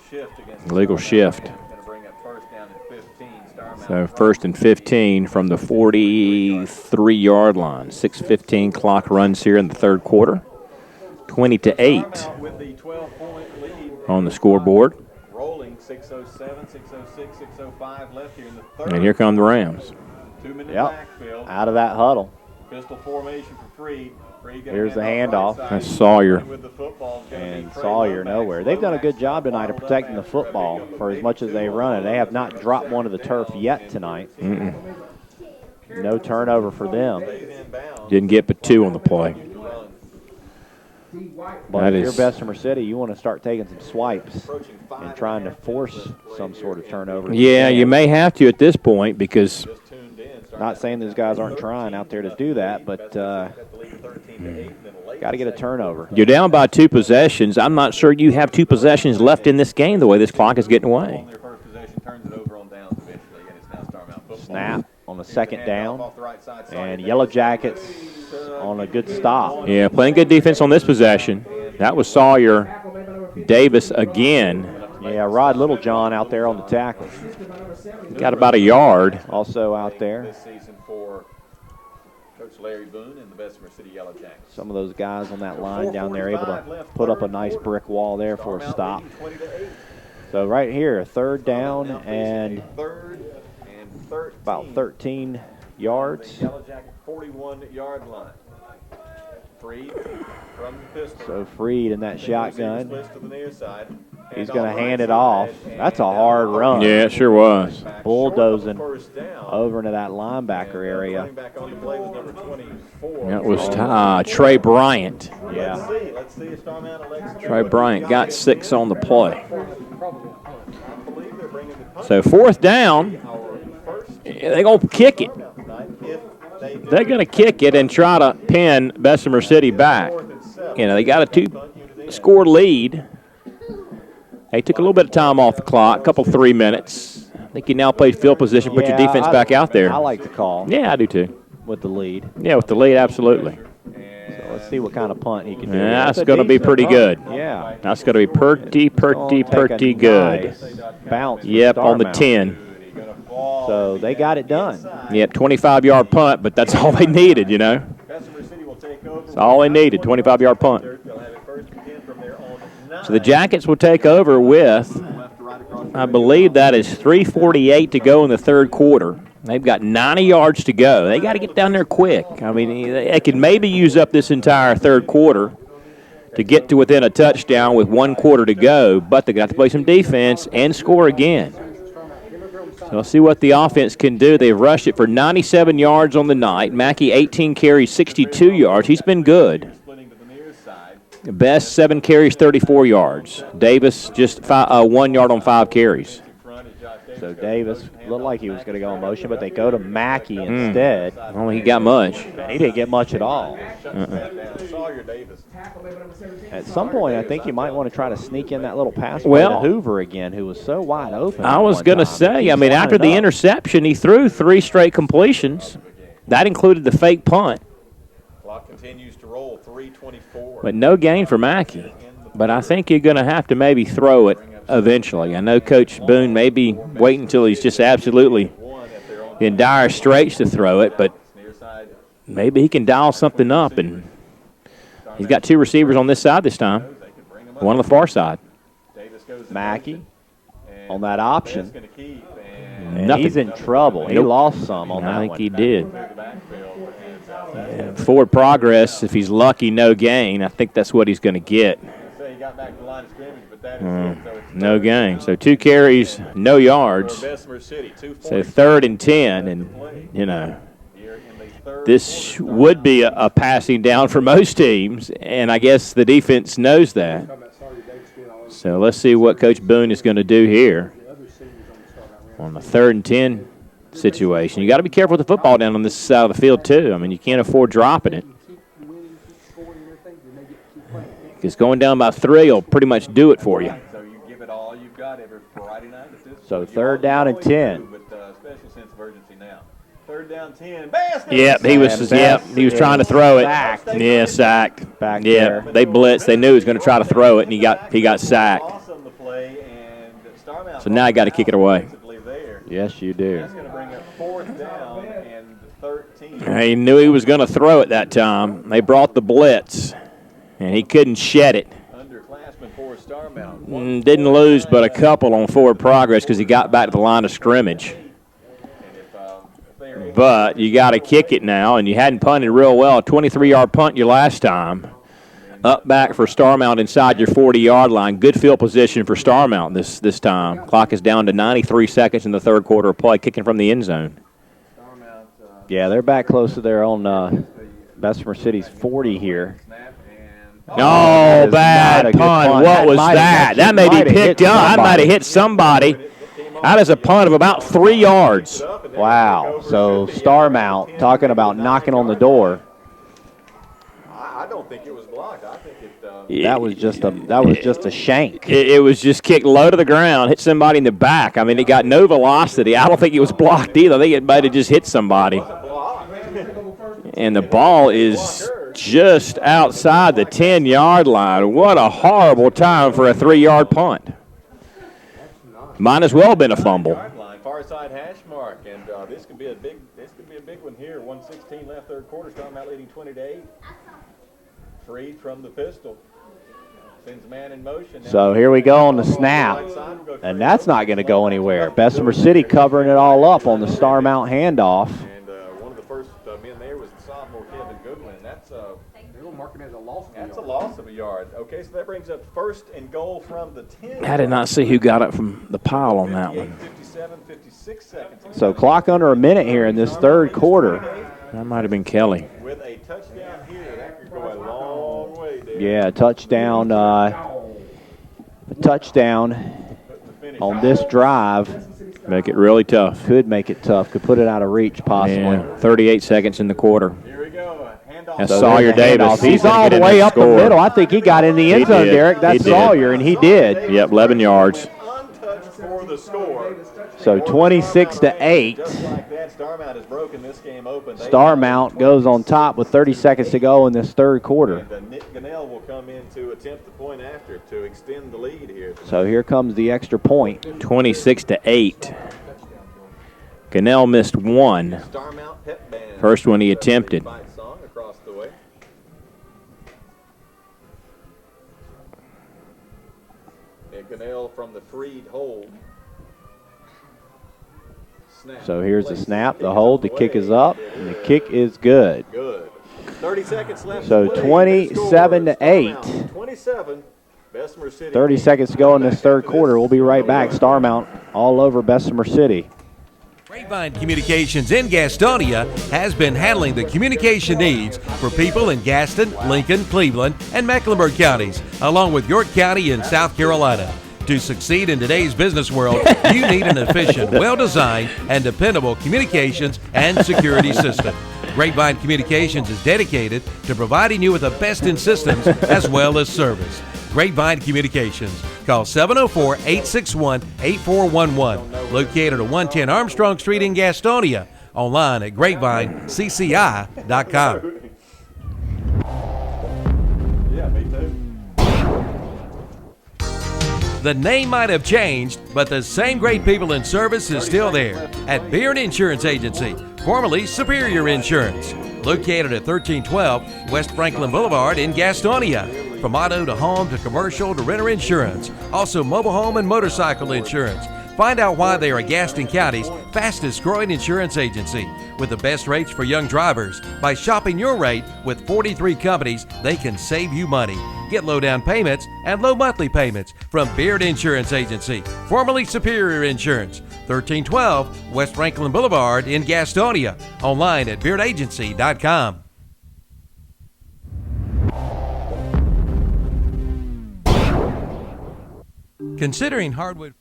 Legal shift. Going to bring up first down and 15. Starmount. So first and 15 from the 43-yard line. 6:15 clock runs here in the third quarter. 20-8 with the 12-point lead on the scoreboard. Rolling 6:07, 6:06, 6:05 left here in the third. And here come the Rams. 2-minute backfield. Out of that huddle. Pistol formation for Freed. Here's the handoff. That's Sawyer. And Sawyer nowhere. They've done a good job tonight of protecting the football for as much as they run it. They have not dropped one to the turf yet tonight. No turnover for them. Didn't get but 2 on the play. But if you're Bessemer City, you want to start taking some swipes and trying to force some sort of turnover. Yeah, you may have to at this point because not saying those guys aren't trying out there to do that, but got to get a turnover. You're down by 2 possessions. I'm not sure you have 2 possessions left in this game the way this clock is getting away. Snap on the second down, and Yellow Jackets on a good stop. Yeah, playing good defense on this possession. That was Sawyer Davis again. Yeah, Rod Littlejohn out there on the tackle. Got about a yard. Also out there. This season for Coach Larry Boone and the Bessemer City Yellow Jackets. Some of those guys on that line down there able to put up a nice brick wall there for a stop. So right here, a third down and about 13 yards. Yellow Jacket 41-yard line. Freed from the pistol. So Freed in that shotgun. He's going to hand it off. That's a hard run. Yeah, it sure was. Bulldozing over into that linebacker area. That was Trey Bryant. Yeah. Trey Bryant got 6 on the play. So fourth down, they're going to kick it. They're going to kick it and try to pin Bessemer City back. You know, they got a 2-score lead. They took a little bit of time off the clock, a couple 3 minutes. I think you now play field position, put your defense back out there. I like the call. Yeah, I do too. With the lead. Yeah, with the lead, absolutely. So let's see what kind of punt he can do. Yeah, that's going to be pretty good. Yeah. That's going to be pretty good. Nice bounce. Yep, on the Starmount. 10. So they got it done. Yep, 25-yard punt, but that's all they needed, you know. That's all they needed, 25-yard punt. So the Jackets will take over with, I believe that is 3:48 to go in the third quarter. They've got 90 yards to go. They got to get down there quick. I mean, they could maybe use up this entire third quarter to get to within a touchdown with 1 quarter to go, but they got to play some defense and score again. So let's see what the offense can do. They've rushed it for 97 yards on the night. Mackey, 18 carries, 62 yards. He's been good. Best, 7 carries, 34 yards. Davis, just 1 yard on 5 carries. So Davis looked like he was going to go in motion, but they go to Mackey instead. I don't think he got much. He didn't get much at all. At some point, I think you might want to try to sneak in that little pass play to Hoover again, who was so wide open. I was going to say, I mean, after the interception, he threw 3 straight completions. That included the fake punt. Clock continues to roll, 3:24. But no gain for Mackey. But I think you're going to have to maybe throw it eventually. I know Coach Boone may be waiting until he's just absolutely in dire straits to throw it, but maybe he can dial something up. And he's got 2 receivers on this side this time, one on the far side. Mackey on that option. And Nothing. he's in trouble. He lost some on that one. I think he did. Forward progress, if he's lucky, no gain. I think that's what he's going to get. No gain. So 2 carries, no yards. So 3rd and 10. And, you know, this would be a passing down for most teams, and I guess the defense knows that. So let's see what Coach Boone is going to do here on the 3rd and 10 situation. You got to be careful with the football down on this side of the field, too. I mean, you can't afford dropping it. Because going down by 3 will pretty much do it for you. So you give it all you've got every Friday night. So 3rd down and 10. With special sense of urgency now. 3rd down, 10. Bessemer. Yep, he was trying to throw it. Sacked. Yeah, sacked. Back yeah, there. they blitzed. They knew he was going to try to throw it, and he got sacked. Awesome the play, and Starmount So now you got to kick it away. there. Yes, you do. That's going to bring up 4th down and 13. He knew he was going to throw it that time. They brought the blitz, and he couldn't shed it. Underclassman for Starmount. Didn't lose but a couple on forward progress because he got back to the line of scrimmage. But you got to kick it now, and you hadn't punted real well. A 23-yard punt your last time. Up back for Starmount inside your 40-yard line. Good field position for Starmount this time. Clock is down to 93 seconds in the third quarter of play, kicking from the end zone. Yeah, they're back close to their own Bessemer City's 40 here. Oh, bad punt. What was that? That may be picked up. That might have hit somebody. That is a punt of about 3 yards. Wow. So Starmount talking about knocking on the door. I don't think it was blocked. I think That was just a shank. It was just kicked low to the ground, hit somebody in the back. I mean, it got no velocity. I don't think it was blocked either. I think it might have just hit somebody. And the ball is just outside the 10-yard line. What a horrible time for a 3-yard punt. Might as well have been a fumble. Far side hash mark, and this could be a big one here. 1:16 left, third quarter. Starmount leading 20-8. Freed from the pistol. Sends man in motion. So here we go on the snap, and that's not going to go anywhere. Bessemer City covering it all up on the Starmount handoff. And one of the first men there was the sophomore Kevin Goodwin, and that's a loss of a yard. Okay, so that brings up 1st and goal from the 10. I did not see who got up from the pile on that one. 57, 56 seconds. So clock under a minute here in this third quarter. That might have been Kelly. With a touchdown here, that could go a long way, Dave. Yeah, touchdown on this drive. Make it really tough. Could make it tough. Could put it out of reach possibly. Yeah, 38 seconds in the quarter. Here we go. Handoff. That's Sawyer Davis. He's all the way up the middle. I think he got in the end zone, Derek. That's Sawyer, and he did. Yep, 11 yards. Untouched for the score. So 26-8. Just like that, Starmount has broken this game open. Starmount goes on top with 30 seconds to go in this third quarter. And Nick Gannell will come in to attempt the point after to extend the lead here. So here comes the extra point. 26-8. Gannell missed one. Starmount Pep Band. First one he attempted. Song across the way. Nick Gannell from the freed hold. Snap. So here's the snap, the hold, the kick is up, and the kick is good. Good. 30 seconds left. So 27-8. 27. Bessemer City. 30 seconds to go in this third quarter. We'll be right back. Starmount all over Bessemer City. Grapevine Communications in Gastonia has been handling the communication needs for people in Gaston, Lincoln, Cleveland, and Mecklenburg counties, along with York County in South Carolina. To succeed in today's business world, you need an efficient, well-designed, and dependable communications and security system. Grapevine Communications is dedicated to providing you with the best in systems as well as service. Grapevine Communications. Call 704-861-8411. Located at 110 Armstrong Street in Gastonia. Online at grapevinecci.com. Yeah, me too. The name might have changed, but the same great people in service is still there at Beard Insurance Agency, formerly Superior Insurance. Located at 1312 West Franklin Boulevard in Gastonia. From auto to home to commercial to renter insurance. Also mobile home and motorcycle insurance. Find out why they are Gaston County's fastest growing insurance agency with the best rates for young drivers. By shopping your rate with 43 companies, they can save you money. Get low down payments and low monthly payments from Beard Insurance Agency, formerly Superior Insurance, 1312 West Franklin Boulevard in Gastonia. Online at beardagency.com. Considering hardwood.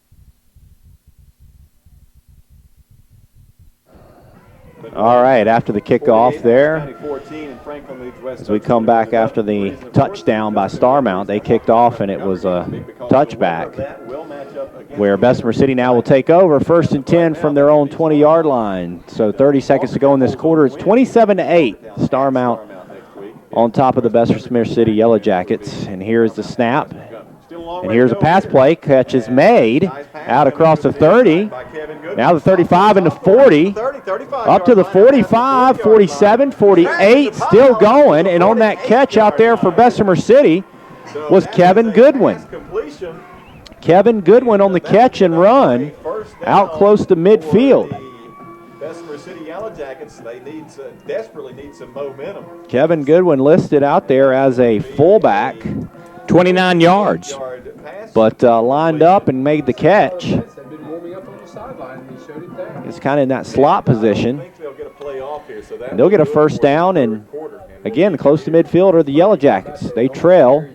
All right, after the kickoff there, as we come back after the touchdown by Starmount, they kicked off and it was a touchback where Bessemer City now will take over. 1st and 10 from their own 20-yard line. So 30 seconds to go in this quarter. It's 27-8. Starmount on top of the Bessemer City Yellow Jackets. And here's the snap. And here's a pass play. Catch is made out across the 30. Now the 35 and the 40. Up to the 45, 47, 48. Still going. And on that catch out there for Bessemer City was Kevin Goodwin. Kevin Goodwin on the catch and run out close to midfield. Bessemer City Yellow Jackets, they desperately need some momentum. Kevin Goodwin listed out there as a fullback. 29 yards. But lined up and made the catch. It's kind of in that slot position. And they'll get a first down, and again, close to midfield are the Yellow Jackets. They trail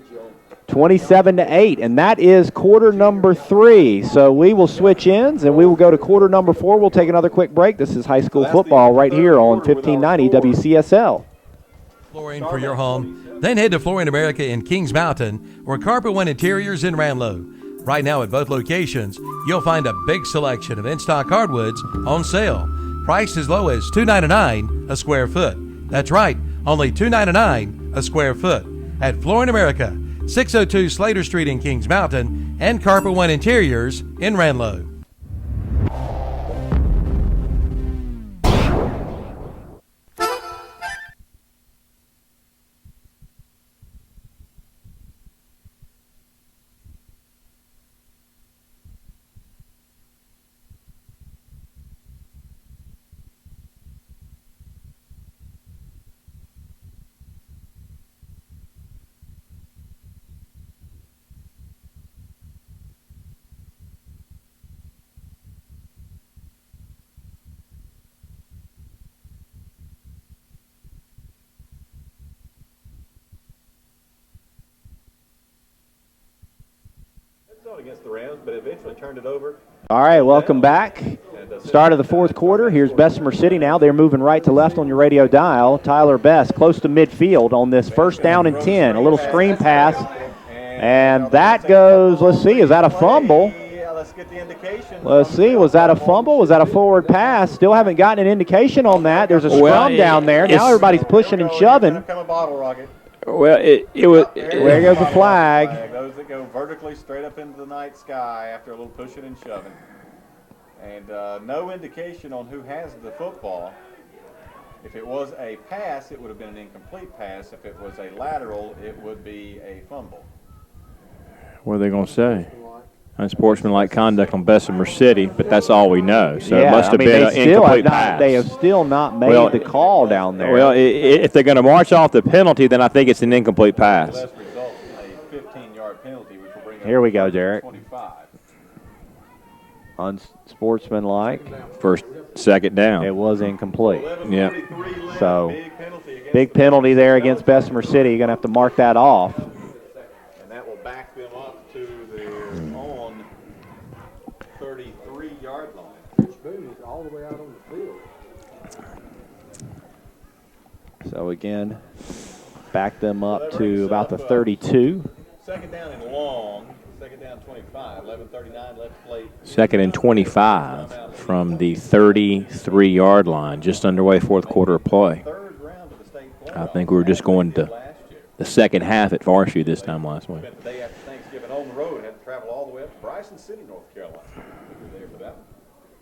27-8, and that is quarter number 3. So we will switch ends, and we will go to quarter number 4. We'll take another quick break. This is high school football right here on 1590 WCSL. Flooring for your home. Then head to Flooring America in Kings Mountain or Carpet One Interiors in Ranlow. Right now at both locations, you'll find a big selection of in-stock hardwoods on sale. Priced as low as $2.99 a square foot. That's right, only $2.99 a square foot. At Flooring America, 602 Slater Street in Kings Mountain and Carpet One Interiors in Ranlow. Against the Rams, but eventually turned it over. All right, welcome back. Start of the fourth quarter. Here's Bessemer City now. They're moving right to left on your radio dial. Tyler Best close to midfield on this 1st down and 10. A little screen pass. And that goes, let's see, is that a fumble? let's get the indication. Let's see, was that a fumble? Was that a forward pass? Still haven't gotten an indication on that. There's a scrum down there. Now everybody's pushing and shoving. Come a bottle rocket. Well, it was. There goes the flag. Those that go vertically straight up into the night sky after a little pushing and shoving. And no indication on who has the football. If it was a pass, it would have been an incomplete pass. If it was a lateral, it would be a fumble. What are they going to say? Unsportsmanlike conduct on Bessemer City, but that's all we know. So it must have been an incomplete pass. They have still not made the call down there. Well, if they're going to march off the penalty, then I think it's an incomplete pass. Best result, a 15-yard penalty, which will bring up Here we go, Derek. 25. Unsportsmanlike. First, second down. It was incomplete. Yeah. So, big penalty there against Bessemer City. You're going to have to mark that off. And that will back them up to their own 33-yard line. Boone is all the way out on the field. So, again, back them up to about the 32. Second down and long. Second down 25. 11:39 left to play. Second and 25 from the 33-yard line, just underway fourth quarter of play. Third round of the state playoff. I think we were just going to the second half at Varsity this time last week. Spent the day after Thanksgiving on the road. Had to travel all the way up to Bryson City, North Carolina. We were there for that one.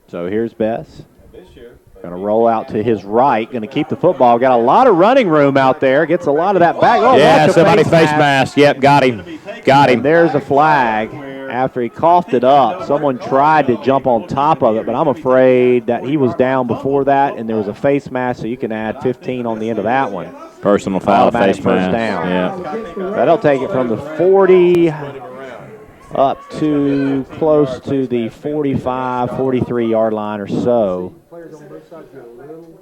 So, here's Bess. And this year, Going to roll out to his right. Going to keep the football. Got a lot of running room out there. Gets a lot of that back. Oh, Yeah, that's a somebody face mask. Yep, got him. Got him. There's a flag. After he coughed it up, someone tried to jump on top of it, but I'm afraid that he was down before that, and there was a face mask, so you can add 15 on the end of that one. Personal foul, Automatic face first mask. down. Yeah. That'll take it from the 40 up to close to the 45, 43-yard line or so. Players on both sides get a little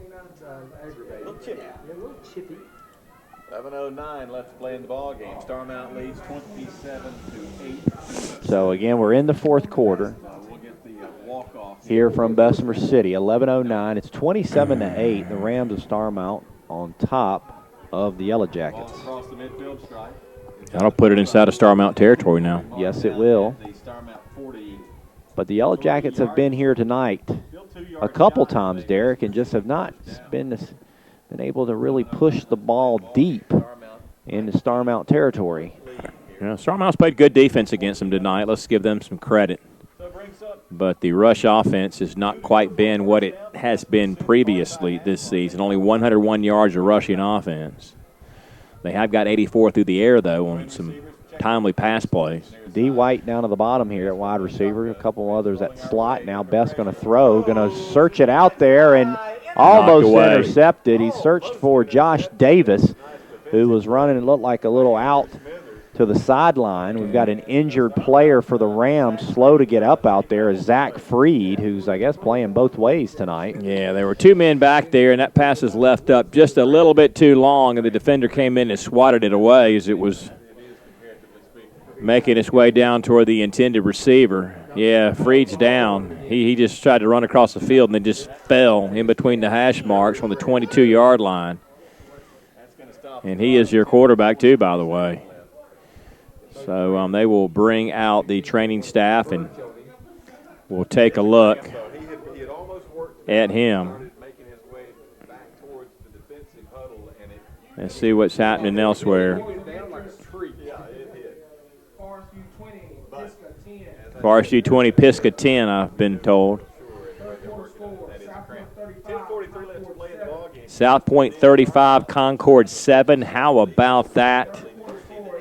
aggravated. little chippy. A little chippy. 11:09 left to play in the ball game. Starmount leads 27-8. So, again, we're in the fourth quarter. We'll get the walk-off Here from Bessemer City, 11:09. It's 27-8. The Rams of Starmount on top of the Yellow Jackets. across the midfield stripe. That'll put it inside of Starmount territory now. Yes, it will. The Starmount 40. But the Yellow Jackets have been here tonight a couple times, Derek, and just have not been able to really push the ball deep into Starmount territory. Yeah, Starmount's played good defense against them tonight. Let's give them some credit. But the rush offense has not quite been what it has been previously this season. Only 101 yards of rushing offense. They have got 84 through the air, though, on some timely pass plays. D. White down to the bottom here at wide receiver. A couple others at slot. Now Best going to throw. Going to search it out there and almost intercepted. He searched for Josh Davis, who was running. It looked like a little out to the sideline. We've got an injured player for the Rams, slow to get up out there, is Zach Freed, who's, I guess, playing both ways tonight. Yeah, there were two men back there, and that pass is left up just a little bit too long, and the defender came in and swatted it away as it was making its way down toward the intended receiver. Yeah, Freed's down. He just tried to run across the field and then just fell in between the hash marks on the 22-yard line. And he is your quarterback, too, by the way. So they will bring out the training staff and we'll take a look at him and see what's happening elsewhere. Varsity 20, Pisgah 10, I've been told. South Point 35, Concord 7. How about that?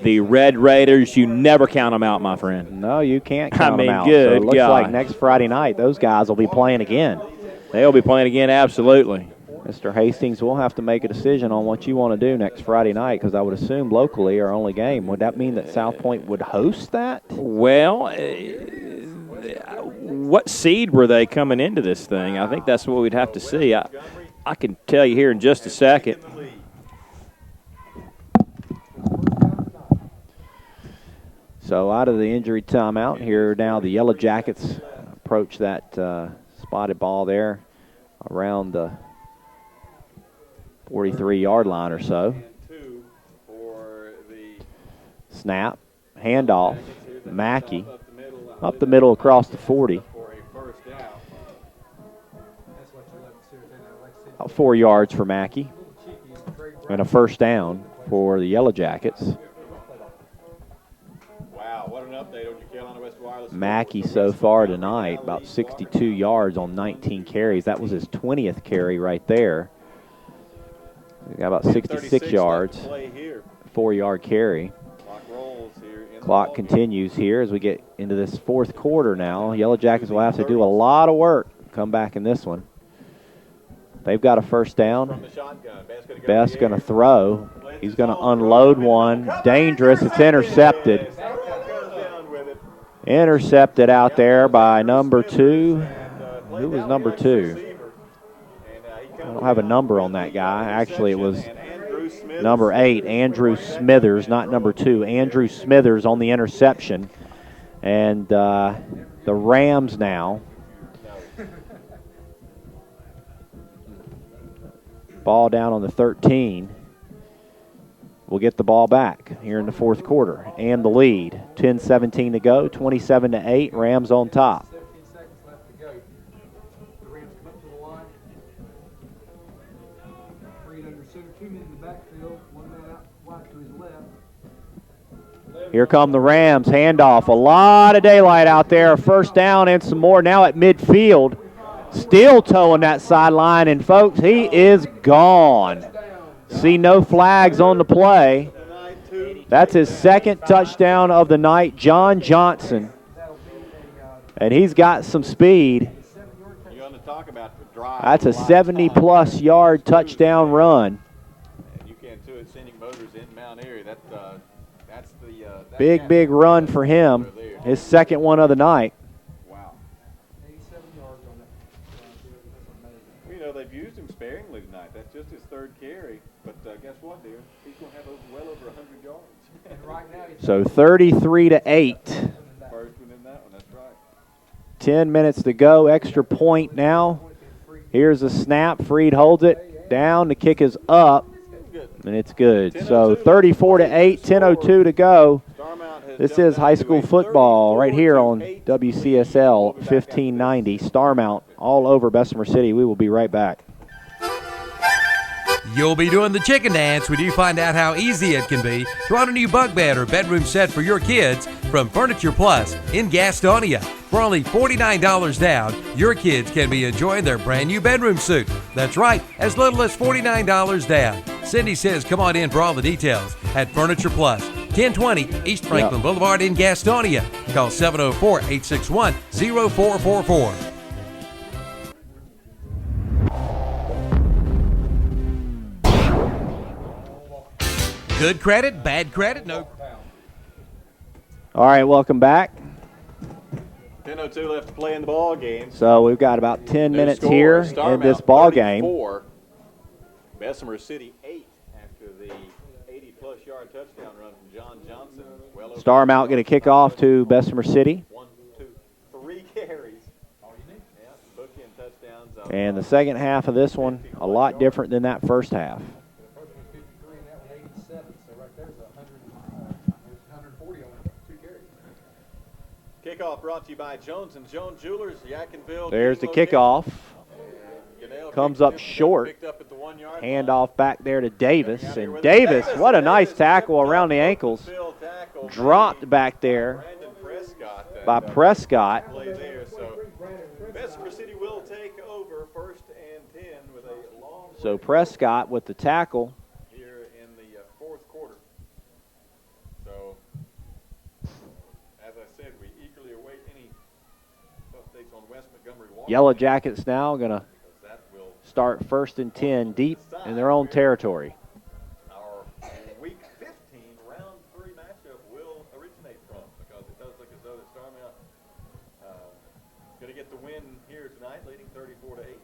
The Red Raiders, you never count them out, my friend. No, you can't count them out. Good so it looks God. like next Friday night those guys will be playing again. They'll be playing again, absolutely. Mr. Hastings, we'll have to make a decision on what you want to do next Friday night because I would assume locally our only game. Would that mean that South Point would host that? Well, what seed were they coming into this thing? I think that's what we'd have to see. I can tell you here in just a second. So out of the injury timeout, here now the Yellow Jackets approach that spotted ball there around the 43-yard line or so. Snap, handoff, Mackey Up the middle across the 40. For a first down. About 4 yards for Mackey. And a first down for the Yellow Jackets. Wow, what an update on your Carolina West Wireless. Mackey so far tonight, about 62 yards on 19 carries. That was his 20th carry right there. He got about 66 yards, 4-yard carry. Clock continues here as we get into this fourth quarter now. Yellow Jackets will have to do a lot of work to come back in this one. They've got a first down. Best going to throw. He's going to unload one. Dangerous. It's intercepted. Intercepted out there by number 2. Who was number 2? I don't have a number on that guy. Actually, it was number 8, Andrew Smithers, not number 2. Andrew Smithers on the interception. And the Rams now. Ball down on the 13. We'll get the ball back here in the fourth quarter and the lead. 10-17 to go, 27-8. Rams on top. 17 seconds left to go. The Rams come up to the line. 3 under center, 2 men in the backfield, 1 man out wide to his left. Here come the Rams. Handoff. A lot of daylight out there. First down and some more now at midfield. Still towing that sideline, and folks, he is gone. See no flags on the play. That's his second touchdown of the night, John Johnson. And he's got some speed. That's a 70-plus yard touchdown run. You can too at Scenic Motors in Mount Airy. That's the big run for him. His second one of the night. Wow. 87 yards on that. You know, they've used him sparingly tonight. That's just his third carry. But guess what, dear? He's going to have well over 100 yards. And right now So 33-8. First one in that one, that's right. 10 minutes to go. Extra point now. Here's a snap. Freed holds it. Down. The kick is up. And it's good. So 34-8, 10:02 to go. This is high school football right here on WCSL 1590. Starmount all over Bessemer City. We will be right back. You'll be doing the chicken dance when you find out how easy it can be to own a new bunk bed or bedroom set for your kids from Furniture Plus in Gastonia. For only $49 down, your kids can be enjoying their brand new bedroom suite. That's right, as little as $49 down. Cindy says come on in for all the details at Furniture Plus, 1020 East Franklin Boulevard in Gastonia. Call 704-861-0444. Good credit, bad credit, no. All right, welcome back. 10:02 left to play in the ball game. So we've got about 10 minutes score, here Starmount in this ball game. 34, Bessemer City 8 after the 80-plus yard touchdown run from John Johnson. Well over Starmount going to kick off to Bessemer City. 1, 2, 3 carries. Yeah, bookend touchdowns. And the second half of this one, a lot different than that first half. Kickoff brought to you by Jones & Jones Jewelers, Yadkinville. There's the kickoff. Comes up short. Handoff back there to Davis. And Davis, what a nice tackle around the ankles. Dropped back there by Prescott. Bessemer City will take over 1st and 10 with a long. So Prescott with the tackle. Here in the fourth quarter. So, as I said, we eagerly await any updates on West Montgomery Water. Yellow Jackets now going to start 1st and 10 deep in their own territory. Our Week 15 Round 3 matchup will originate from, because it does look as though that Starmount going to get the win here tonight, leading 34-8.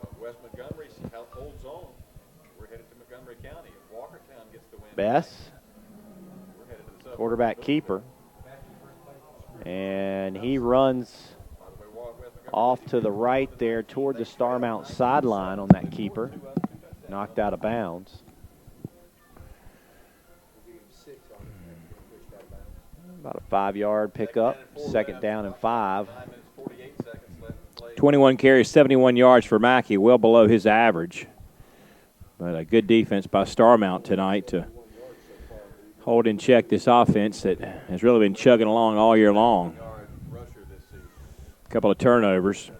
But West Montgomery holds on. We're headed to Montgomery County. If Walkertown gets the win, Bess, we're headed to the quarterback keeper. And he runs off to the right there toward the Starmount sideline on that keeper. Knocked out of bounds. About a 5-yard pickup, second down and 5. 21 carries, 71 yards for Mackey, well below his average. But a good defense by Starmount tonight to hold in check this offense that has really been chugging along all year long. A couple of turnovers.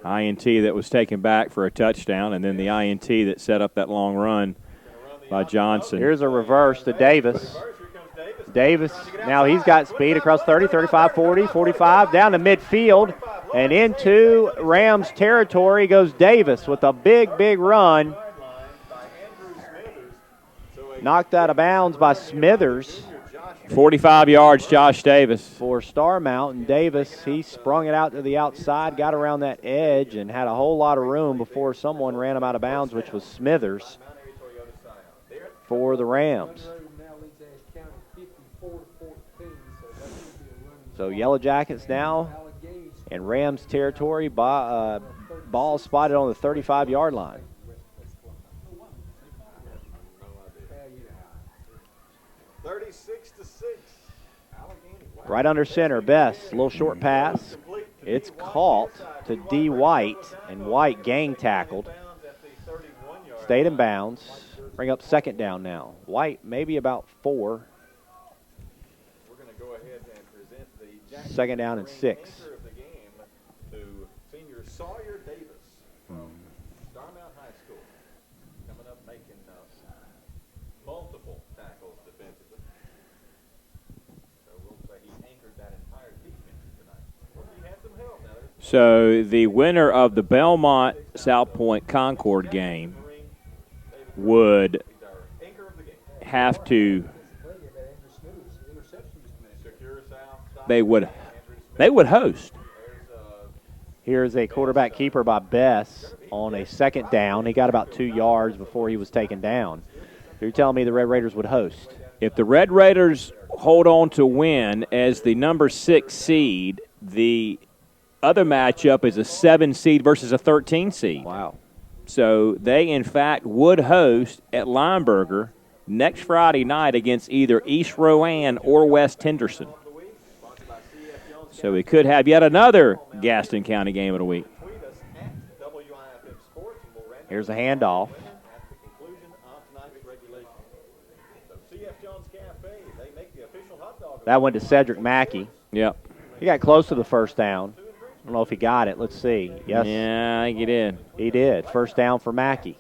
INT that was taken back for a touchdown, and then the INT that set up that long run by Johnson. Here's a reverse to Davis. Davis, now he's got speed across 30, 35, 40, 45, down to midfield, and into Rams territory goes Davis with a big, big run. Knocked out of bounds by Smithers. 45 yards, Josh Davis. For Starmount, and Davis, he sprung it out to the outside, got around that edge, and had a whole lot of room before someone ran him out of bounds, which was Smithers for the Rams. So Yellow Jackets now in Rams territory, ball spotted on the 35-yard line. Right under center, Best, little short pass. It's caught to D. White, and White gang tackled. Stayed in bounds. Bring up second down now. White maybe about 4. Second down and 6. Starmount High School coming up making multiple tackles defensively. So we'll say he anchored that entire defense tonight. Well, he had some help now. So the winner of the Belmont South Point Concord game would have to they would host. Here's a quarterback keeper by Bess on a second down. He got about 2 yards before he was taken down. You're telling me the Red Raiders would host? If the Red Raiders hold on to win as the number 6 seed, the other matchup is a 7 seed versus a 13 seed. Wow. So they, in fact, would host at Lineberger next Friday night against either East Rowan or West Henderson. So we could have yet another Gaston County game of the week. Here's a handoff. That went to Cedric Mackey. Yep. He got close to the first down. I don't know if he got it. Let's see. Yes. Yeah, I think he did. He did. First down for Mackey.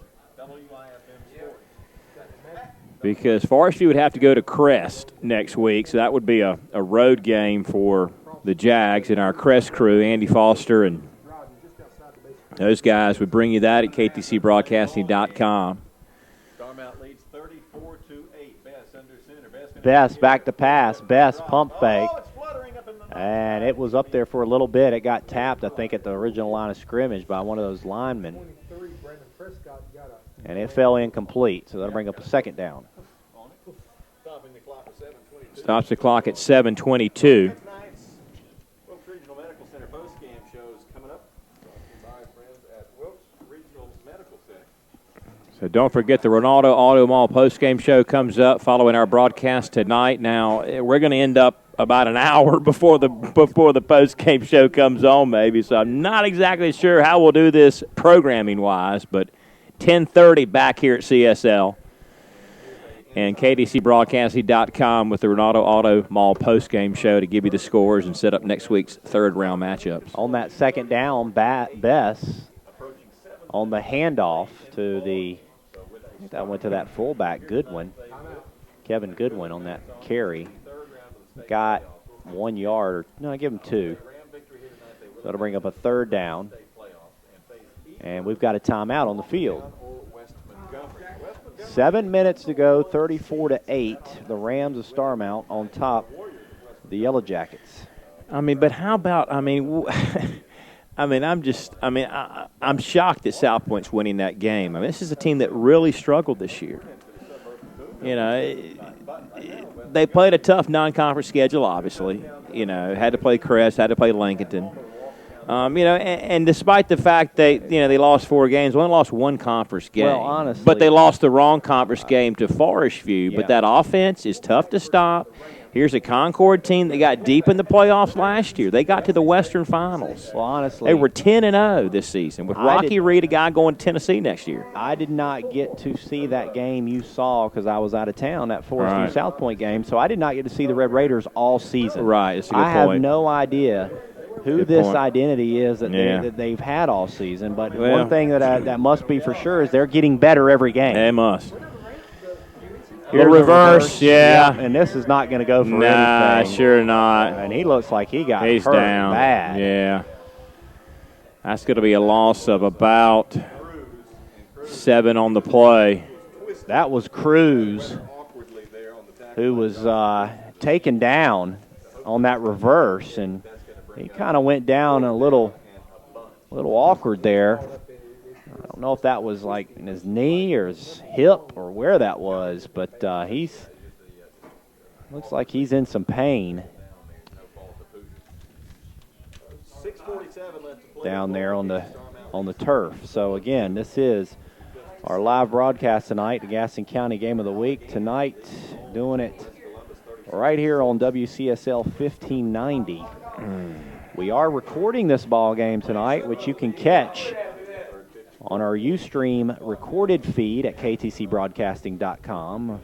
Because Forest View would have to go to Crest next week, so that would be a road game for the Jags, and our Crest crew, Andy Foster and those guys, would bring you that at ktcbroadcasting.com. Starmount leads 34-8. Best under center. Best back to pass. Best pump fake. And it was up there for a little bit. It got tapped, I think, at the original line of scrimmage by one of those linemen. And it fell incomplete, so that'll bring up a second down. Stops the clock at 7:22. So don't forget the Ronaldo Auto Mall postgame show comes up following our broadcast tonight. Now, we're going to end up about an hour before the postgame show comes on, maybe. So I'm not exactly sure how we'll do this programming-wise, but 10:30 back here at CSL. And ktcbroadcasting.com with the Ronaldo Auto Mall postgame show to give you the scores and set up next week's third-round matchups. On that second down, Bess on the handoff to the – I think that went to that fullback, Goodwin. Kevin Goodwin on that carry. Got 1 yard. No, I give him 2. So that'll bring up a third down. And we've got a timeout on the field. 7 minutes to go, 34-8. The Rams of Starmount on top of the Yellow Jackets. I mean, but how about, I'm shocked that South Point's winning that game. I mean, this is a team that really struggled this year. You know, they played a tough non-conference schedule, obviously. You know, had to play Crest, had to play Lincoln. And despite the fact they lost 4 games, they only lost 1 conference game. Well, honestly. But they lost the wrong conference game to Forest View. Yeah. But that offense is tough to stop. Here's a Concord team that got deep in the playoffs last year. They got to the Western Finals. Well, honestly. They were 10-0 this season with Rocky Reed, a guy going to Tennessee next year. I did not get to see that game you saw because I was out of town, that Forest View South Point game. So I did not get to see the Red Raiders all season. Right, that's a good I have point. no idea who Good this point. identity is that, Yeah. that they've had all season. But Well. one thing that must be for sure is they're getting better every game. They must. Here's a reverse, yeah. And this is not going to go for Nah, anything. sure not. And he looks like he got He's hurt down. bad. Yeah. That's going to be a loss of about 7 on the play. That was Cruz, who was taken down on that reverse, and he kind of went down a little awkward there. I don't know if that was like in his knee or his hip or where that was, but looks like he's in some pain down there on the turf. So again, this is our live broadcast tonight, the Gaston County Game of the Week. Tonight, doing it right here on WCSL 1590. We are recording this ball game tonight, which you can catch on our Ustream recorded feed at ktcbroadcasting.com. I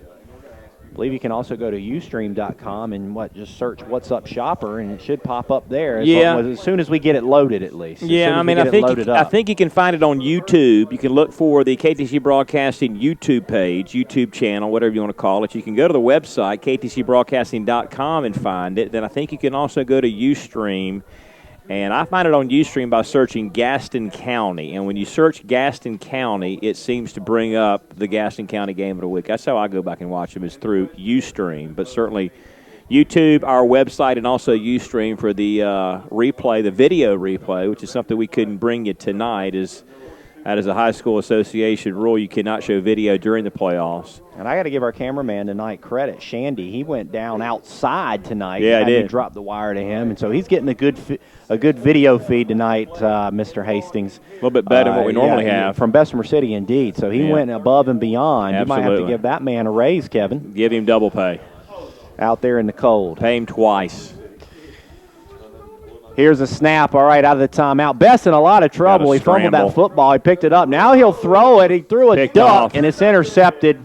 believe you can also go to ustream.com and just search What's Up Shopper, and it should pop up there as soon as we get it loaded, at least. Yeah, I think you can find it on YouTube. You can look for the KTC Broadcasting YouTube page, YouTube channel, whatever you want to call it. You can go to the website, ktcbroadcasting.com, and find it. Then I think you can also go to Ustream. And I find it on Ustream by searching Gaston County. And when you search Gaston County, it seems to bring up the Gaston County Game of the Week. That's how I go back and watch them, is through Ustream. But certainly YouTube, our website, and also Ustream for the replay, the video replay, which is something we couldn't bring you tonight. That is a high school association rule. You cannot show video during the playoffs. And I got to give our cameraman tonight credit, Shandy. He went down outside tonight. Yeah, I did. had to drop the wire to him, and so he's getting a good video feed tonight, Mr. Hastings. A little bit better than what we normally have. From Bessemer City, indeed. So he went above and beyond. Absolutely. You might have to give that man a raise, Kevin. Give him double pay. Out there in the cold. Pay him twice. Here's a snap, all right, out of the timeout. Bess in a lot of trouble. He fumbled scramble. that football. He picked it up. Now he'll throw it. He threw a Picked duck, off. and it's intercepted.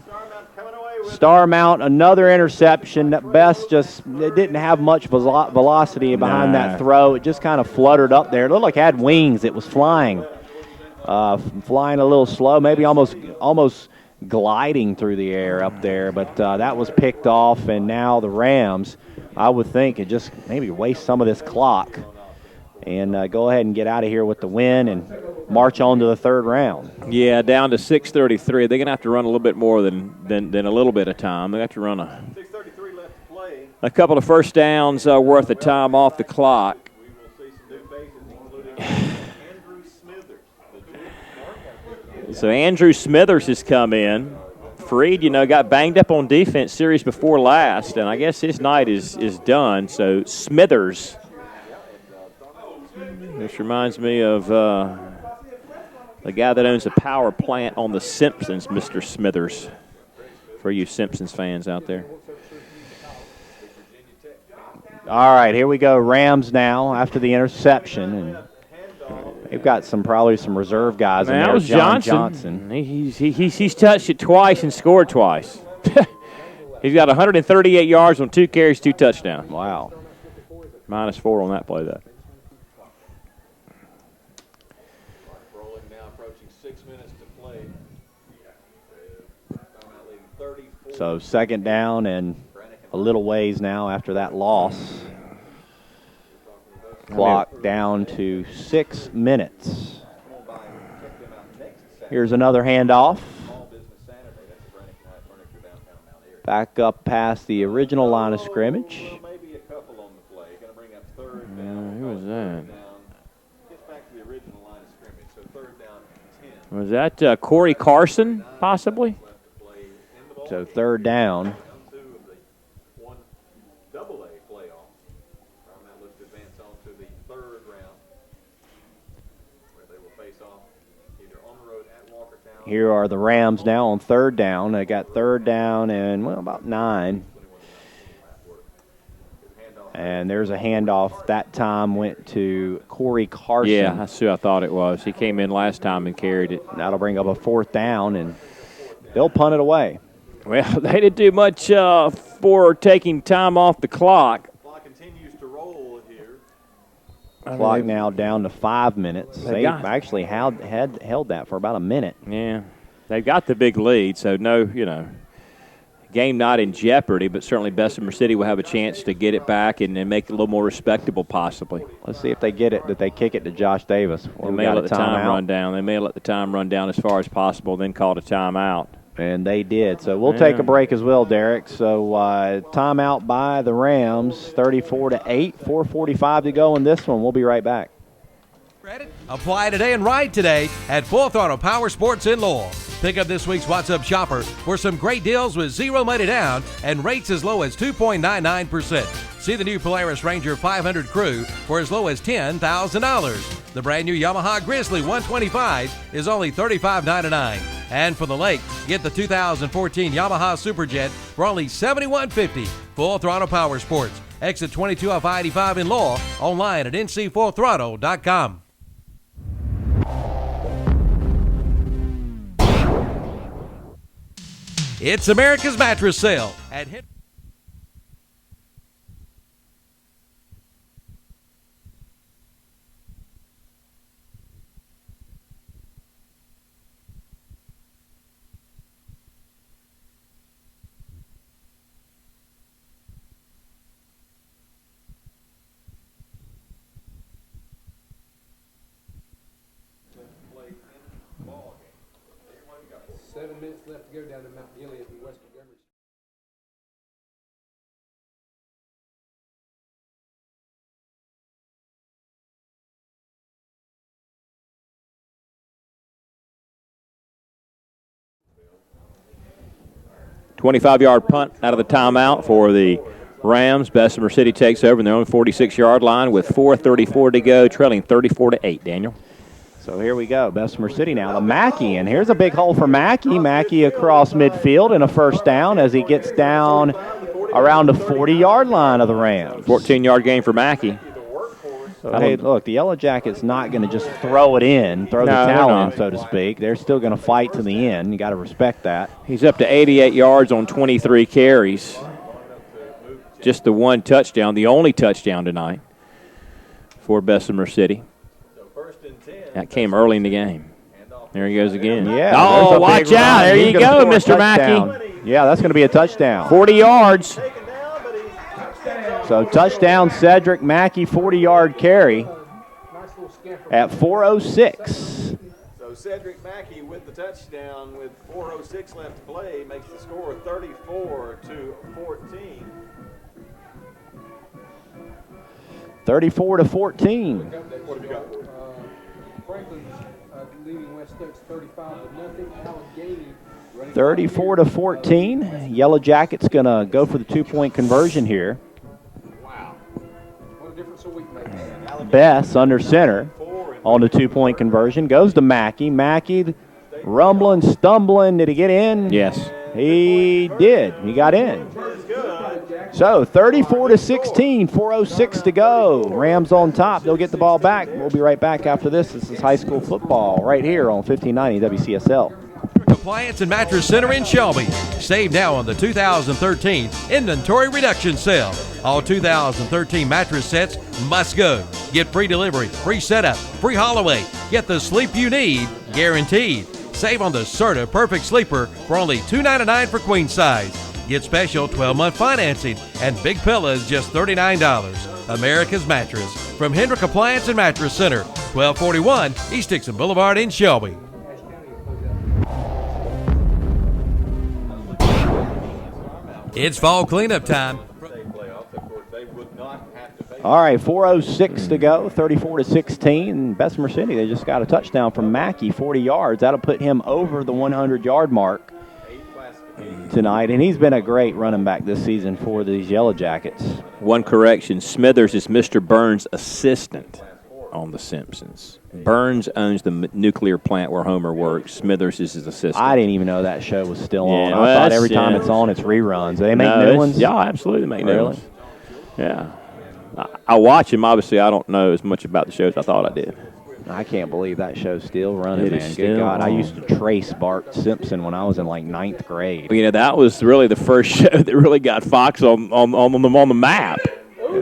Starmount, another interception. Bess just didn't have much velocity behind that throw. It just kind of fluttered up there. It looked like it had wings. It was flying. Flying a little slow, maybe almost gliding through the air up there. But that was picked off, and now the Rams, I would think, could just maybe waste some of this clock and go ahead and get out of here with the win and march on to the third round. Yeah, down to 6:33. They're going to have to run a little bit more than a little bit of time. They have to run 6:33 left to play. a couple of first downs worth of time off the clock. We will see some new faces, including Andrew Smithers. So Andrew Smithers has come in. Freed, got banged up on defense series before last, and I guess his night is done. So Smithers. This reminds me of the guy that owns a power plant on The Simpsons, Mr. Smithers, for you Simpsons fans out there. All right, here we go. Rams now after the interception, and they've got probably some reserve guys in there. That was John Johnson. He's touched it twice and scored twice. He's got 138 yards on 2 carries, 2 touchdowns. Wow. -4 on that play, though. Rolling now, approaching 6 minutes to play. So second down and a little ways now after that loss. Clock down to 6 minutes. Here's another handoff. Back up past the original line of scrimmage. Maybe a couple on the play. Going to bring up third Who down. was that? Gets back to the original line of scrimmage. So third down and 10. Was that Corey Carson, possibly? So third down. Round 2 of the 1AA playoff. Starmount looks to advance on to the third round. Here are the Rams now on third down. They got third down and, well, about 9. And there's a handoff. That time went to Corey Carson. Yeah, that's who I thought it was. He came in last time and carried it. That'll bring up a fourth down, and they'll punt it away. Well, they didn't do much for taking time off the clock. The clock continues to roll here. Clock now down to 5 minutes. They actually held that for about a minute. Yeah, they've got the big lead, so no, game not in jeopardy, but certainly Bessemer City will have a chance to get it back and make it a little more respectable possibly. Let's see if they get it, that they kick it to Josh Davis. They may let the time run down. They may let the time run down as far as possible, then call it a timeout. And they did. So we'll take a break as well, Derek. So timeout by the Rams, 34-8, 4:45 to go in this one. We'll be right back. Credit. Apply today and ride today at Full Throttle Power Sports in Lowell. Pick up this week's What's Up Shopper for some great deals with zero money down and rates as low as 2.99%. See the new Polaris Ranger 500 Crew for as low as $10,000. The brand new Yamaha Grizzly 125 is only $35.99. And for the lake, get the 2014 Yamaha Superjet for only $71.50. Full Throttle Power Sports. Exit 22 off I-85 in Lowell. Online at ncfullthrottle.com. It's America's Mattress Sale at Hit. Left to go down to Mount Gilead in West Montgomery. $25-yard punt out of the timeout for the Rams. Bessemer City takes over in their own 46-yard line with 4:34 to go, trailing 34-8. Daniel. So here we go, Bessemer City now to Mackey, and here's a big hole for Mackey. Mackey across midfield and a first down as he gets down around the 40-yard line of the Rams. 14-yard gain for Mackey. So, hey, look, the Yellow Jackets not going to just throw it in, throw the towel in, so to speak. They're still going to fight to the end. You got to respect that. He's up to 88 yards on 23 carries. Just the one touchdown, the only touchdown tonight for Bessemer City. That came early in the game. There he goes again. Yeah. Oh, watch out. There you go, Mr. Mackey. Yeah, that's going to be a touchdown. 40 yards. So touchdown, Cedric Mackey, 40-yard carry at 4:06. So Cedric Mackey with the touchdown with 4:06 left to play makes the score 34-14. 34-14. What have you got? Franklin's leading West Stokes 35-0. Allegheny 34-14. Yellow Jackets going to go for the two-point conversion here. Wow. What a difference a week makes. Bess under center on the two-point conversion. Goes to Mackey. Mackey rumbling, stumbling. Did he get in? Yes. He did. He got in. So 34-16, 4:06 to go. Rams on top. They'll get the ball back. We'll be right back after this. This is high school football right here on 1590 WCSL. Appliance and Mattress Center in Shelby. Save now on the 2013 inventory reduction sale. All 2013 mattress sets must go. Get free delivery, free setup, free haul away. Get the sleep you need, guaranteed. Save on the Serta Perfect Sleeper for only $2.99 for queen size. Get special 12-month financing and big pillows just $39. America's Mattress from Hendrick Appliance and Mattress Center, 1241 East Dixon Boulevard in Shelby. It's fall cleanup time. All right, 4:06 to go, 34-16. Bessemer City, they just got a touchdown from Mackey, 40 yards. That'll put him over the 100-yard mark tonight, and he's been a great running back this season for these Yellow Jackets. One correction, Smithers is Mr. Burns' assistant. on The Simpsons. Burns owns the nuclear plant where Homer works. Smithers is his assistant. I didn't even know that show was still on. well, I thought every time yeah. it's on, it's reruns. Do they make No, new it's- ones? Yeah, absolutely make new Really? ones. Yeah. I watch them. Obviously, I don't know as much about the shows I thought I did. I can't believe that show's still running, It man. is Good still God. I on. used to trace Bart Simpson when I was in like 9th grade. You know, that was really the first show that really got Fox on the map.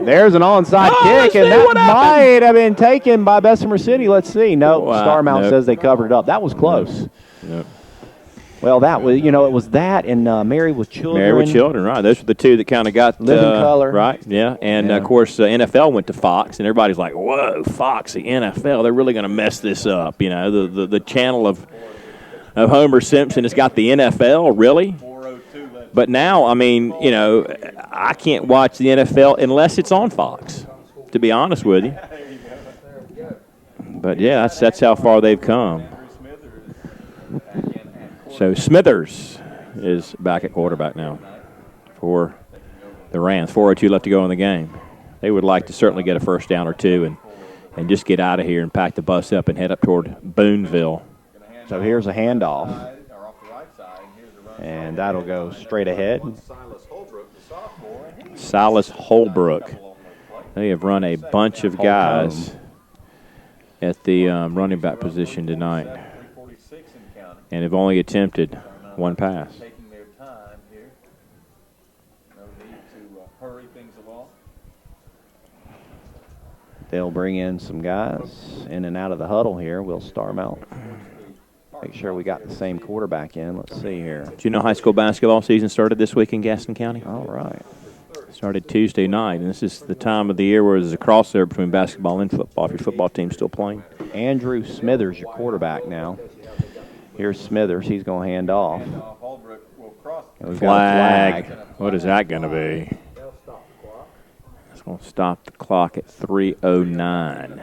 There's an onside let's kick, and see that what happened. might have been taken by Bessemer City. Let's see. Nope. Wow, Starmount nope. says they covered it up. That was close. Yep. Well, that was, it was that and Married with Children. Married with Children, right. Those were the two that kind of got Living Color. Right, yeah. And, Yeah. of course, NFL went to Fox, and everybody's like, whoa, Fox, the NFL, they're really going to mess this up. You know, the channel of Homer Simpson has got the NFL, really? But now, I mean, I can't watch the NFL unless it's on Fox, to be honest with you. But, yeah, that's how far they've come. So Smithers is back at quarterback now for the Rams. 4:02 left to go in the game. They would like to certainly get a first down or two and just get out of here and pack the bus up and head up toward Booneville. So here's a handoff, and that'll go straight ahead. Silas Holbrook. They have run a bunch of guys at the running back position tonight and have only attempted one pass. Taking their time here. No need to hurry things along. They'll bring in some guys in and out of the huddle here. We'll star them out. Make sure we got the same quarterback in. Let's see here. Do you know high school basketball season started this week in Gaston County? All right. Started Tuesday night, and this is the time of the year where there's a crossover between basketball and football if your football team's still playing. Andrew Smithers, your quarterback now. Here's Smithers. He's going to hand off. And we've got a flag. What is that going to be? It's going to stop the clock at 3:09.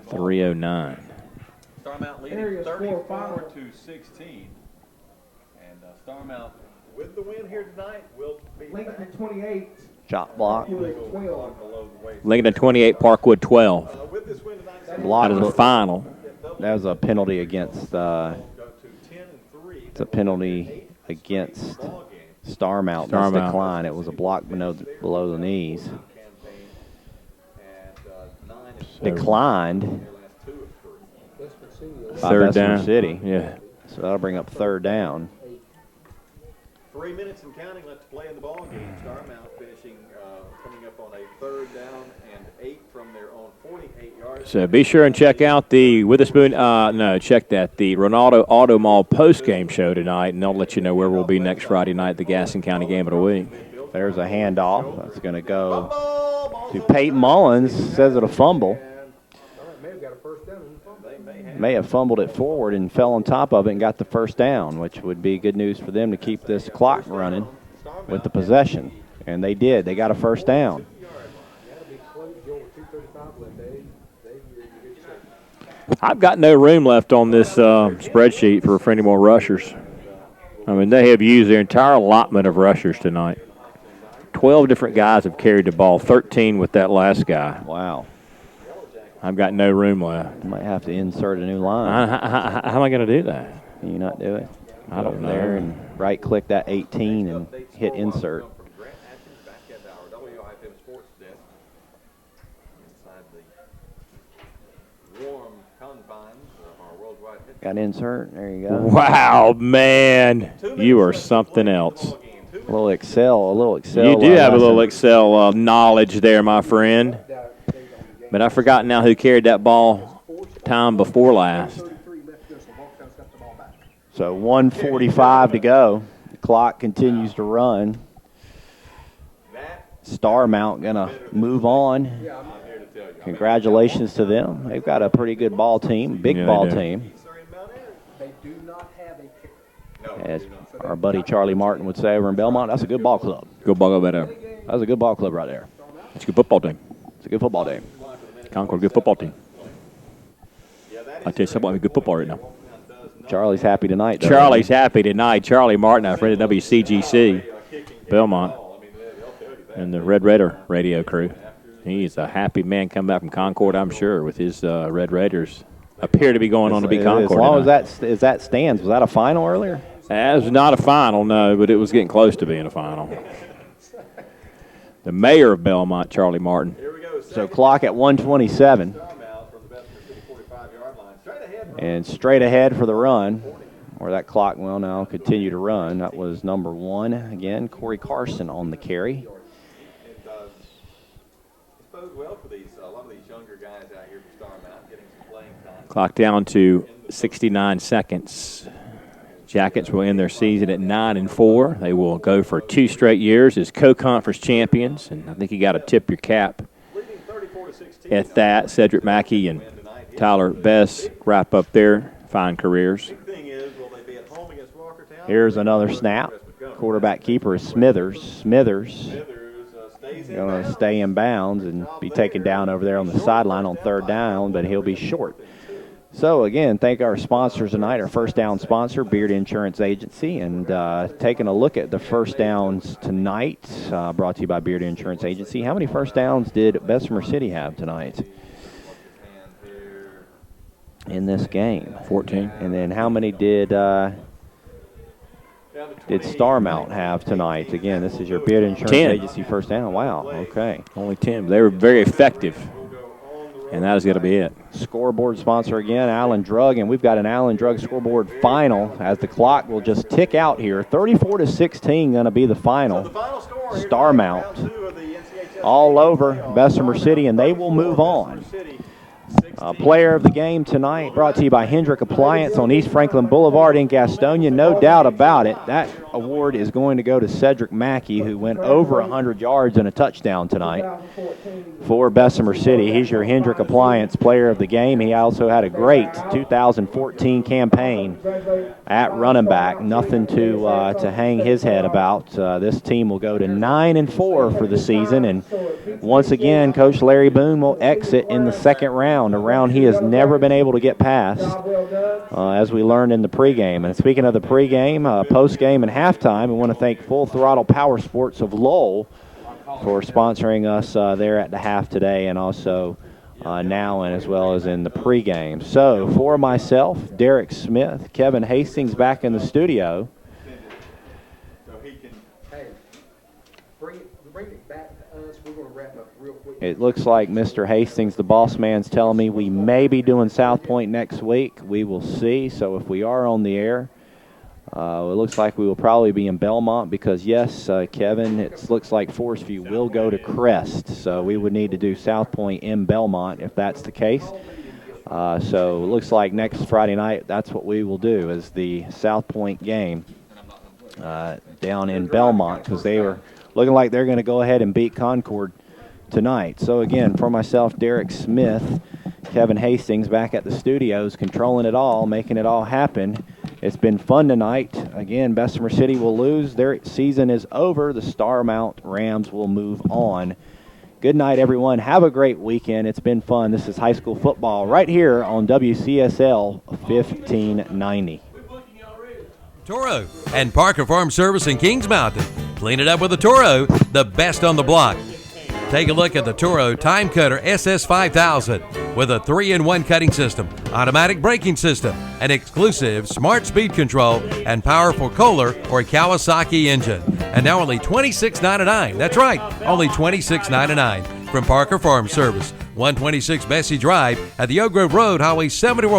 3:09. Starmount leading 34-16. And Starmount, with the win here tonight, will be Lincoln 28. Shot block. 12. below the way. Lincoln 28, Parkwood 12. With this win tonight, Block. Out of the final. That was a penalty against go to 10-3. it's a penalty against Starmount. That's Starmount. decline. It was a block below the knees. Campaign. And 9 Declined by Third Bessemer down. City. Yeah. So that'll bring up third down. 3 minutes and counting left to play in the ball game. Starmount finishing, coming up on a 3rd down and 8 from their own 48 yards. So be sure and check out the Witherspoon, the Ronaldo Auto Mall post-game show tonight, and they'll let you know where we'll be next Friday night, the Gaston County Game of the Week. There's a handoff. That's going to go to Peyton Mullins. Says it'll fumble. May have got a first down and fumble. May have fumbled it forward and fell on top of it and got the first down, which would be good news for them to keep this clock running with the possession. And they did. They got a first down. I've got no room left on this spreadsheet for any more rushers. I mean, they have used their entire allotment of rushers tonight. 12 different guys have carried the ball, 13 with that last guy. Wow. I've got no room left. You might have to insert a new line. How am I going to do that? Can you not do it? I don't know. There and right-click that 18 and hit insert. Got insert. There you go. Wow, man. You are something else. A little Excel. You do have a little lesson. Excel knowledge there, my friend. But I forgot now who carried that ball time before last. So 1:45 to go. The clock continues to run. Starmount going to move on. Congratulations to them. They've got a pretty good ball team, big Yeah, ball they do. team. They do not have a kicker. As our buddy Charlie Martin would say over in Belmont, that's a good ball club. Good ball over there. That's a good ball club right there. It's a good football team. It's a good football team. Concord, good football team. I tell you something, good football right now. Charlie's happy tonight, though. Charlie's happy tonight. Charlie Martin, our friend at WCGC, Belmont, and the Red Raider radio crew. He's a happy man coming back from Concord, I'm sure, with his Red Raiders appear to be going on to beat Concord. As long as that stands. Was that a final earlier? It was not a final, no, but it was getting close to being a final. The mayor of Belmont, Charlie Martin. So clock at 1:27. And straight ahead for the run, or that clock will now continue to run. That was number 1 again, Corey Carson on the carry. Clock down to 69 seconds. Jackets will end their season at 9-4. They will go for 2 straight years as co-conference champions, and I think you got to tip your cap at that. Cedric Mackey and Tyler Bess wrap up their fine careers. Here's another snap. Quarterback keeper is Smithers. Smithers going to stay in bounds and be taken down over there on the sideline on 3rd down, but he'll be short. So, again, thank our sponsors tonight, our first down sponsor, Beard Insurance Agency, and taking a look at the first downs tonight, brought to you by Beard Insurance Agency. How many first downs did Bessemer City have tonight in this game? 14. And then how many did Starmount have tonight? Again, this is your Beard Insurance 10. Agency first down. Wow, okay. Only 10. They were very effective, and that is going to be it. Scoreboard sponsor again, Allen Drug, and we've got an Allen Drug scoreboard final as the clock will just tick out here. 34-16 going to be the final. Starmount all over Bessemer City, and they will move on. Player of the game tonight brought to you by Hendrick Appliance on East Franklin Boulevard in Gastonia. No doubt about it. That award is going to go to Cedric Mackey, who went over 100 yards and a touchdown tonight for Bessemer City. He's your Hendrick Appliance player of the game. He also had a great 2014 campaign at running back. Nothing to hang his head about. This team will go to 9-4 for the season, and once again, Coach Larry Boone will exit in the 2nd round, a round he has never been able to get past, as we learned in the pregame. And speaking of the pregame, postgame, and halftime, we want to thank Full Throttle Power Sports of Lowell for sponsoring us there at the half today, and also now and as well as in the pregame. So for myself, Derek Smith, Kevin Hastings back in the studio. Bring it back to us. We're going to wrap up real quick. It looks like Mr. Hastings, the boss man's telling me we may be doing South Point next week. We will see. So if we are on the air, it looks like we will probably be in Belmont because, yes, Kevin, it looks like Forest View will go to Crest. So we would need to do South Point in Belmont if that's the case. So it looks like next Friday night, that's what we will do, is the South Point game down in Belmont, because they were looking like they're going to go ahead and beat Concord tonight. So, again, for myself, Derek Smith, Kevin Hastings back at the studios, controlling it all, making it all happen. It's been fun tonight. Again, Bessemer City will lose. Their season is over. The Starmount Rams will move on. Good night, everyone. Have a great weekend. It's been fun. This is high school football right here on WCSL 1590. Toro and Parker Farm Service in Kings Mountain. Clean it up with a Toro, the best on the block. Take a look at the Toro Time Cutter SS5000 with a 3-in-1 cutting system, automatic braking system, an exclusive smart speed control, and powerful Kohler or Kawasaki engine. And now only $26.99. That's right, only $26.99 from Parker Farm Service, 126 Bessie Drive at the Oak Grove Road, Highway 71